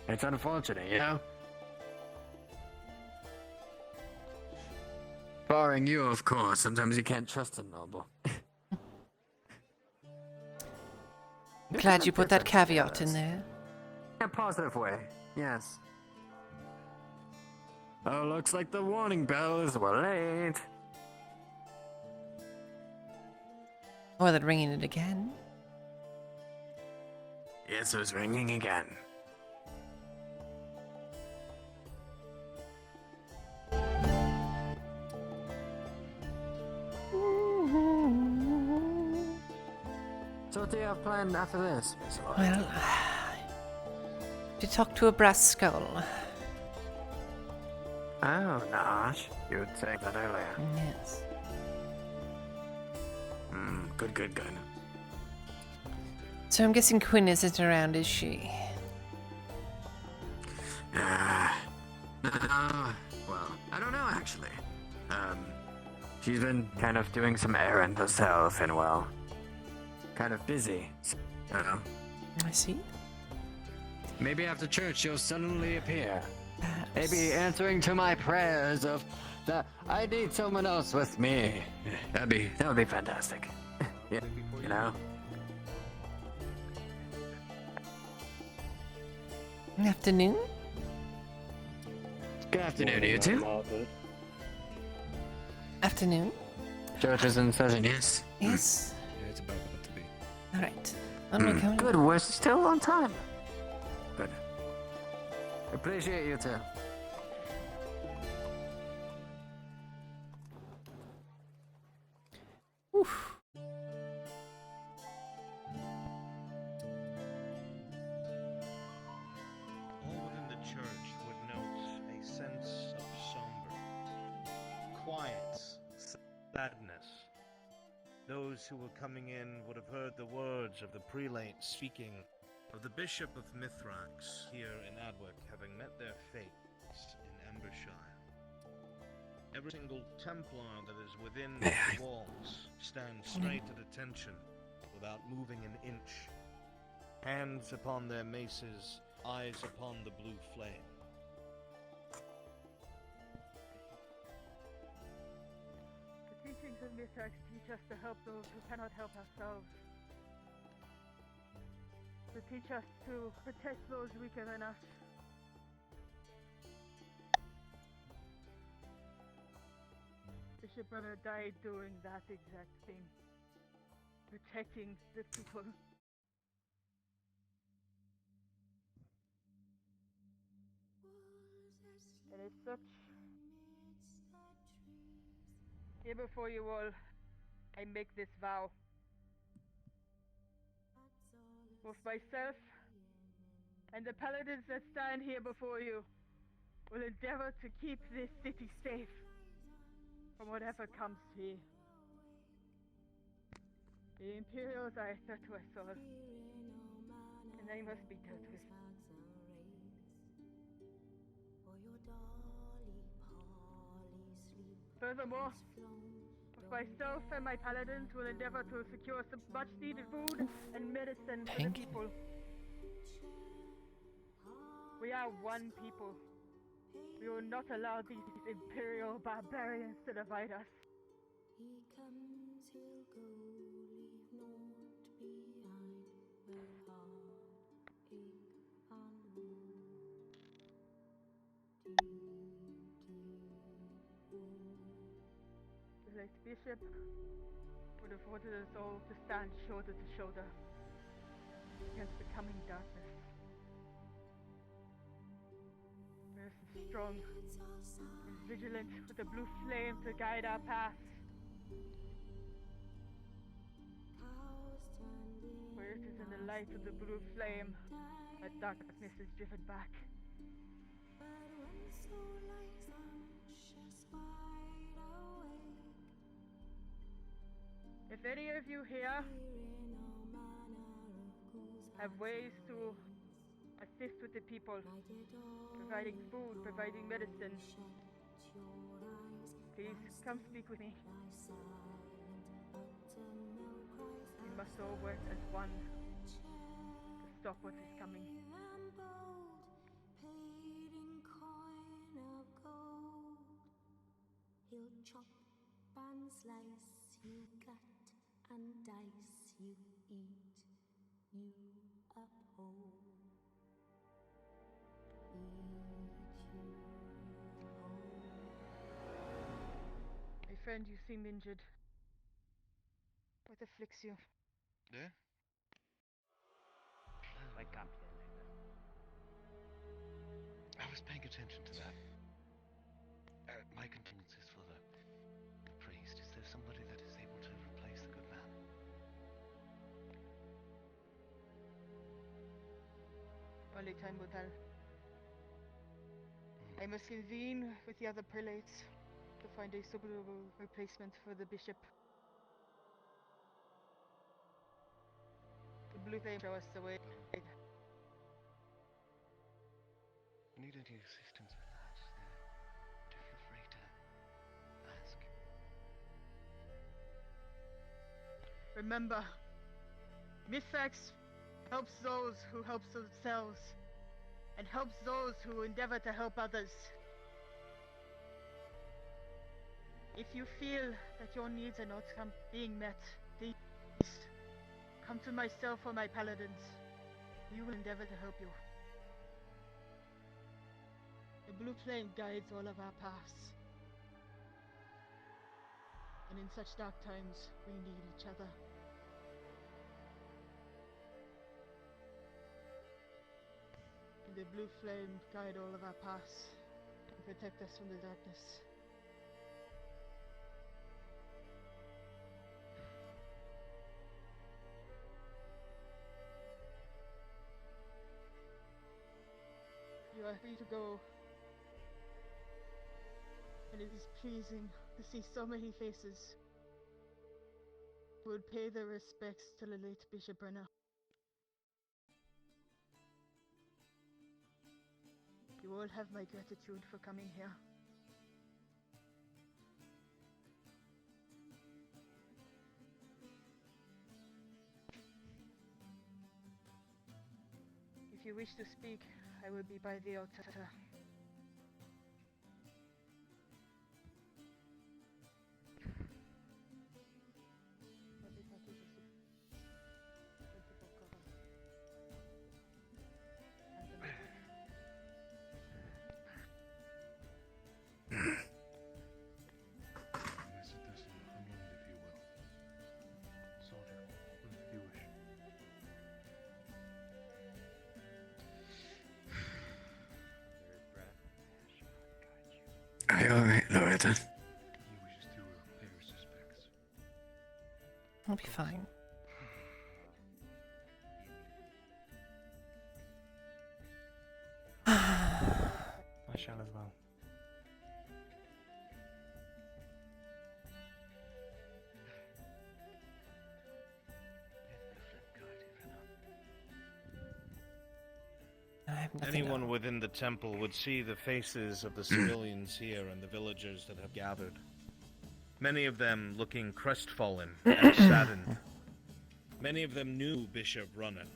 It's unfortunate, you know? Barring you, of course. Sometimes you can't trust a noble. Glad you put that caveat in there. In a positive way, yes. Oh, looks like the warning bells were late. Or they're ringing it again. Yes, it was ringing again. So what do you have planned after this, Miss Lloyd? Well, to talk to a brass skull. Oh, gosh. You would say that earlier. Yes. Good. So I'm guessing Quinn isn't around, is she? Well, I don't know, actually. She's been kind of doing some errands herself and, well, kind of busy. So, I don't know. I see. Maybe after church she'll suddenly appear. Maybe answering to my prayers of that I need someone else with me. That would be fantastic. Yeah, you know. Afternoon? Good afternoon to you two. Afternoon? Church is in session, yes. Yes. Yeah, it's about to be. Alright. On we go. Good, we're still on time. Good. Appreciate you two. Oof. All within the church would note a sense of somber, quiet sadness. Those who were coming in would have heard the words of the prelate speaking of the Bishop of Mithrax here in Adwick having met their fates in Embershire. Every single Templar that is within the walls stands straight at attention without moving an inch. Hands upon their maces, eyes upon the blue flame. The teachings of Mithrax teach us to help those who cannot help ourselves. To teach us to protect those weaker than us. Bishop Brother died doing that exact thing. Protecting the people. And as such, here before you all, I make this vow. Both myself and the paladins that stand here before you will endeavor to keep this city safe from whatever comes here. The Imperials are a threat to us all, and they must be dealt with. Furthermore, myself and my paladins will endeavor to secure some much-needed food and medicine for the people. We are one people. We will not allow these Imperial barbarians to divide us. The late Bishop would have wanted us all to stand shoulder to shoulder against the coming darkness. Earth is strong and vigilant with the blue flame to guide our path. For it is in the light of the blue flame that darkness is driven back. If any of you here have ways to assist with the people, providing food, providing medicine, please come speak with me. We must all work as one to stop what is coming. He'll chop and slice, you cut and dice, you eat, you uphold. My friend, you seem injured. What afflicts you? Yeah? Wake up. I was paying attention to that. My condolences for the priest. Is there somebody that is able to replace the good man? Only time will tell. I must convene with the other prelates to find a suitable replacement for the bishop. The blue flame show us the way. Need any assistance with that? Do feel free to ask. Remember, Mithrax helps those who help themselves, and helps those who endeavor to help others. If you feel that your needs are not being met, please come to myself or my paladins. We will endeavor to help you. The blue flame guides all of our paths. And in such dark times, we need each other. And the blue flame guide all of our paths and protect us from the darkness. You are free to go. And it is pleasing to see so many faces who would pay their respects to the late Bishop Brenner. You all have my gratitude for coming here. If you wish to speak, I will be by the altar. Message this unload, if you will. Soldier, if you wish. Alright, Loretta. He wishes to pay his respects. I'll be fine. I shall as well. I have nothing Anyone else. within the temple would see the faces of the civilians here and the villagers that have gathered. Many of them looking crestfallen and saddened. Many of them knew Bishop Runner,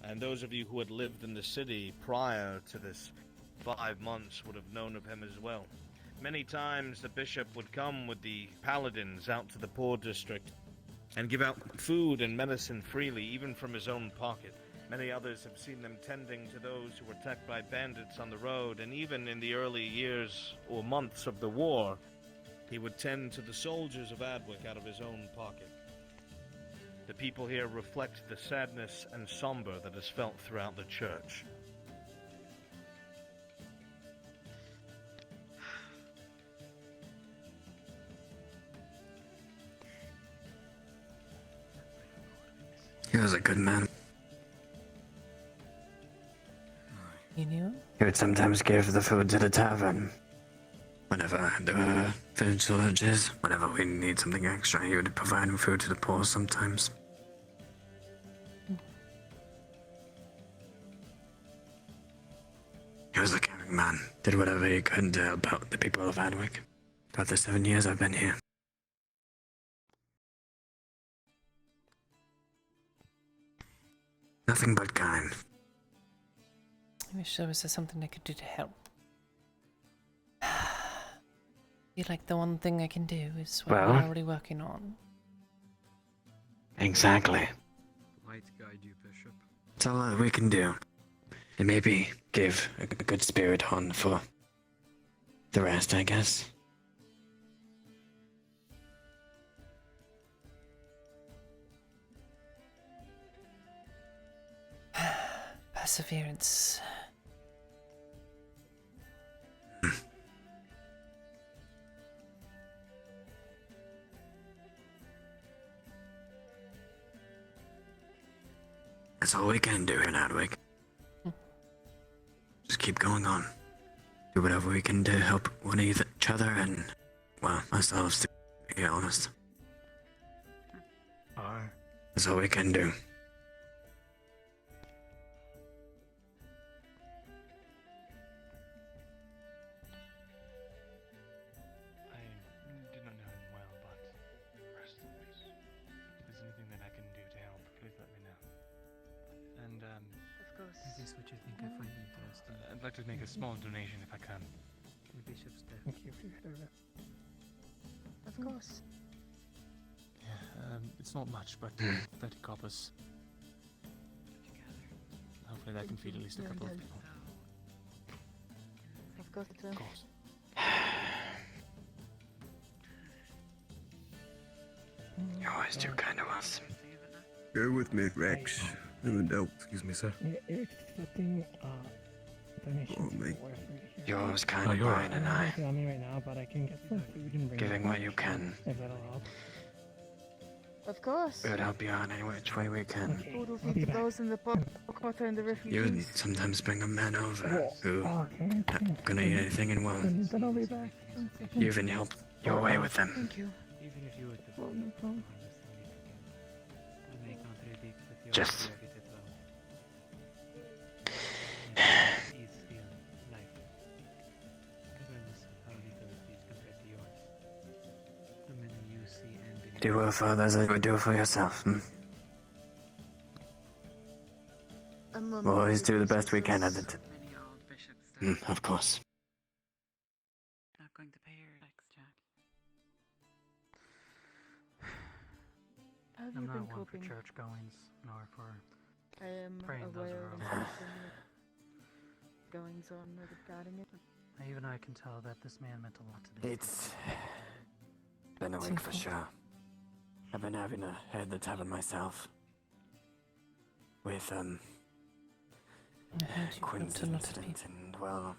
and those of you who had lived in the city prior to this 5 months would have known of him as well. Many times the bishop would come with the paladins out to the poor district and give out food and medicine freely, even from his own pocket. Many others have seen them tending to those who were attacked by bandits on the road, and even in the early years or months of the war, he would tend to the soldiers of Adwick out of his own pocket. The people here reflect the sadness and somber that is felt throughout the church. He was a good man. You knew? He would sometimes give the food to the tavern. Whenever there were food shortages, whenever we need something extra, he would provide food to the poor sometimes. He was a caring man. Did whatever he could to help out the people of Adwick. Throughout the 7 years I've been here. Nothing but kind. I wish there was something I could do to help. Feel like the one thing I can do is what Well? we're already working on. Exactly. Light guide you, Bishop. That's all that we can do. And maybe give a good spirit on for the rest, I guess. Perseverance. That's all we can do here in Adwick. Just keep going on. Do whatever we can to help one each other and, well, ourselves, to be honest. Aye. That's all we can do. I do not know him well, but rest in peace. If there's anything that I can do to help, please let me know. And, Of course. Is this what you think I find interesting? I'd like to make a small donation if I can. The bishop's death. Thank you for your service. Of course. Yeah, it's not much, but 30 coppers. Hopefully that can feed at least a couple of people. Of course it will. Of course. You're always too kind to us. Bear with me, Rex. Excuse me, sir. You're accepting donations Oh, mate. You're always kind Oh, to you're Brian and I. on me right now, but I can get some food and bring Giving it what you can. if that'll help. Of course. We would help you out any which way we can. Food will feed those in the poor quarter and the You refugees. would sometimes bring a man over who Okay. not gonna eat anything and won't. Then I'll be back. You even help your way with them. Thank you. Even if you were to Oh, no problem. I may contradict with your Just- spirited vow. Please feel life. Regardless of how little it is compared to yours. The men you see and Do well for others as you would do for yourself. We'll always do the best we can at it. Of course. Not going to pay your tax, Jack. How have I'm you not been one for coping? church goings, nor for I am praying those aware around of me. some goings on regarding it. Even I can tell that this man meant a lot to me. It's been a week for sure. I've been having to head the tavern myself. With, Quinn's incident, and, well,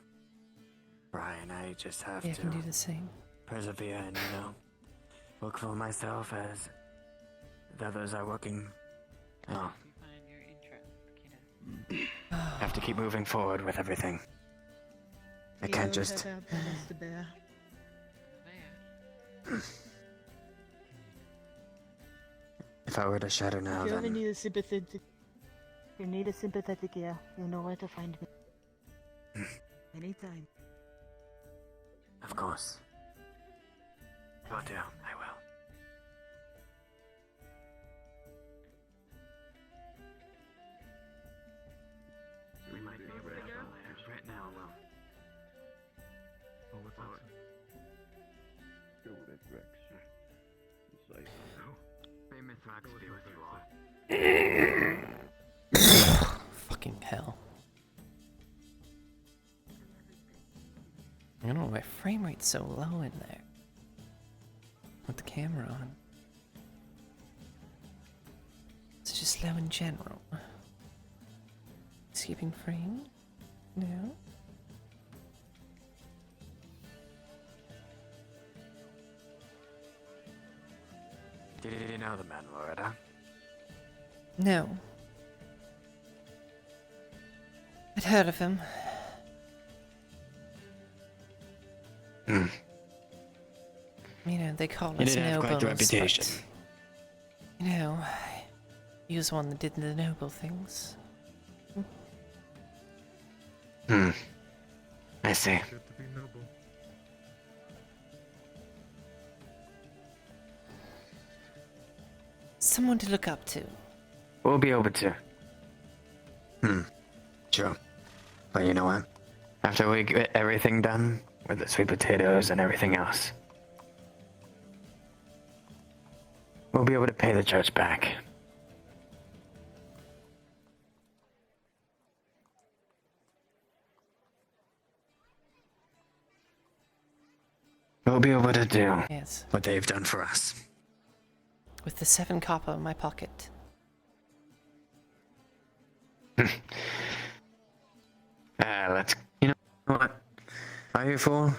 Brian, I just have Yeah, I to can do the same. persevere and, work for myself as the others are working. Oh. Have to keep moving forward with everything. I can't just. Have our burdens to bear. If I were to shatter now, If you ever then need a sympathetic, you need a sympathetic ear, you know where to find me. Anytime. of course. Will do. I will. We might be able to help out right now, well. Oh, what's that? Go with it, Rex. Say May Myth Rex be with you all. Fucking hell. I don't know, my frame rate's so low in there. With the camera on. just low in general. Keeping free? No. Did you know the man, Loretta? No. I'd heard of him. Hmm. You know, they call He us did have nobles. quite the reputation. But, you know, he was one that did the noble things. Hmm. I see. Good to be noble. Someone to look up to. We'll be able to. Sure. But you know what? After we get everything done, with the sweet potatoes and everything else, we'll be able to pay the church back. We'll be able to do Yes. what they've done for us. With the 7 copper in my pocket. Let's. You know what? Are you full?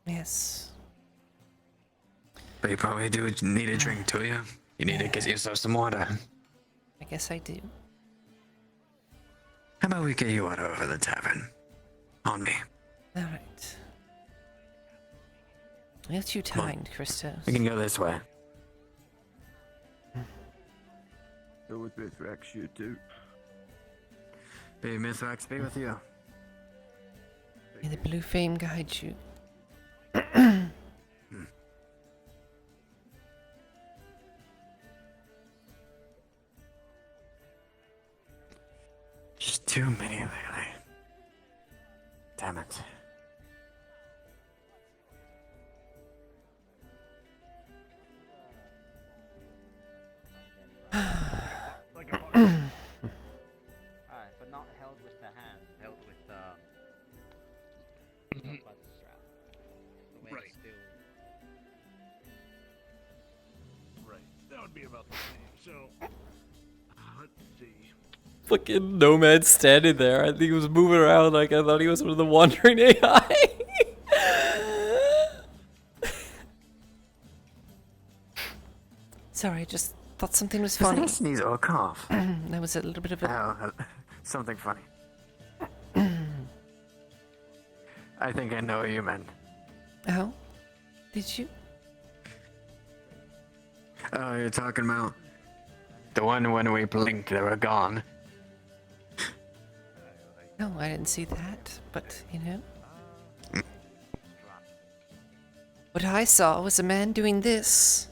Yes. But you probably do need a drink, do you? You need to get yourself some water. I guess I do. How about we get you water over the tavern? On me. Alright. You're too kind, Christos. We can go this way. Go with Mithrax, you too. May Mithrax be with you. May the blue flame guide you. Just too many lately. Damn it. Alright, but not held with the hand, held with not by the strap. The way Right. still. Right. That would be about the same. So, let's see. Fucking nomad standing there. I think he was moving around like I thought he was one of the wandering AI. Sorry, I just thought something was Did I funny. sneeze or cough? There was a little bit of a... Oh, something funny. I think I know what you meant. Oh? Did you? Oh, you're talking about the one when we blinked, they were gone. No, I didn't see that, but, you know. What I saw was a man doing this.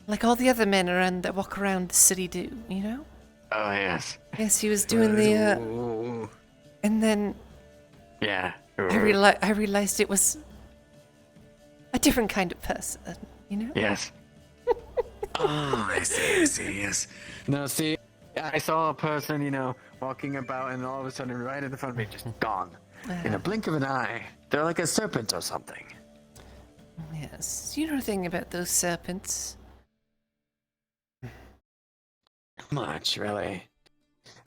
Like all the other men around that walk around the city do, you know? Oh, yes. Yes, he was doing the, Ooh. and then Yeah. I realized it was a different kind of person, you know? Yes. Oh, I see, yes. No, see, I saw a person, you know, walking about and all of a sudden right in front of me, just gone. In a blink of an eye. They're like a serpent or something. Yes. You know anything about those serpents? Much, really.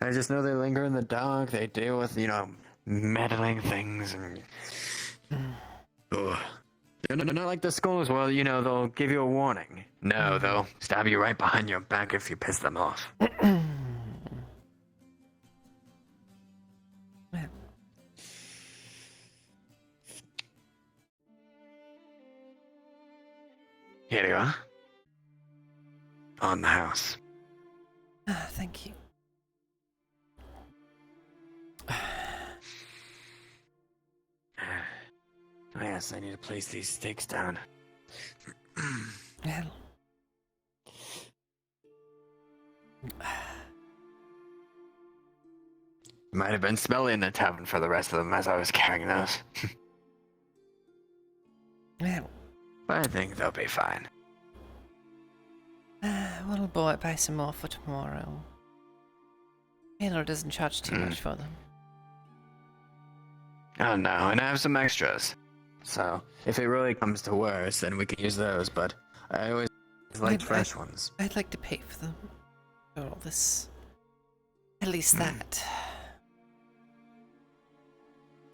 I just know they linger in the dark, they deal with, you know, meddling things and... Ugh. They're not like the skulls, well, you know, they'll give you a warning. No, they'll stab you right behind your back if you piss them off. Here you are. On the house. Ah, thank you. Oh, yes, I need to place these stakes down. Well. Might have been smelly in the tavern for the rest of them as I was carrying those. Well. But I think they'll be fine. We'll buy some more for tomorrow. Taylor doesn't charge too much for them. Oh no, and I have some extras. So, if it really comes to worse, then we can use those, but I always like fresh ones. I'd like to pay for them. For all this. At least that.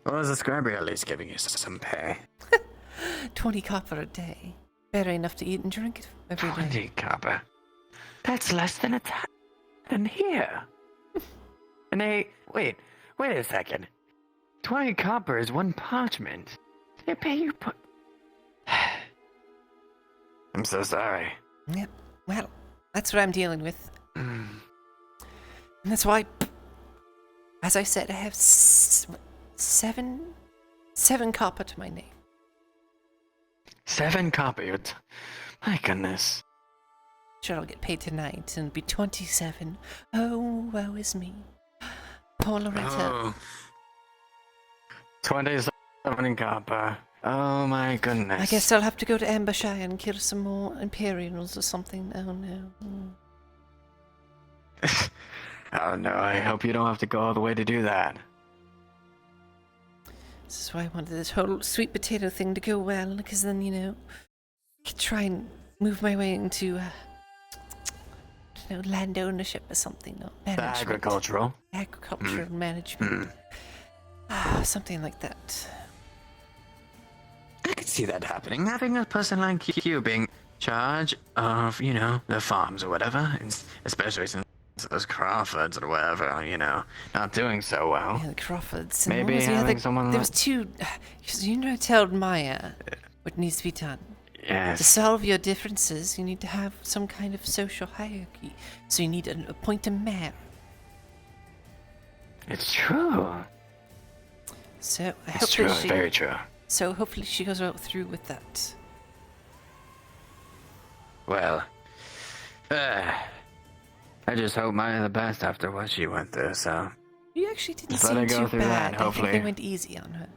Well, is the scriber at least giving you some pay? 20 copper a day. Better enough to eat and drink every day. 20 copper? That's less than a than here. And wait a second. 20 copper is 1 parchment. They pay you I'm so sorry. Yep. Well, that's what I'm dealing with. And that's why, as I said, I have seven copper to my name. 7 copper? My goodness. Sure, I'll get paid tonight and be 27. Oh, woe is me. Poor Loretta. Oh. 27 copper. Oh my goodness. I guess I'll have to go to Ambershire and kill some more Imperials or something. Oh no. Oh no, I hope you don't have to go all the way to do that. This is why I wanted this whole sweet potato thing to go well, because then, you know, I could try and move my way into, land ownership or something. No, Agricultural management. Something like that. I could see that happening. Having a person like you being in charge of, the farms or whatever, especially since those Crawfords or whatever, not doing so well. Yeah, the Crawfords. Maybe having someone. There was 2. I told Maya what needs to be done. Yes. To solve your differences, you need to have some kind of social hierarchy. So you need to appoint a mayor. It's true. So It's true. Very true. So hopefully she goes out through with that. Well, I just hope Maya the best after what she went through, so... You actually didn't Just let her seem go too through bad. that, hopefully. I think they went easy on her.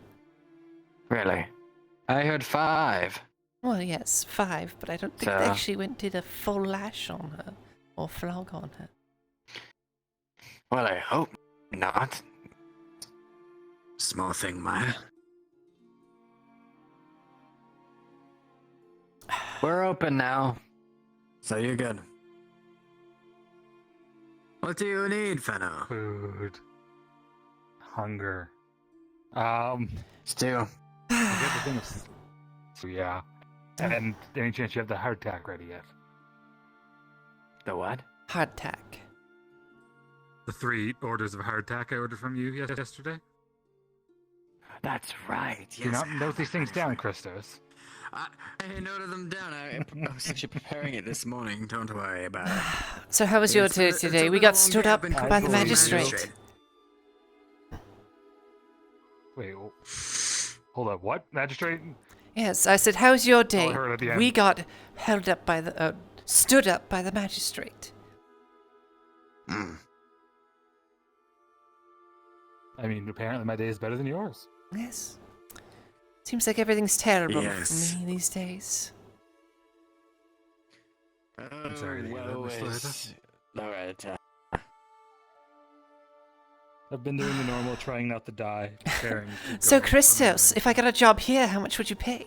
Really? I heard 5. Well, yes, 5, but I don't think they actually did a full lash on her. Or flog on her. Well, I hope not. Small thing, Maya. We're open now. So you're good. What do you need, Fenno? Food. Hunger. Stew. I get the thing of... So yeah. And any chance you have the hardtack ready yet? The what? Hardtack. The 3 orders of hardtack I ordered from you yesterday? That's right. Do not note these things down, Christos. I noted them down. I was actually preparing it this morning. Don't worry about it. So how was your day today? We got stood up by the magistrate. Wait, hold up. What? Magistrate? Yes, I said, how's your day? I heard at the end. We got held up by the... stood up by the magistrate. I mean, apparently my day is better than yours. Yes. Seems like everything's terrible Yes. for me these days. I'm sorry to hear that, Miss Loretta. I've been doing the normal, trying not to die, preparing to So, go Christos, if I got a job here, how much would you pay?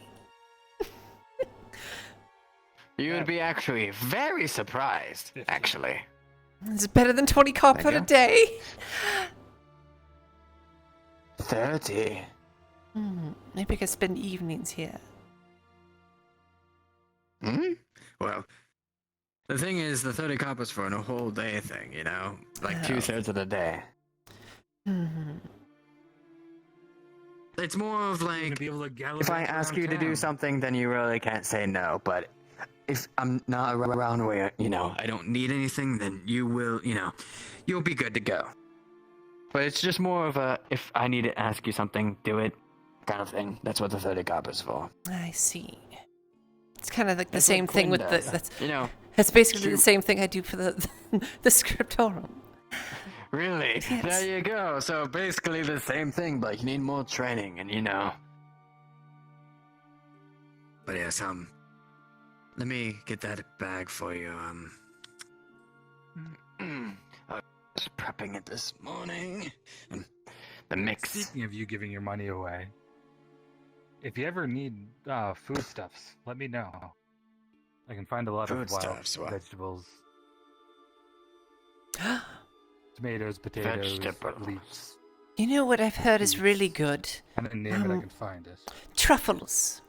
You would be actually very surprised, actually. It's better than 20 copper a day. 30. Maybe I could spend evenings here. Well, the thing is, the 30 coppers for a whole day thing, Like 2/3 of the day. It's more of like, if I ask you to do something, then you really can't say no, but if I'm not around where, I don't need anything, then you will, you'll be good to go. But it's just more of a, if I need to ask you something, do it kind of thing. That's what the 30 coppers for. I see. It's kind of like the That's same what thing Quinn with does. the... It's basically the same thing I do for the scriptorum. Really? Yes. There you go. So basically the same thing, but you need more training, and But yes, let me get that bag for you. I was prepping it this morning. The mix. Speaking of you giving your money away, if you ever need foodstuffs, let me know. I can find a lot of wild Foodstuffs, what? vegetables. Tomatoes, potatoes, leeks. You know what I've heard is really good? And then name it, I can find it. Truffles.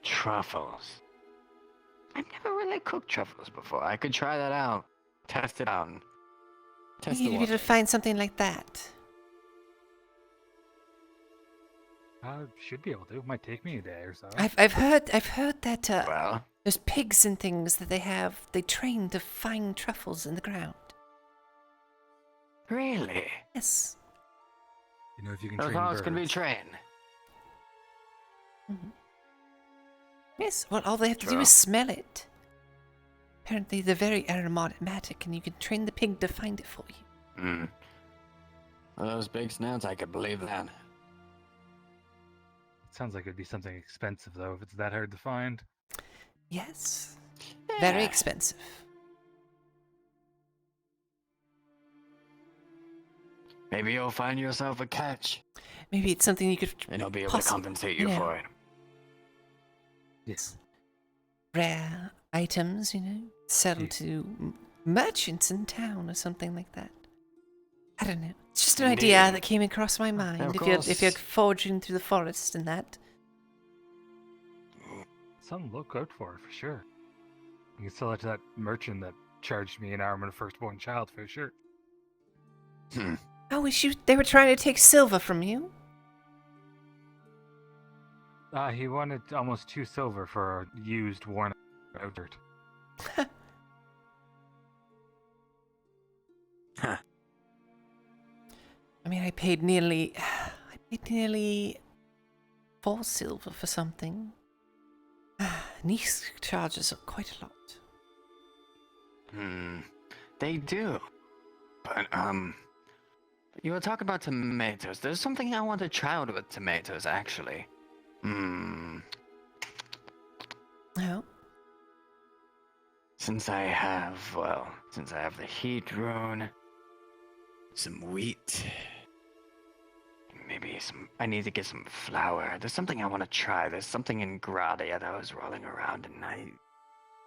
Truffles. I've never really cooked truffles before. I could try that out. Test it out. Test You'd be able to find something like that. Should be able to. It might take me a day or so. I've heard that there's pigs and things that they train to find truffles in the ground. Really? Yes. You know, if you can Those train dogs birds. can be trained. Yes, well, all they have to do is smell it. Apparently, they're very aromatic, and you can train the pig to find it for you. Hmm. Well, those big snouts, I could believe that. Sounds like it'd be something expensive, though, if it's that hard to find. Yes. Very expensive. Maybe you'll find yourself a catch. Maybe it's something you could. And he'll be able to compensate you for it. Yes. Rare items, sell to merchants in town or something like that. I don't know. It's just an idea that came across my mind. If you're foraging through the forest and that. Something to look out for sure. You can sell it to that merchant that charged me an arm and a firstborn child for sure. Oh, they were trying to take silver from you? He wanted almost 2 silver for a used, worn out dirt. I mean, I paid nearly 4 silver for something. These charges are quite a lot. They do. But, you were talking about tomatoes. There's something I want to try out with tomatoes, actually. Oh? Since I have the heat rune, some wheat, maybe I need to get some flour. There's something I want to try. There's something in Gradia that I was rolling around and I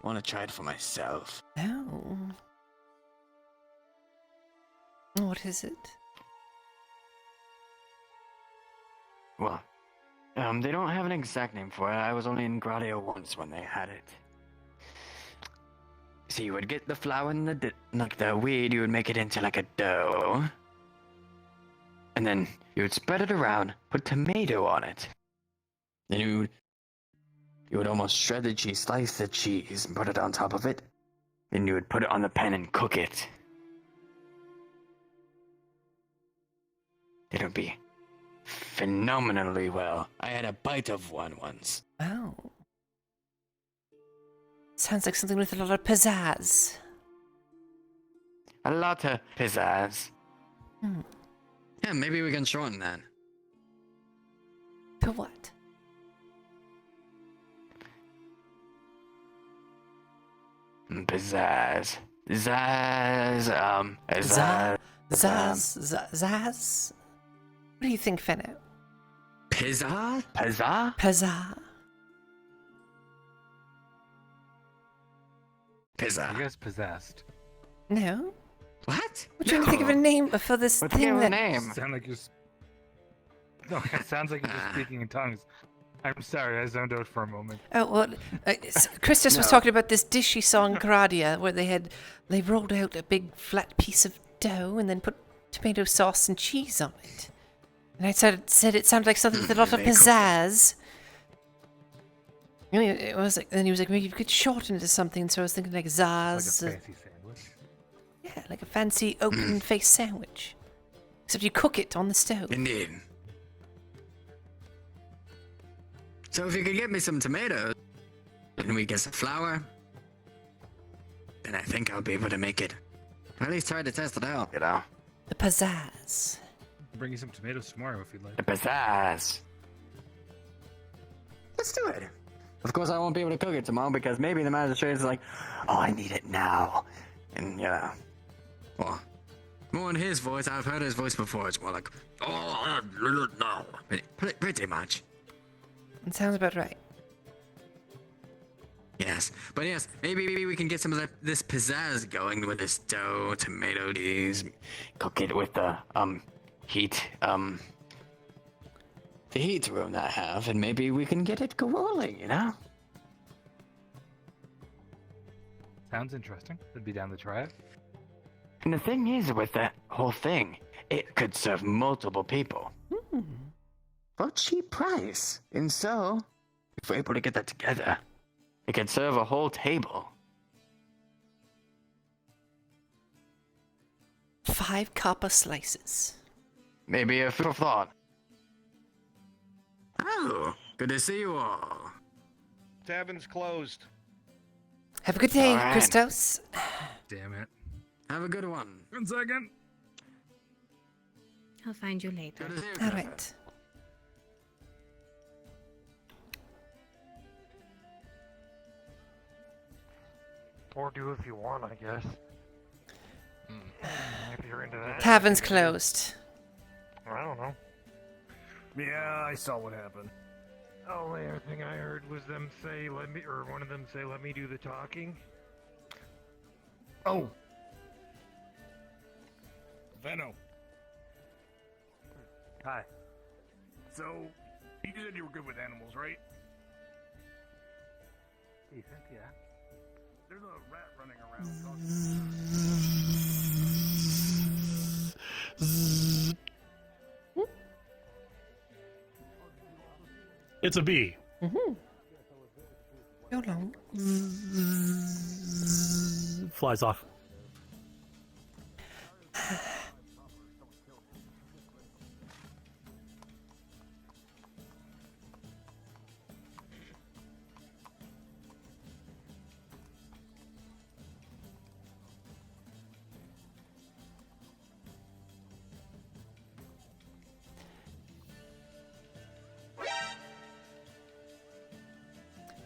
want to try it for myself. Oh. What is it? Well, they don't have an exact name for it. I was only in Gradia once when they had it. So you would get the flour and the weed, you would make it into like a dough. And then you would spread it around, put tomato on it. Then you would almost shred the cheese, slice the cheese, and put it on top of it. Then you would put it on the pan and cook it. It would be phenomenally well. I had a bite of one once. Oh. Sounds like something with a lot of pizzazz. A lot of pizzazz. Hmm. Yeah, maybe we can shorten that. To what? Pizzazz. Zazz. Zazz? What do you think, Fenno? Pizza? Pizza? Pizza. Pizza. I guess possessed. No. What? I'm trying to think of a name for this thing that. Sound like you're. No, it sounds like you're just speaking in tongues. I'm sorry, I zoned out for a moment. Oh well, Christus was talking about this dish he saw in Gradia, where they rolled out a big flat piece of dough and then put tomato sauce and cheese on it. And I said it sounded like something with a lot of pizzazz. I mean, it was like, then he was like, maybe you could shorten it to something. So I was thinking like zazz. Like a fancy sandwich. Yeah, like a fancy open-faced sandwich. Except you cook it on the stove. Indeed. So if you could get me some tomatoes, and we get some flour, then I think I'll be able to make it. Or at least try to test it out, you know? The pizzazz. I'll bring you some tomatoes tomorrow if you'd like. The pizzazz. Let's do it. Of course, I won't be able to cook it tomorrow because maybe the magistrate is like, oh, I need it now. And, well, more in his voice. I've heard his voice before. It's more like, oh, no. Pretty much. It sounds about right. Yes, but yes, maybe we can get some of this pizzazz going with this dough, tomato cheese, cook it with the heat, the heat room that I have, and maybe we can get it rolling, you know? Sounds interesting. I'd be down to try it. And the thing is with that whole thing, it could serve multiple people. For a cheap price. And so, if we're able to get that together, it could serve a whole table. 5 copper slices. Maybe a food for thought. Oh, good to see you all. Tavern's closed. Have a good day, All right. Christos. Damn it. Have a good one. 1 second. I'll find you later. All right. Or do if you want, I guess. If you're into that. Tavern's closed. I don't know. Yeah, I saw what happened. Only other thing I heard was them say, one of them say, let me do the talking. Oh. Venno. Hi. So, you said you were good with animals, right? Decent, yeah. There's a rat running around. It's a bee. Go long. Flies off.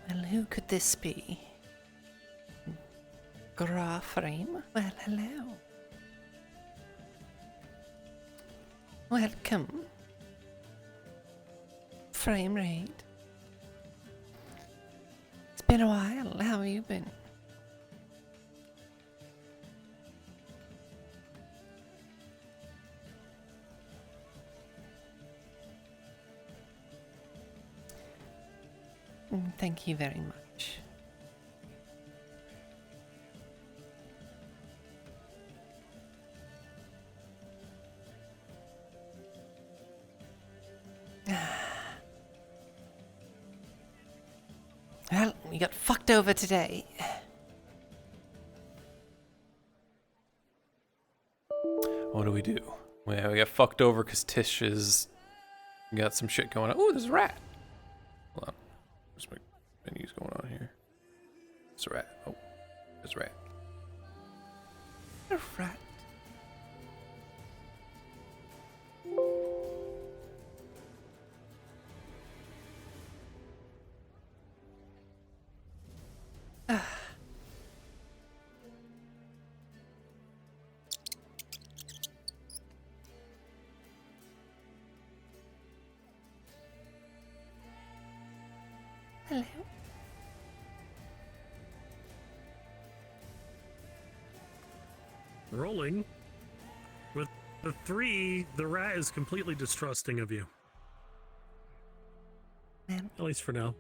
Well, who could this be? Frame? Well, hello. Welcome. Frame rate. It's been a while. How have you been? Thank you very much. Well, we got fucked over today. What do we do? Well, we got fucked over because Tish is got some shit going on. Oh, there's a rat. Hold on. Where's my menus going on here? It's a rat. Oh, there's a rat. A rat. Hello. Rolling. With the 3, the rat is completely distrusting of you. At least for now.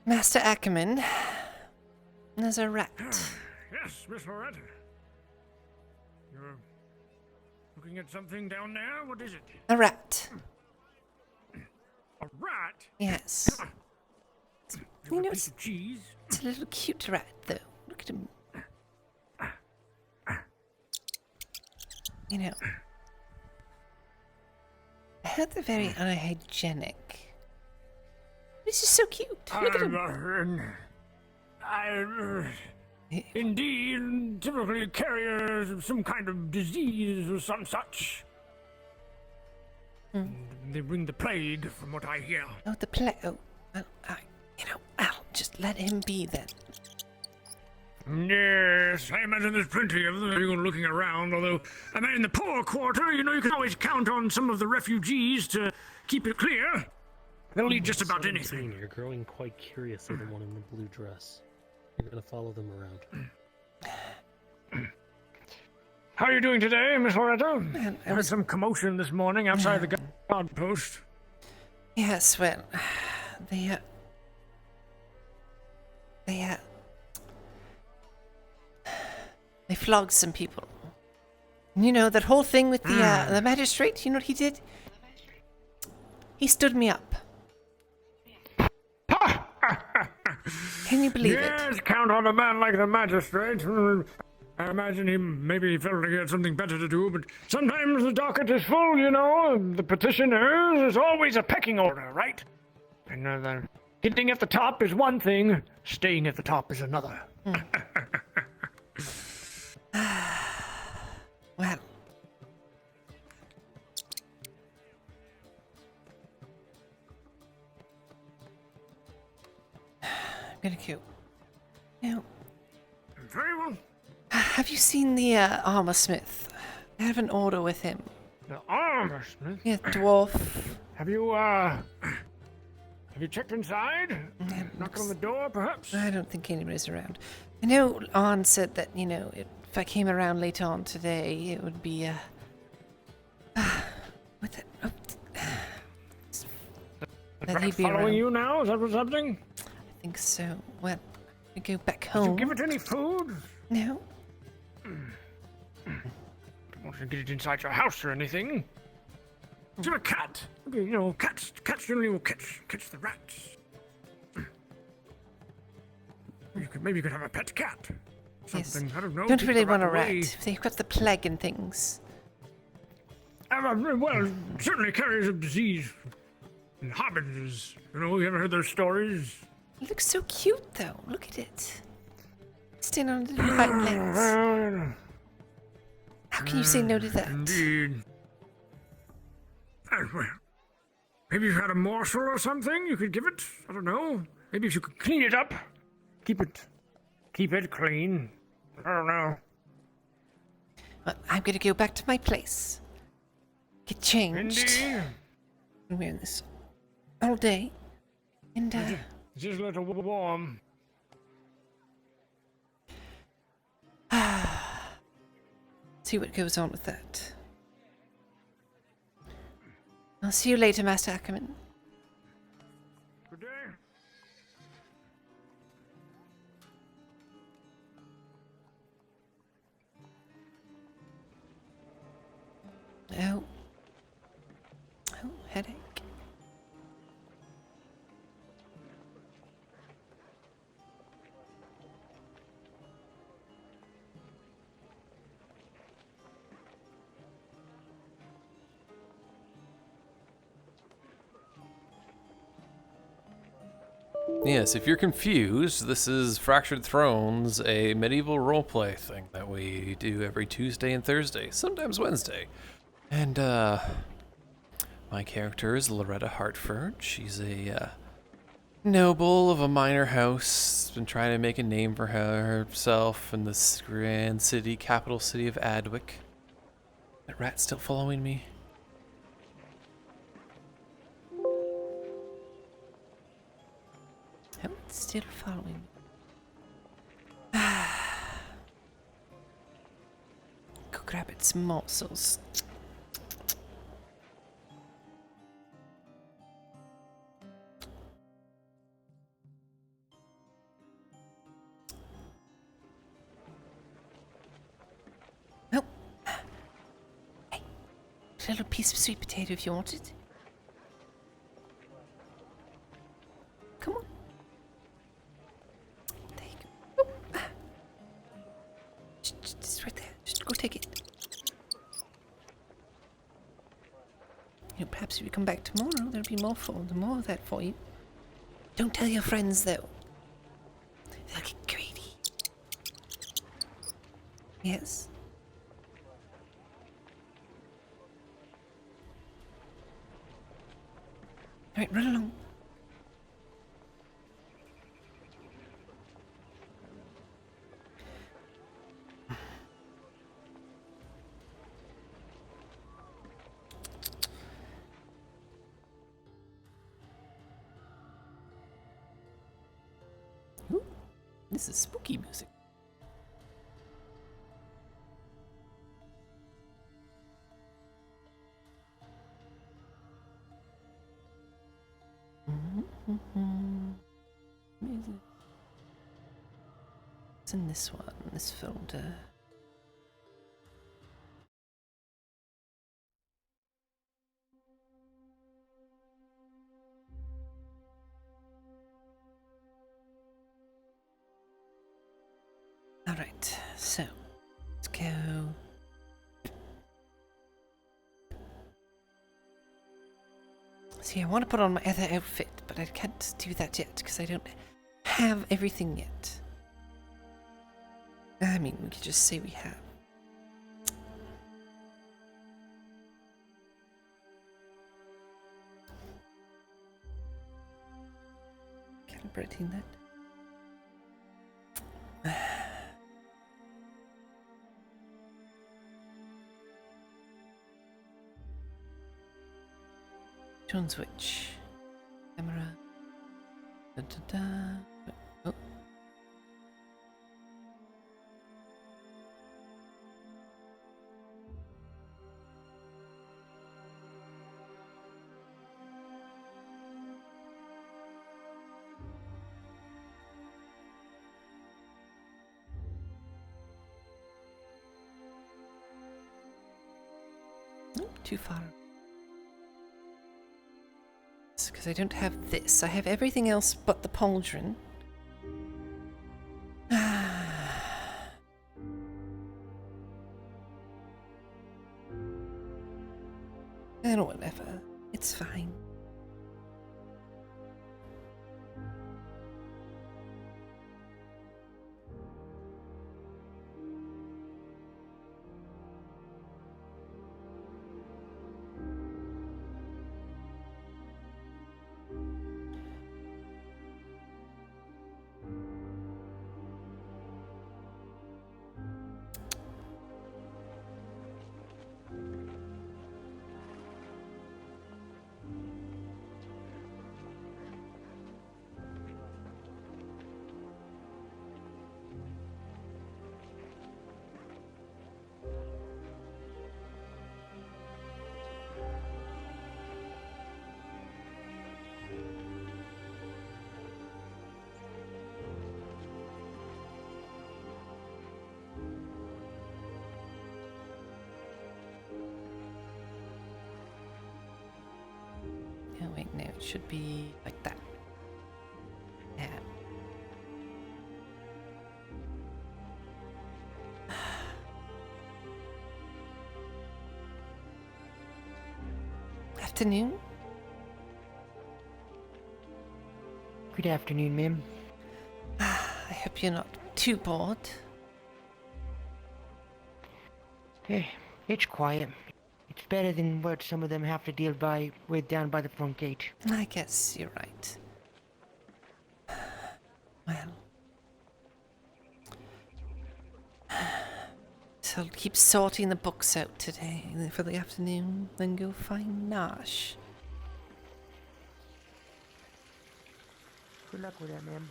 Master Ackerman, there's a rat. Yes, Miss Loretta. You're looking at something down there? What is it? A rat. A rat? Yes. You know, Piece of cheese? it's a little cute rat, though. Look at him. You know, I heard they're very unhygienic. This is so cute. Look at him. I indeed typically carry some kind of disease or some such. They bring the plague, from what I hear. Oh, the plague. Oh, you know, I'll just let him be then. Yes, I imagine there's plenty of them everyone looking around, although, I mean, in the poor quarter, you know, you can always count on some of the refugees to keep it clear. They'll eat just about anything. You're growing quite curious of the one in the blue dress. You're gonna follow them around. How are you doing today, Miss Loretta? I Heard some commotion this morning outside the guard post. Yes, well, they flogged some people. You know, that whole thing with the magistrate, you know what he did? He stood me up. Can you believe it? Yes, count on a man like the magistrate. I imagine maybe he felt like he had something better to do, but sometimes the docket is full, you know. The petitioner is always a pecking order, right? And hitting at the top is one thing, staying at the top is another. Well, I'm gonna go. Now, very well. Have you seen the armor smith? I have an order with him. The armor smith? Yeah, dwarf. Have you checked inside? Knocked on the door, perhaps? I don't think anybody's around. I know Arn said that, you know, if I came around later on today, it would be, what the... Oh, that he'd be following around. you now? Is that what's happening? I think so. Well, I go back Did home. you give it any food? No. Don't want to get it inside your house or anything. Is it a cat? You know, cats generally will catch the rats. Maybe you could have a pet cat. Something, I don't know. Don't keep really the want a away. rat. They've got the plague and things. Well, certainly carries a disease. And hobbits, you know, you ever heard their stories? It looks so cute, though. Look at it. Standing on little white legs. How can you say no to that? Indeed. Well, maybe you had a morsel or something you could give it? I don't know. Maybe if you could clean it up. Keep it clean. I don't know. Well, I'm gonna go back to my place. Get changed. Indeed. I'm wearing this all day. And, Just a little warm. see what goes on with that. I'll see you later, Master Ackerman. Good day. Oh. Oh, headache. Yes, if you're confused, this is Fractured Thrones, a medieval roleplay thing that we do every Tuesday and Thursday, sometimes Wednesday. And, my character is Loretta Hartford. She's a, noble of a minor house, been trying to make a name for herself in this grand city, capital city of Adwick. That rat still following me? Oh, it's still following me. Go grab its morsels. Oh. Hey, a little piece of sweet potato if you want it. Come on. There you go. Oh. Just right there. Just go take it. You know, perhaps if you come back tomorrow, there'll be more of that for you. Don't tell your friends, though. They'll get greedy. Yes. All right, run along. This is spooky music. Music. What's in this one? This folder. Alright, so let's go. See, I want to put on my other outfit, but I can't do that yet because I don't have everything yet. I mean, we could just say we have. Calibrating that. Which one's which? Camera. Da, da, da. Oh. Too far. Because I don't have this. I have everything else but the pauldron. And whatever. It's fine. Oh wait, no, it should be like that. Yeah. Afternoon? Good afternoon, ma'am. I hope you're not too bored. Hey, it's quiet. It's better than what some of them have to deal with down by the front gate. I guess you're right. Well. So I'll keep sorting the books out today for the afternoon, then go find Nash. Good luck with that, ma'am.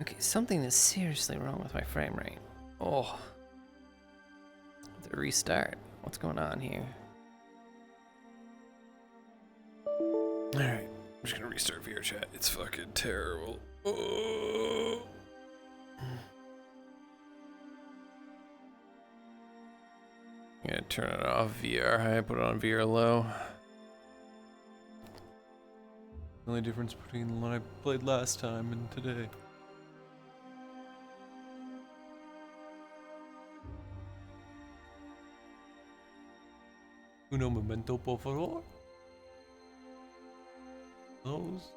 Okay, something is seriously wrong with my frame rate. Oh. The restart. What's going on here? Alright, I'm just gonna restart VRChat. It's fucking terrible. Oh. I'm gonna turn it off VR high, put it on VR low. The only difference between the one I played last time and today. Uno momento, por favor. Those.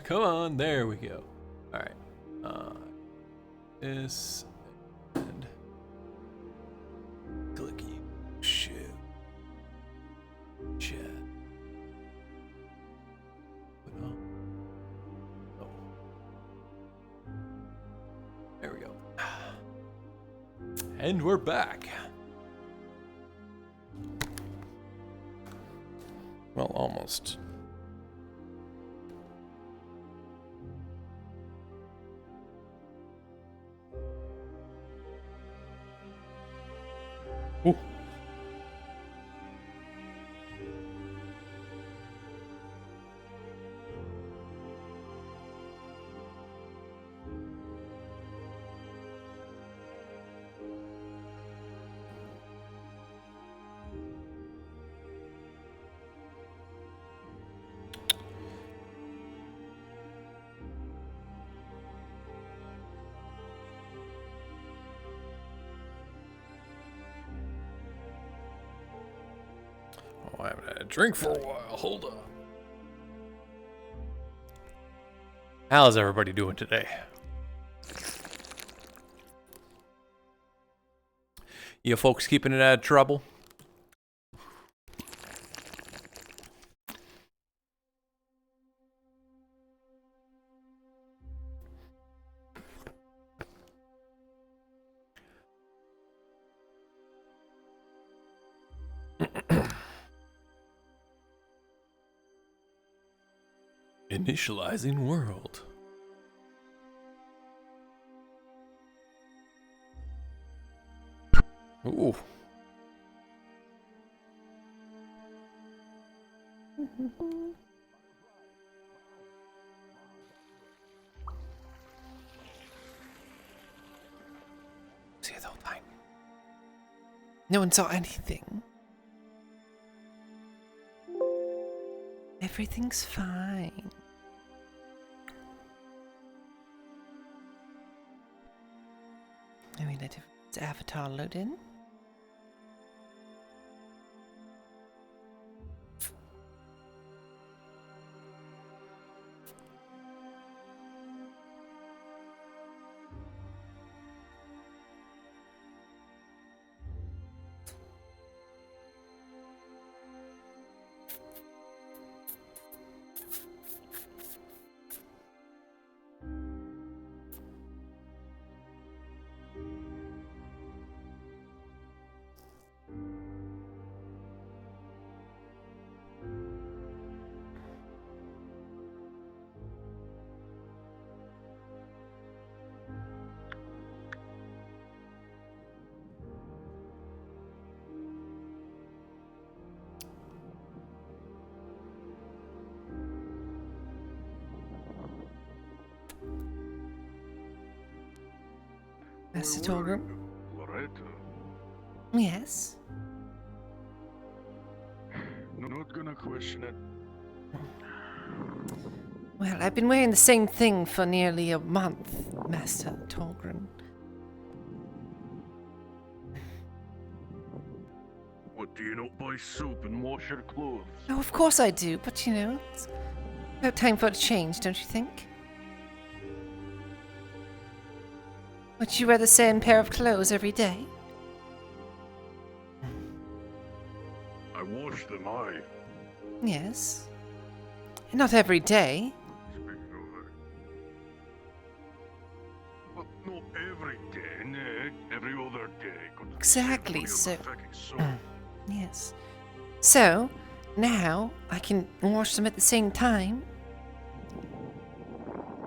come on. There we go. All right. This and clicky shit. Chat. Oh. There we go. And we're back. Well, almost. Ooh. Oh, I haven't had a drink for a while. Hold on. How's everybody doing today? You folks keeping it out of trouble? Initializing world. Ooh. See it the whole time. No one saw anything. Everything's fine. Let me let its avatar load in. Master Torgrim? Yes? Not gonna question it. Well, I've been wearing the same thing for nearly a month, Master Torgrim. What, do you not buy soap and wash your clothes? Oh, of course I do, but you know, it's about time for a change, don't you think? Would you wear the same pair of clothes every day? I wash them, aye. Yes. Not every day. But not every day, no. Every other day. Exactly, so... yes. So, now, I can wash them at the same time.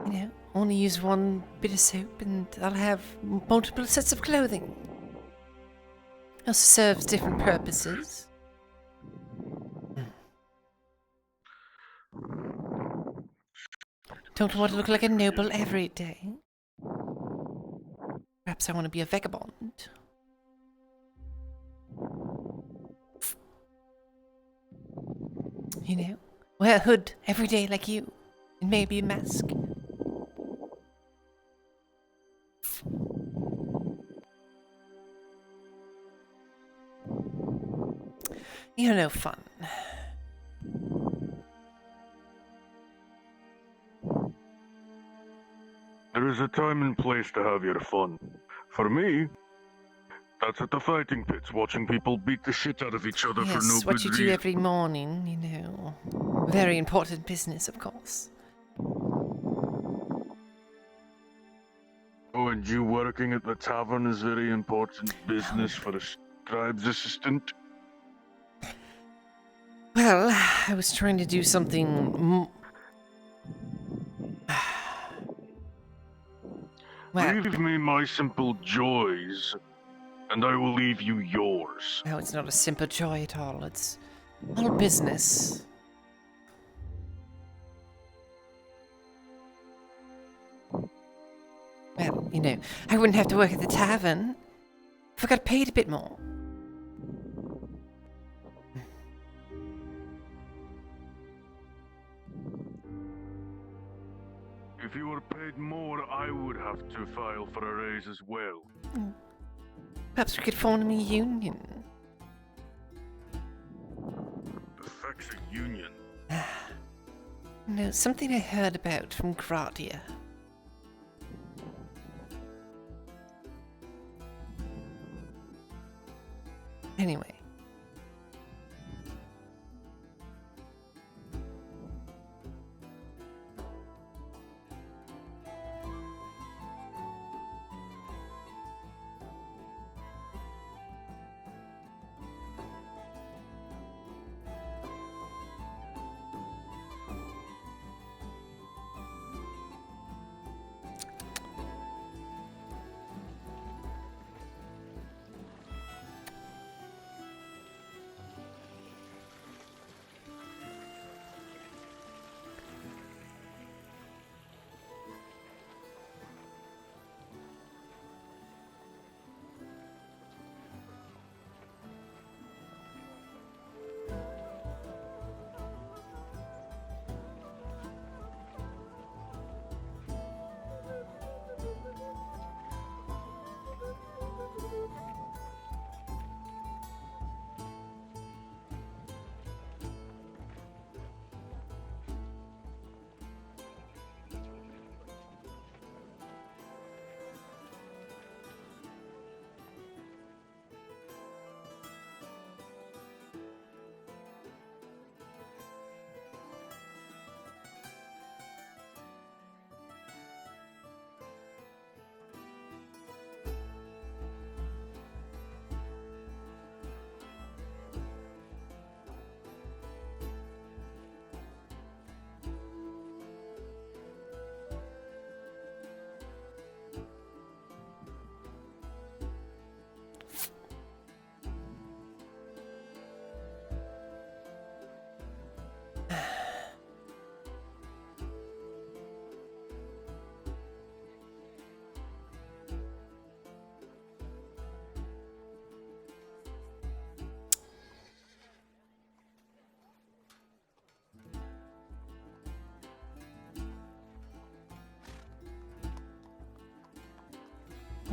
You know, only use one bit of soap and I'll have multiple sets of clothing. Also serves different purposes. Don't want to look like a noble every day. Perhaps I want to be a vagabond. You know, wear a hood every day like you, and maybe a mask. You're no fun. There's a time and place to have your fun. For me, that's at the fighting pits, watching people beat the shit out of each other for no Yes, good what you do reason. every morning, you know. Very important business, of course. Oh, and you working at the tavern is very important business for a scribe's assistant? Well, I was trying to do something. Well, Leave me my simple joys, and I will leave you yours. no, it's not a simple joy at all. It's all business. Well, you know, I wouldn't have to work at the tavern if I got paid a bit more. If you were paid more, I would have to file for a raise as well. Perhaps we could form a union. The fuck's a union? No, something I heard about from Gradia. Anyway.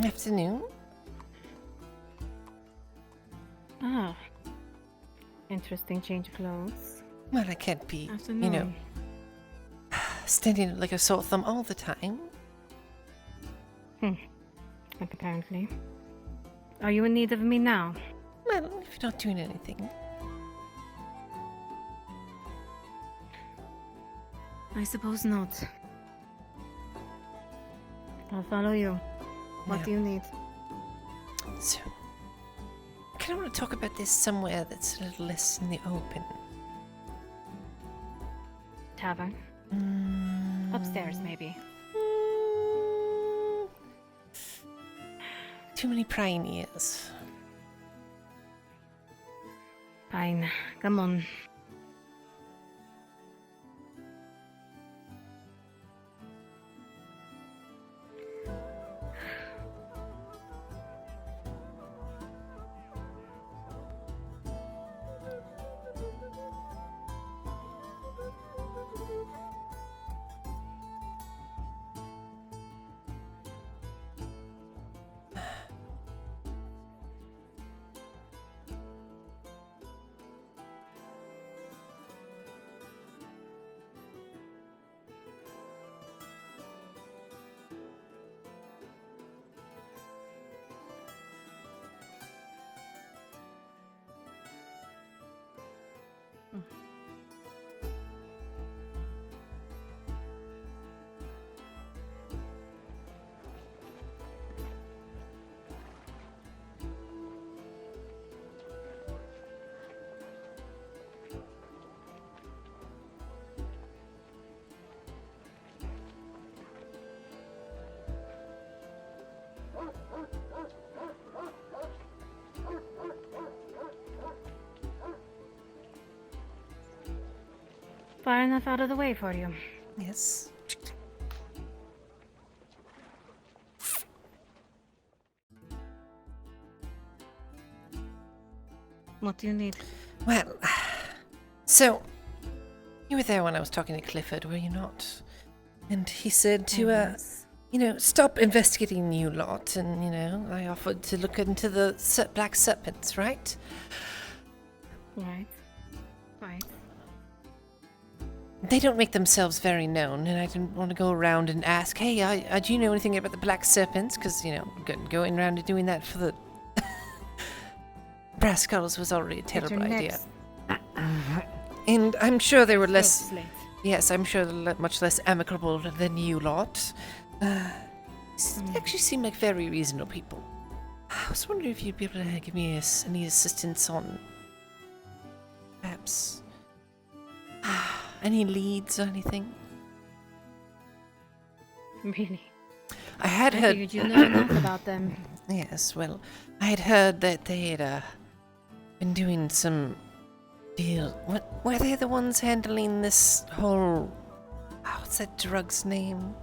Afternoon. Ah. Interesting change of clothes. Well, I can't be, Afternoon. you know, standing like a sore thumb all the time. Like apparently. Are you in need of me now? Well, if you're not doing anything. I suppose not. I'll follow you. What do you need? So, I kind of want to talk about this somewhere that's a little less in the open. Tavern? Upstairs, maybe. Too many prying ears. Fine. Come on. Far enough out of the way for you. Yes. What do you need? Well, so you were there when I was talking to Clifford, were you not? And he said to, stop investigating you lot, and, I offered to look into the black serpents, right? Right. Right. They don't make themselves very known, and I didn't want to go around and ask, hey, do you know anything about the black serpents? Because, going around and doing that for the brass skulls was already a terrible idea. And I'm sure they were less... Yes, I'm sure they're much less amicable than you lot. They actually seem like very reasonable people. I was wondering if you'd be able to give me any assistance on... perhaps... any leads or anything? Really? I had heard... figured you know enough about them. Yes, well, I had heard that they had been doing some deal. What were they the ones handling this whole? What's that drug's name?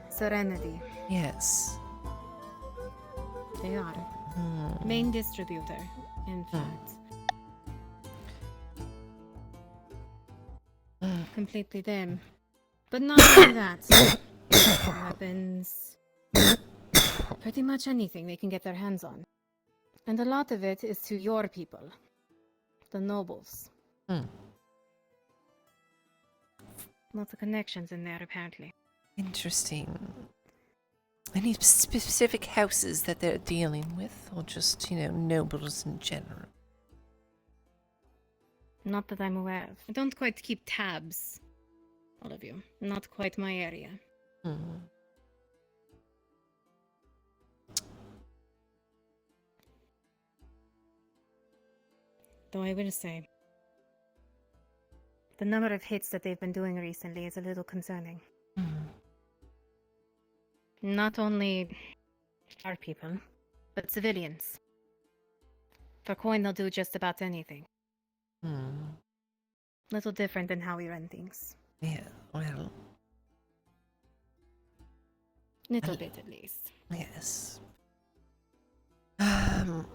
Serenity. Yes. They are. Main distributor, in fact. Completely them. But not only that. Weapons. Pretty much anything they can get their hands on. And a lot of it is to your people. The nobles. Lots of connections in there, apparently. Interesting. Any specific houses that they're dealing with, or just, nobles in general? Not that I'm aware of. I don't quite keep tabs. All of you. Not quite my area. Though I will say, the number of hits that they've been doing recently is a little concerning. Not only our people, but civilians. For coin, they'll do just about anything. Little different than how we run things. Yeah, well... Little bit, at least. Yes. At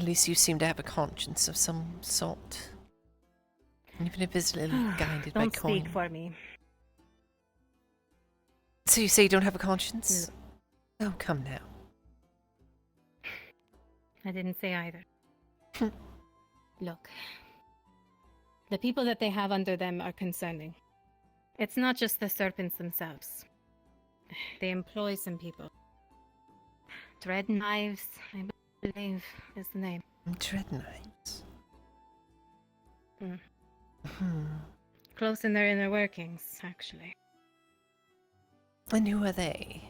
least you seem to have a conscience of some sort. Even if it's a little guided by coin. Don't speak for me. So you say you don't have a conscience? No. Oh, come now. I didn't say either. Look. The people that they have under them are concerning. It's not just the serpents themselves. They employ some people. Dread Knives, I believe, is the name. Dread Knives? Close in their inner workings, actually. And who are they?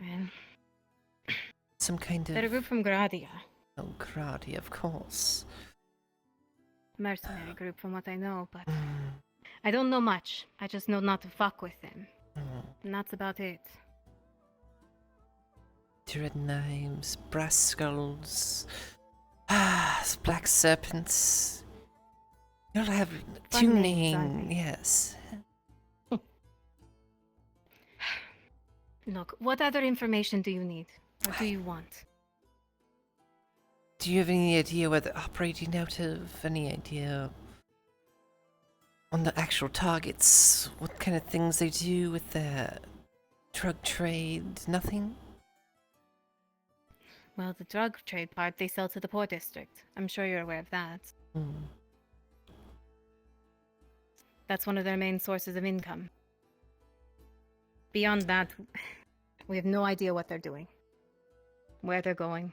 Well, some kind of... They're a group from Gradia. Oh, Gradia, of course. Mercenary group from what I know, but... I don't know much. I just know not to fuck with them. And that's about it. Dread Knives, Brass Skulls... Black Serpents... You'll have two names, yes. Look, what other information do you need? Or do you want? Do you have any idea where they're operating out of? Any idea on the actual targets? What kind of things they do with their drug trade? Nothing? Well, the drug trade part they sell to the poor district. I'm sure you're aware of that. That's one of their main sources of income. Beyond that, we have no idea what they're doing. Where they're going.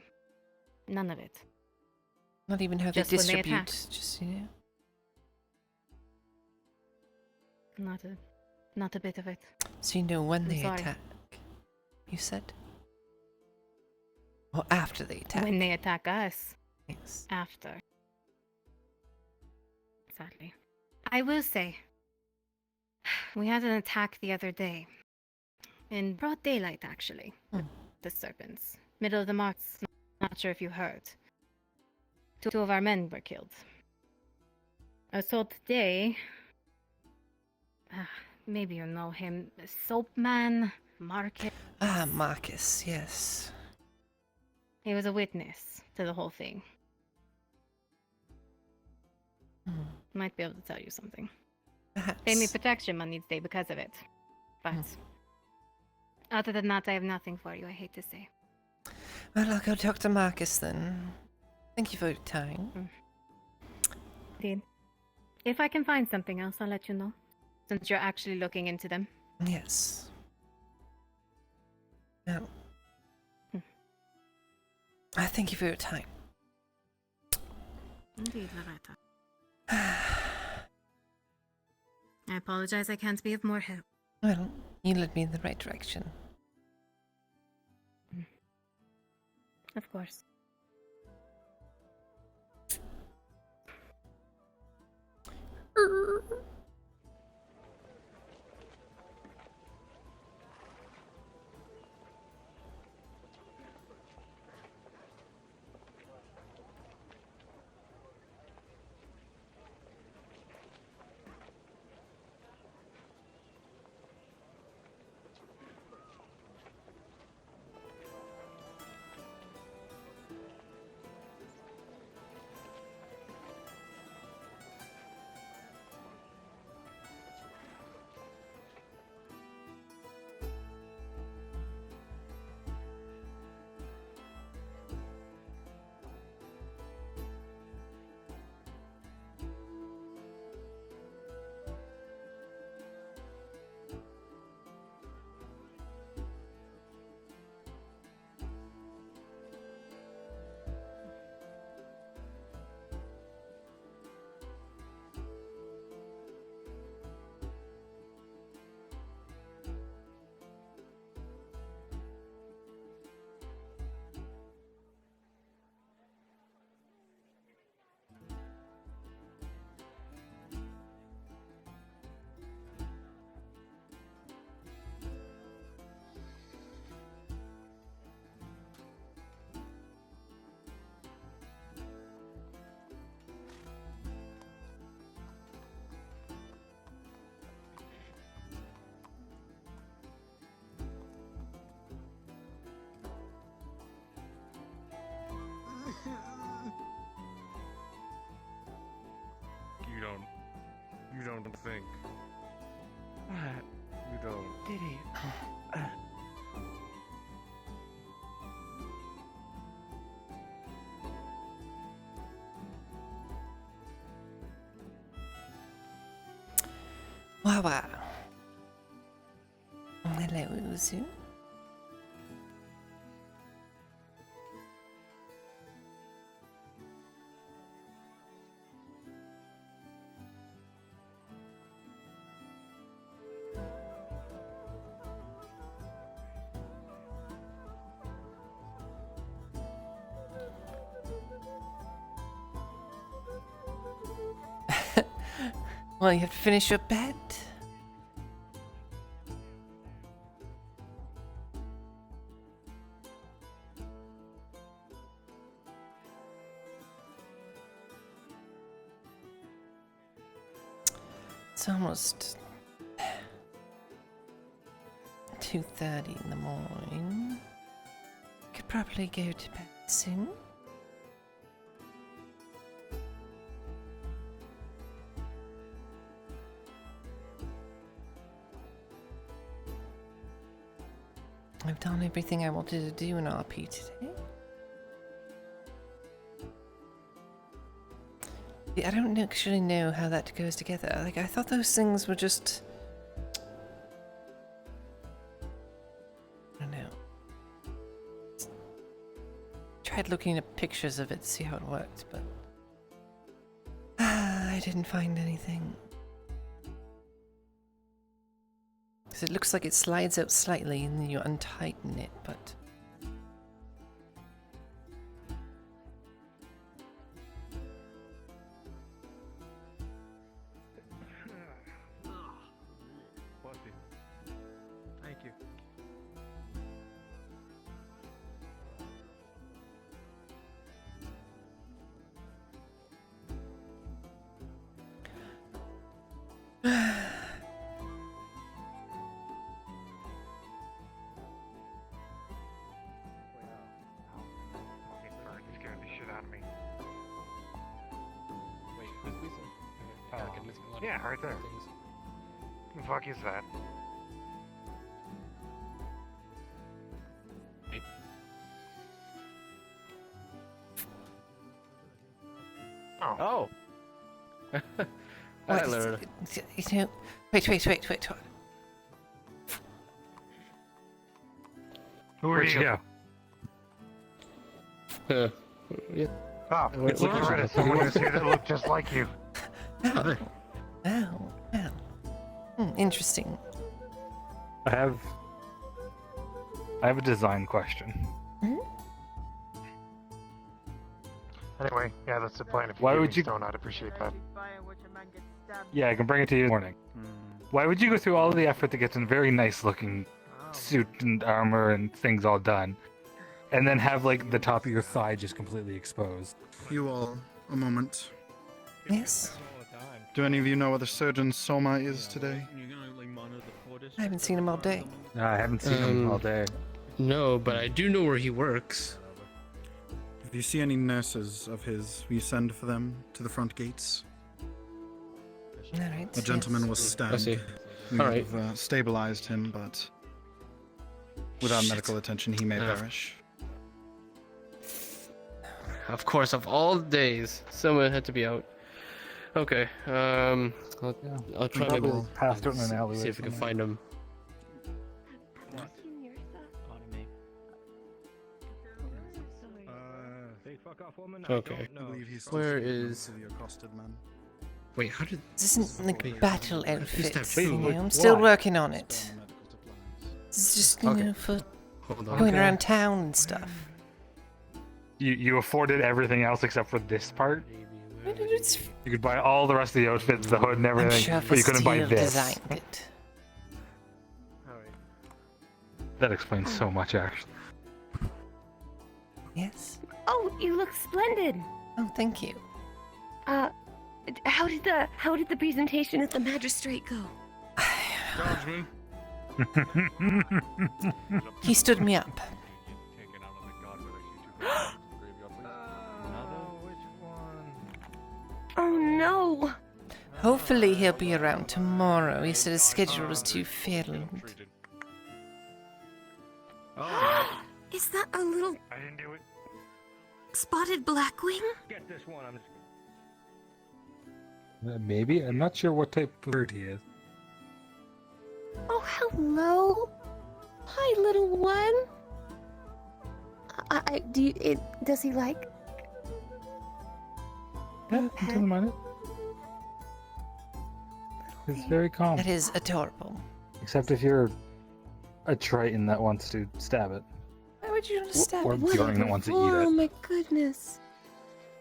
None of it. Not even how Just they when they distribute, attack. just, Not a bit of it. So you know when they sorry. attack, you said? Or after they attack? When they attack us. Yes. After. Sadly. I will say, we had an attack the other day. In broad daylight, actually. With the serpents. Middle of the march. Not sure if you heard. Two of our men were killed. I was told today... maybe you know him. Soapman Marcus. Ah, Marcus, yes. He was a witness to the whole thing. Might be able to tell you something. Perhaps. Pay me protection money today because of it. But other than that, I have nothing for you, I hate to say. Well, I'll go talk to Marcus then. Thank you for your time. Indeed. If I can find something else, I'll let you know. Since you're actually looking into them. Yes. Well, I thank you for your time. Indeed, Loretta. I apologize, I can't be of more help. Well, you led me in the right direction. Of course. You don't think. What? You don't. Did he? Wow. Hello, Uzu. Well, you have to finish your bed. It's almost 2:30 in the morning. Could probably go to bed soon. I've done everything I wanted to do in RP today. Yeah, I don't actually know how that goes together. Like, I thought those things were just... I don't know. Tried looking at pictures of it to see how it worked, but... I didn't find anything. Because it looks like it slides out slightly and then you untighten it, but... Thank you. Yeah, right there. The fuck is that? Oh. What Hi, is Lorna. it? You know, wait. Who are Where'd you? you go? Yeah. Oh, It's look Lorna. right at someone who's here that looked just like you. Oh. Interesting. I have a design question. Anyway, yeah, that's the plan. If you Why give would me you- stone, I'd appreciate that. Yeah, I can bring it to you in the morning. Why would you go through all the effort to get some very nice looking suit and armor and things all done, and then have like the top of your thigh just completely exposed? You all, a moment. Yes. Do any of you know where the surgeon Soma is today? I haven't seen him all day. No, I haven't seen him all day. No, but I do know where he works. If you see any nurses of his, will you send for them to the front gates? All right. A gentleman yes. was stabbed. I see. We All right. have stabilized him, but without medical attention, he may perish. Of course, of all days, someone had to be out. Okay, I'll try my Probably passed out in an alleyway see if we can somewhere. find him. Okay. I believe he's Where still is? to the accosted man. Wait, how did? This isn't like battle outfits, you know. I'm why? still working on it. This is just, you know, for Hold on. going around town and stuff. You afforded everything else except for this part. It's, You could buy all the rest of the outfits, the hood and I'm everything, sure but you couldn't buy Fastille this. designed it. That explains so much, actually. Yes. Oh, you look splendid. Oh, thank you. How did the presentation at the magistrate go? Guardsman. He stood me up. Oh no! Hopefully he'll be around tomorrow. He said his schedule was too filled. Is that a little I didn't do it. spotted blackwing? Get this one. I'm just. Maybe? I'm not sure what type of bird he is. Oh, hello. Hi, little one. Does he like? Yeah, I don't mind it. It's very calm. That is adorable. Except if you're a Triton that wants to stab it. Why would you stab Or it? Bjorn that wants to eat Oh it. my goodness.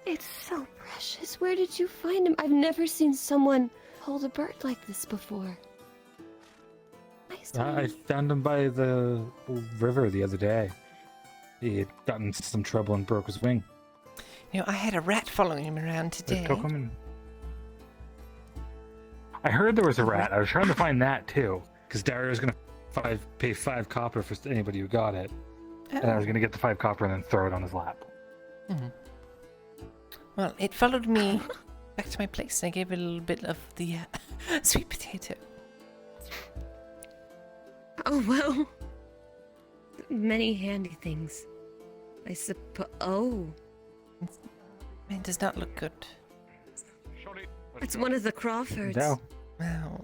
It's so precious. Where did you find him? I've never seen someone hold a bird like this before. Nice to I meet you. found him by the river the other day. He had gotten into some trouble and broke his wing. You know, I had a rat following him around They today. took him and... I heard there was a rat. I was trying to find that too, because Dario was gonna pay 5 copper for anybody who got it, and I was gonna get the 5 copper and then throw it on his lap. Mhm. Well, it followed me back to my place, and I gave it a little bit of the sweet potato. Oh well. Many handy things. I suppose. Oh. It does not look good. It's one of the Crawfords. No. Wow.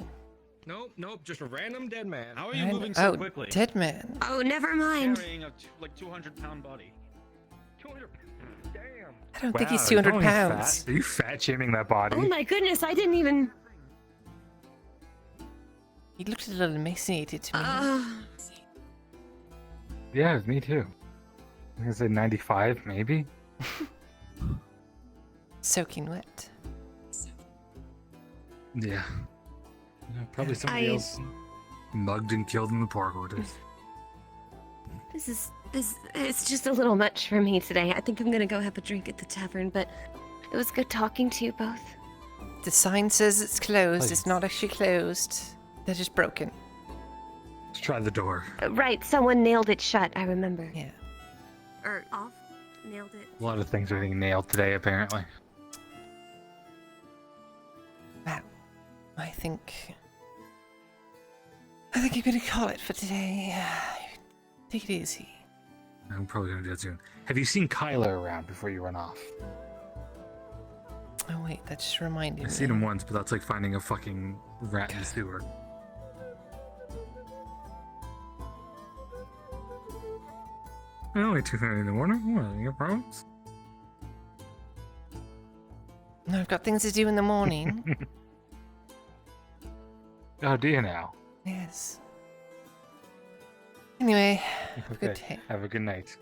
Nope, just a random dead man. How are you Random- moving so oh, quickly? dead man. Oh, never mind. Carrying a like 200-pound body. 200. Damn. I don't think he's Wow, 200 you're calling me pounds. fat? Are you fat shaming that body? Oh my goodness, I didn't even. He looked a little emaciated to me. Yeah, me too. I'm gonna say 95, maybe. Soaking wet. Yeah. Probably somebody else mugged and killed in the park orders. It's just a little much for me today. I think I'm gonna go have a drink at the tavern, but it was good talking to you both. The sign says it's closed. It's not actually closed. They're just broken. Let's try the door. Right, someone nailed it shut, I remember. Yeah. Or off. Nailed it. A lot of things are being nailed today, apparently. Wow. I think I'm gonna call it for today. Take it easy. I'm probably gonna do that soon. Have you seen Kyler around before you run off? Oh wait, that just reminded me. I've seen him once, but that's like finding a fucking rat in the sewer. Only 2:30 in the morning? What, you got problems? No, I've got things to do in the morning. Oh, do you now? Yes. Anyway, have a good day. Have a good night.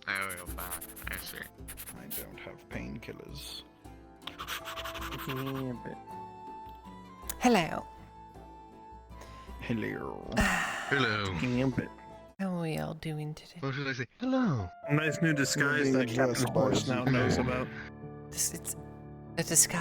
I will back. I see. I don't have painkillers. Hello. Hello. Hello. How are we all doing today? What should I say? Hello. Nice new disguise that Captain Horse now knows about. It's a disguise.